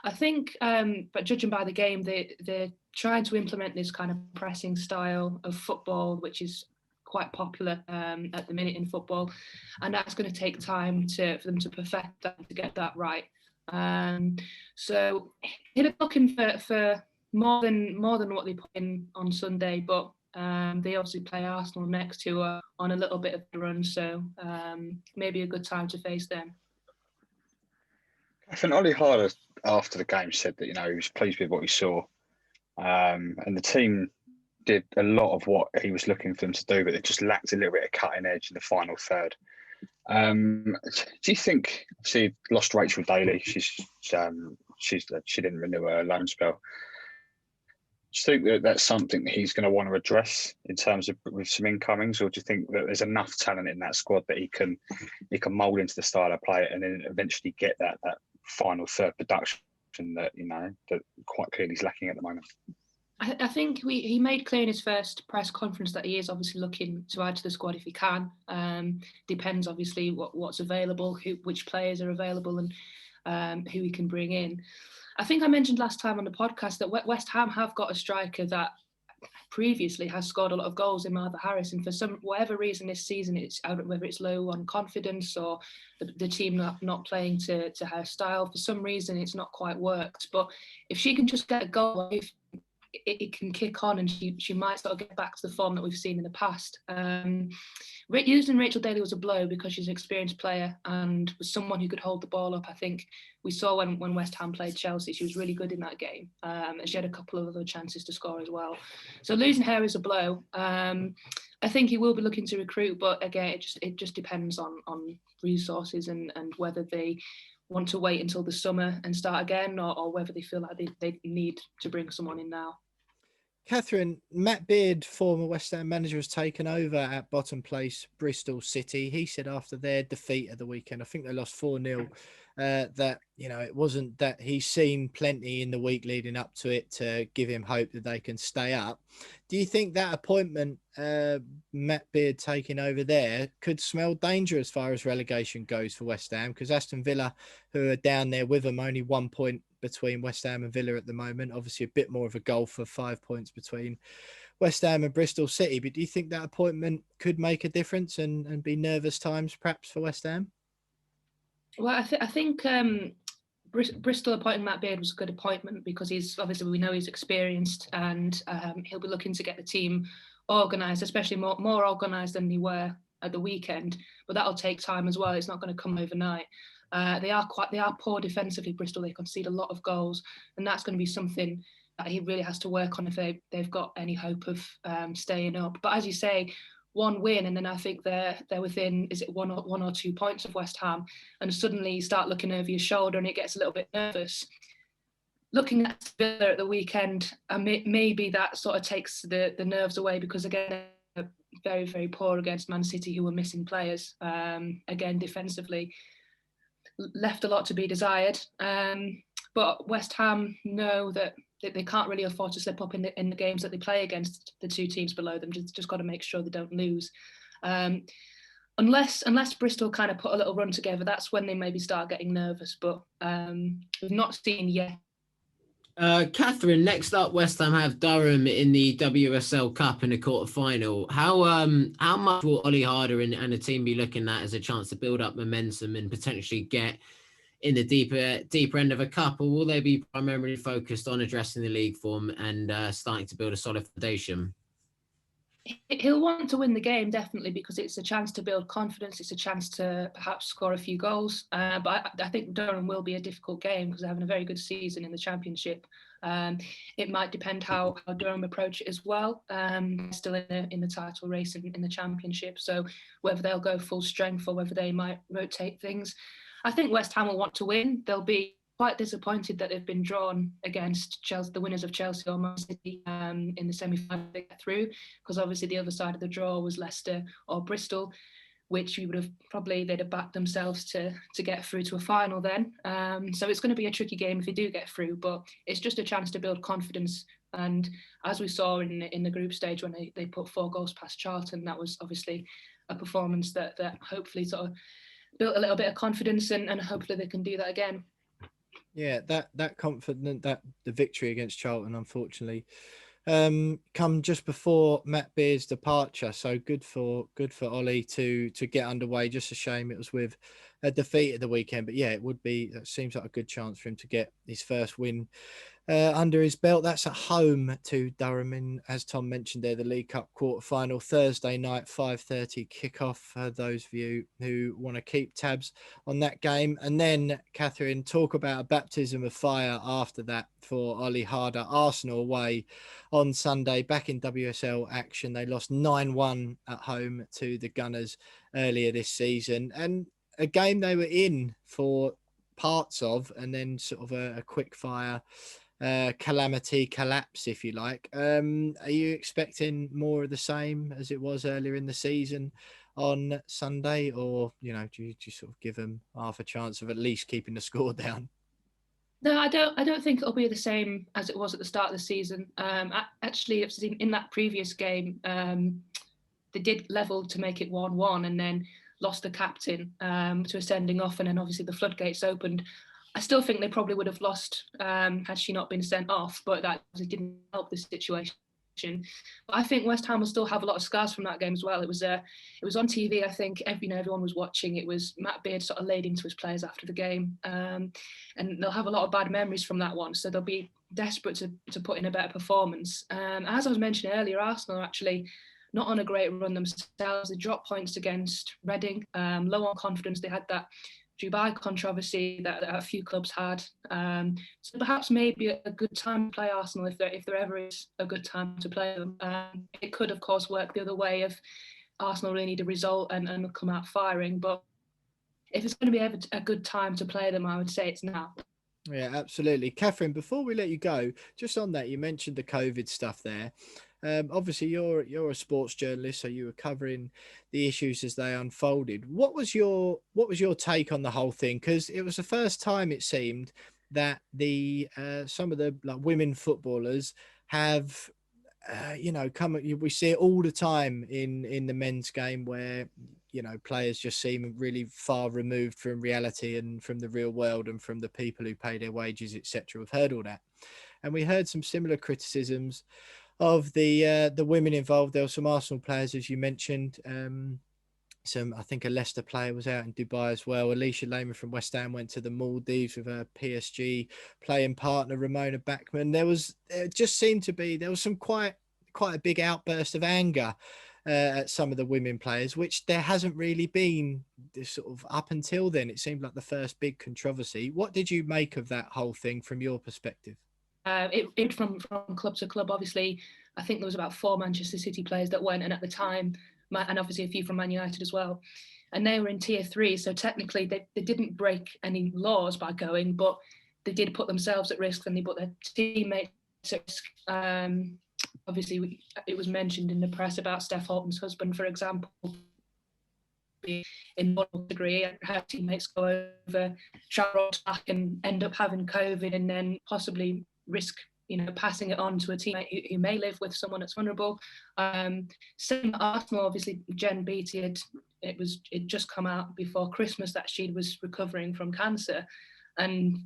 G: I think, but judging by the game, they're trying to implement this kind of pressing style of football, which is quite popular at the minute in football, and that's going to take time for them to perfect that, to get that right. So he'll be looking for more than what they put in on Sunday, but they obviously play Arsenal next, who are on a little bit of a run, so maybe a good time to face them.
C: I think Ollie Harder after the game said that he was pleased with what he saw, and the team did a lot of what he was looking for them to do, but it just lacked a little bit of cutting edge in the final third. Do you think? She lost Rachel Daly. She didn't renew her loan spell. Do you think that that's something that he's going to want to address in terms of with some incomings, or do you think that there's enough talent in that squad that he can mould into the style of play and then eventually get that final third production that that quite clearly is lacking at the moment?
G: I think he made clear in his first press conference that he is obviously looking to add to the squad if he can. Depends obviously what's available, which players are available, and who he can bring in. I think I mentioned last time on the podcast that West Ham have got a striker that previously has scored a lot of goals in Martha Harris, and for whatever reason this season, it's out, whether it's low on confidence or the team not playing to her style, for some reason it's not quite worked. But if she can just get a goal, it can kick on, and she might sort of get back to the form that we've seen in the past. Using Rachel Daly was a blow because she's an experienced player and was someone who could hold the ball up. I think we saw when West Ham played Chelsea, she was really good in that game, and she had a couple of other chances to score as well. So losing her is a blow. I think he will be looking to recruit, but again, it just depends on resources and whether they want to wait until the summer and start again, or whether they feel like they need to bring someone in now.
B: Catherine, Matt Beard, former West Ham manager, has taken over at bottom place Bristol City. He said after their defeat at the weekend, I think they lost 4-0, that it wasn't that he's seen plenty in the week leading up to it to give him hope that they can stay up. Do you think that appointment, Matt Beard taking over there, could smell danger as far as relegation goes for West Ham? Because Aston Villa, who are down there with them, only 1 point between West Ham and Villa at the moment. Obviously a bit more of a gulf of 5 points between West Ham and Bristol City. But do you think that appointment could make a difference and be nervous times perhaps for West Ham?
G: Well, I think Bristol appointing Matt Beard was a good appointment because we know he's experienced, and he'll be looking to get the team organised, especially more organised than they were at the weekend. But that'll take time as well. It's not going to come overnight. They are poor defensively, Bristol. They concede a lot of goals, and that's going to be something that he really has to work on if they've got any hope of staying up. But as you say, one win, and then I think they're within, is it one or 2 points of West Ham, and suddenly you start looking over your shoulder and it gets a little bit nervous. Looking at Villa at the weekend, maybe that sort of takes the nerves away, because again, they're very, very poor against Man City, who were missing players. Again, defensively, left a lot to be desired. But West Ham know that they can't really afford to slip up in the games that they play against the two teams below them. Just got to make sure they don't lose. Unless Bristol kind of put a little run together, that's when they maybe start getting nervous. But we've not seen yet.
D: Catherine, next up, West Ham have Durham in the WSL Cup in the quarter-final. How much will Ollie Harder and the team be looking at as a chance to build up momentum and potentially get in the deeper end of a cup, or will they be primarily focused on addressing the league form and starting to build a solid foundation?
G: He'll want to win the game, definitely, because it's a chance to build confidence. It's a chance to perhaps score a few goals. But I think Durham will be a difficult game because they're having a very good season in the Championship. It might depend how Durham approach it as well. Still in the title race in the Championship. So whether they'll go full strength or whether they might rotate things. I think West Ham will want to win. They'll be quite disappointed that they've been drawn against Chelsea, the winners of Chelsea or Man City, in the semi-final they get through, because obviously the other side of the draw was Leicester or Bristol, which they'd have backed themselves to get through to a final then. So it's going to be a tricky game if they do get through, but it's just a chance to build confidence. And as we saw in the group stage when they put 4 goals past Charlton, that was obviously a performance that hopefully sort of built a little bit of confidence, and hopefully they can do that again.
B: Yeah, that confident, that the victory against Charlton, unfortunately, come just before Matt Beard's departure. So good for Ollie to get underway. Just a shame it was with defeat at the weekend. But yeah, it seems like a good chance for him to get his first win under his belt. That's at home to Durham, in, as Tom mentioned there, the League Cup quarter-final, Thursday night, 5:30 kickoff for those of you who want to keep tabs on that game. And then, Catherine, talk about a baptism of fire after that for Ollie Harder. Arsenal away on Sunday, back in WSL action. They lost 9-1 at home to the Gunners earlier this season, and a game they were in for parts of, and then sort of a quick fire calamity collapse, if you like. Are you expecting more of the same as it was earlier in the season on Sunday, or do you sort of give them half a chance of at least keeping the score down?
G: No, I don't think it'll be the same as it was at the start of the season. Actually, I've seen in that previous game, they did level to make it 1-1, and then lost the captain to a sending off, and then obviously the floodgates opened. I still think they probably would have lost had she not been sent off, but that didn't help the situation. But I think West Ham will still have a lot of scars from that game as well. It was on TV. I think everyone was watching. It was Matt Beard sort of laid into his players after the game, and they'll have a lot of bad memories from that one. So they'll be desperate to put in a better performance. As I was mentioning earlier, Arsenal are actually not on a great run themselves. They dropped points against Reading, low on confidence. They had that Dubai controversy that a few clubs had. So perhaps maybe a good time to play Arsenal if there ever is a good time to play them. It could, of course, work the other way if Arsenal really need a result and come out firing. But if it's going to be a good time to play them, I would say it's now.
B: Yeah, absolutely. Catherine, before we let you go, just on that, you mentioned the COVID stuff there. Obviously, you're a sports journalist, so you were covering the issues as they unfolded. What was your take on the whole thing? Because it was the first time it seemed that the some of the women footballers have we see it all the time in the men's game where players just seem really far removed from reality and from the real world and from the people who pay their wages, etc. We've heard all that, and we heard some similar criticisms of the women involved. There were some Arsenal players, as you mentioned. I think a Leicester player was out in Dubai as well. Alicia Lehmann from West Ham went to the Maldives with her PSG playing partner Ramona Bachmann. There just seemed to be some quite a big outburst of anger at some of the women players, which there hasn't really been this sort of up until then. It seemed like the first big controversy. What did you make of that whole thing from your perspective?
G: It from club to club. Obviously, I think there was about 4 Manchester City players that went, and at the time, and obviously a few from Man United as well, and they were in tier 3. So technically, they didn't break any laws by going, but they did put themselves at risk, and they put their teammates at risk. Obviously, it was mentioned in the press about Steph Holton's husband, for example, being in one degree, and her teammates go over, travel back, and end up having COVID, and then possibly risk passing it on to a teammate who may live with someone that's vulnerable. Same at Arsenal, obviously Jen Beattie it just come out before Christmas that she was recovering from cancer, and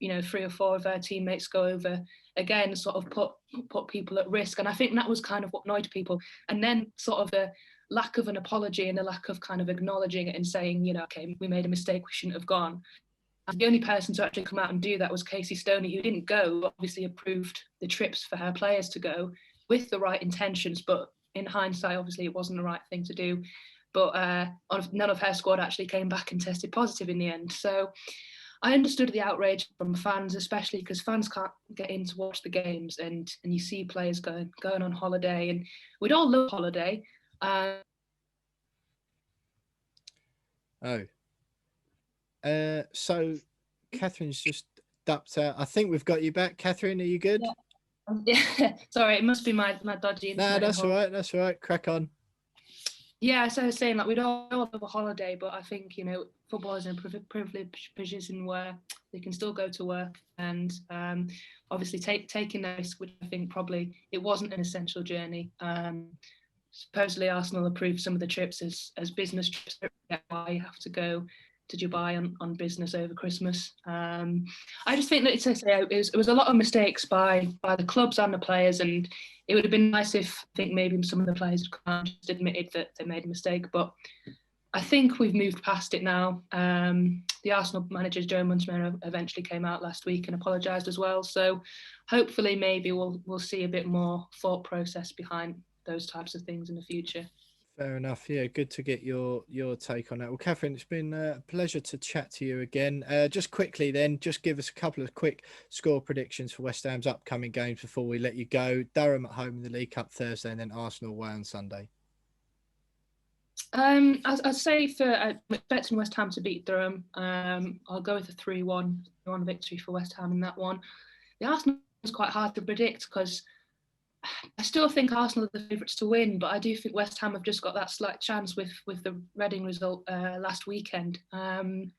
G: 3 or 4 of her teammates go over again, sort of put people at risk. And I think that was kind of what annoyed people. And then sort of the lack of an apology and the lack of kind of acknowledging it and saying, okay, we made a mistake, we shouldn't have gone. And the only person to actually come out and do that was Casey Stoney, who didn't go, obviously approved the trips for her players to go with the right intentions. But in hindsight, obviously, it wasn't the right thing to do. But none of her squad actually came back and tested positive in the end. So I understood the outrage from fans, especially because fans can't get in to watch the games, and you see players going on holiday, and we'd all love holiday.
B: So Catherine's just ducked out. I think we've got you back. Catherine, are you good?
G: Yeah. Sorry, it must be my dodgy internet.
B: No, that's all right. That's all right. Crack on.
G: Yeah, so I was saying, we'd all love a holiday, but I think, football is in a privileged position where they can still go to work, and obviously taking that risk, which I think probably it wasn't an essential journey. Supposedly Arsenal approved some of the trips as business trips. Why you have to go to Dubai on business over Christmas. I just think that it was a lot of mistakes by the clubs and the players, and it would have been nice if I think maybe some of the players had just admitted that they made a mistake. But I think we've moved past it now. The Arsenal manager, Joe Munster, eventually came out last week and apologised as well. So hopefully maybe we'll see a bit more thought process behind those types of things in the future.
B: Fair enough. Yeah, good to get your take on that. Well, Catherine, it's been a pleasure to chat to you again. Just quickly then, just give us a couple of quick score predictions for West Ham's upcoming games before we let you go. Durham at home in the League Cup Thursday, and then Arsenal away on Sunday.
G: I'd say I'm expecting West Ham to beat Durham. I'll go with a 3-1 victory for West Ham in that one. The Arsenal is quite hard to predict because I still think Arsenal are the favourites to win, but I do think West Ham have just got that slight chance with the Reading result last weekend. If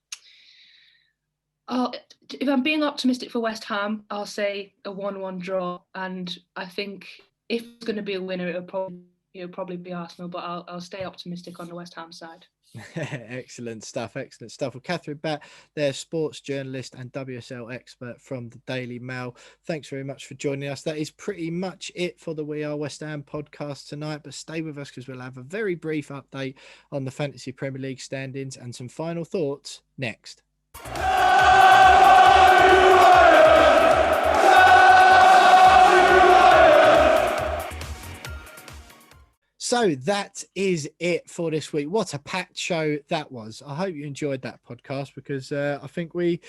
G: I'm being optimistic for West Ham, I'll say a 1-1 draw, and I think if it's going to be a winner, it'll probably be Arsenal, but I'll stay optimistic on the West Ham side.
B: Excellent stuff. Well, Catherine Batt, their sports journalist and WSL expert from the Daily Mail. Thanks very much for joining us. That is pretty much it for the We Are West Ham podcast tonight, but stay with us because we'll have a very brief update on the Fantasy Premier League standings and some final thoughts next. So that is it for this week. What a packed show that was. I hope you enjoyed that podcast because I think we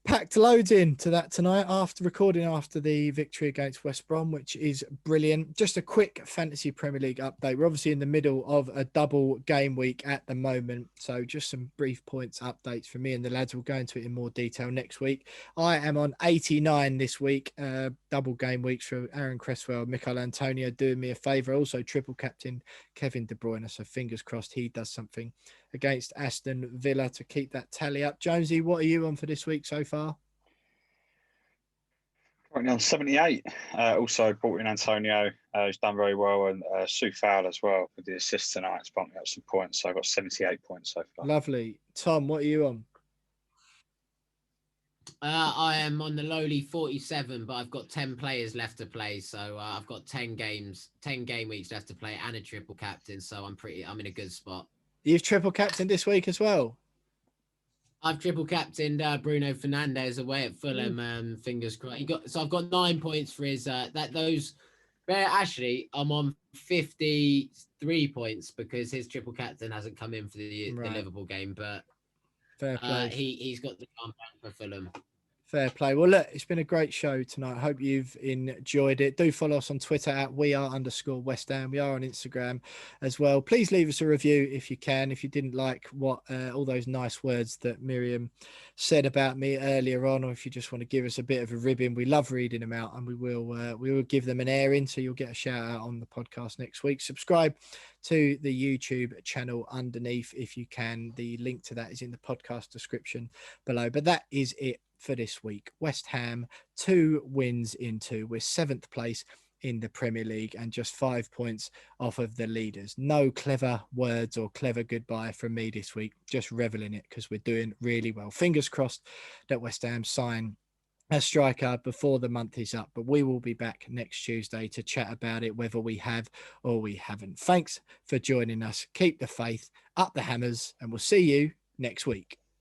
B: packed loads into that tonight after the victory against West Brom, which is brilliant. Just a quick Fantasy Premier League update. We're obviously in the middle of a double game week at the moment. So just some brief points updates from me and the lads. We'll go into it in more detail next week. I am on 89 this week. Double game weeks for Aaron Cresswell, Michael Antonio doing me a favour. Also triple captain Kevin De Bruyne. So fingers crossed he does something against Aston Villa to keep that tally up. Jonesy, what are you on for this week so far?
C: Currently on 78. Also brought in Antonio, who's done very well, and Sue Fowler as well with the assist tonight. It's bumped me up some points, so I've got 78 points so far.
B: Lovely. Tom, what are you on?
D: I am on the lowly 47, but I've got 10 players left to play, so I've got 10 game weeks left to play and a triple captain, so I'm in a good spot.
B: You've triple captained this week as well?
D: I've triple captained Bruno Fernandes away at Fulham. Fingers crossed. I've got 9 points for his actually, I'm on 53 points because his triple captain hasn't come in for the Liverpool game, but
B: fair play.
D: He's got the comeback for Fulham.
B: Fair play. Well, look, it's been a great show tonight. I hope you've enjoyed it. Do follow us on Twitter at @WeAre_West Ham. We are on Instagram as well. Please leave us a review if you can. If you didn't like what all those nice words that Miriam said about me earlier on, or if you just want to give us a bit of a ribbon, we love reading them out, and we will give them an airing. So you'll get a shout out on the podcast next week. Subscribe to the YouTube channel underneath if you can. The link to that is in the podcast description below. But that is it for this week. West Ham, 2 wins in 2. We're 7th place in the Premier League and just 5 points off of the leaders. No clever words or clever goodbye from me this week. Just reveling it because we're doing really well. Fingers crossed that West Ham sign a striker before the month is up, but we will be back next Tuesday to chat about it, whether we have or we haven't. Thanks for joining us. Keep the faith, up the hammers, and we'll see you next week.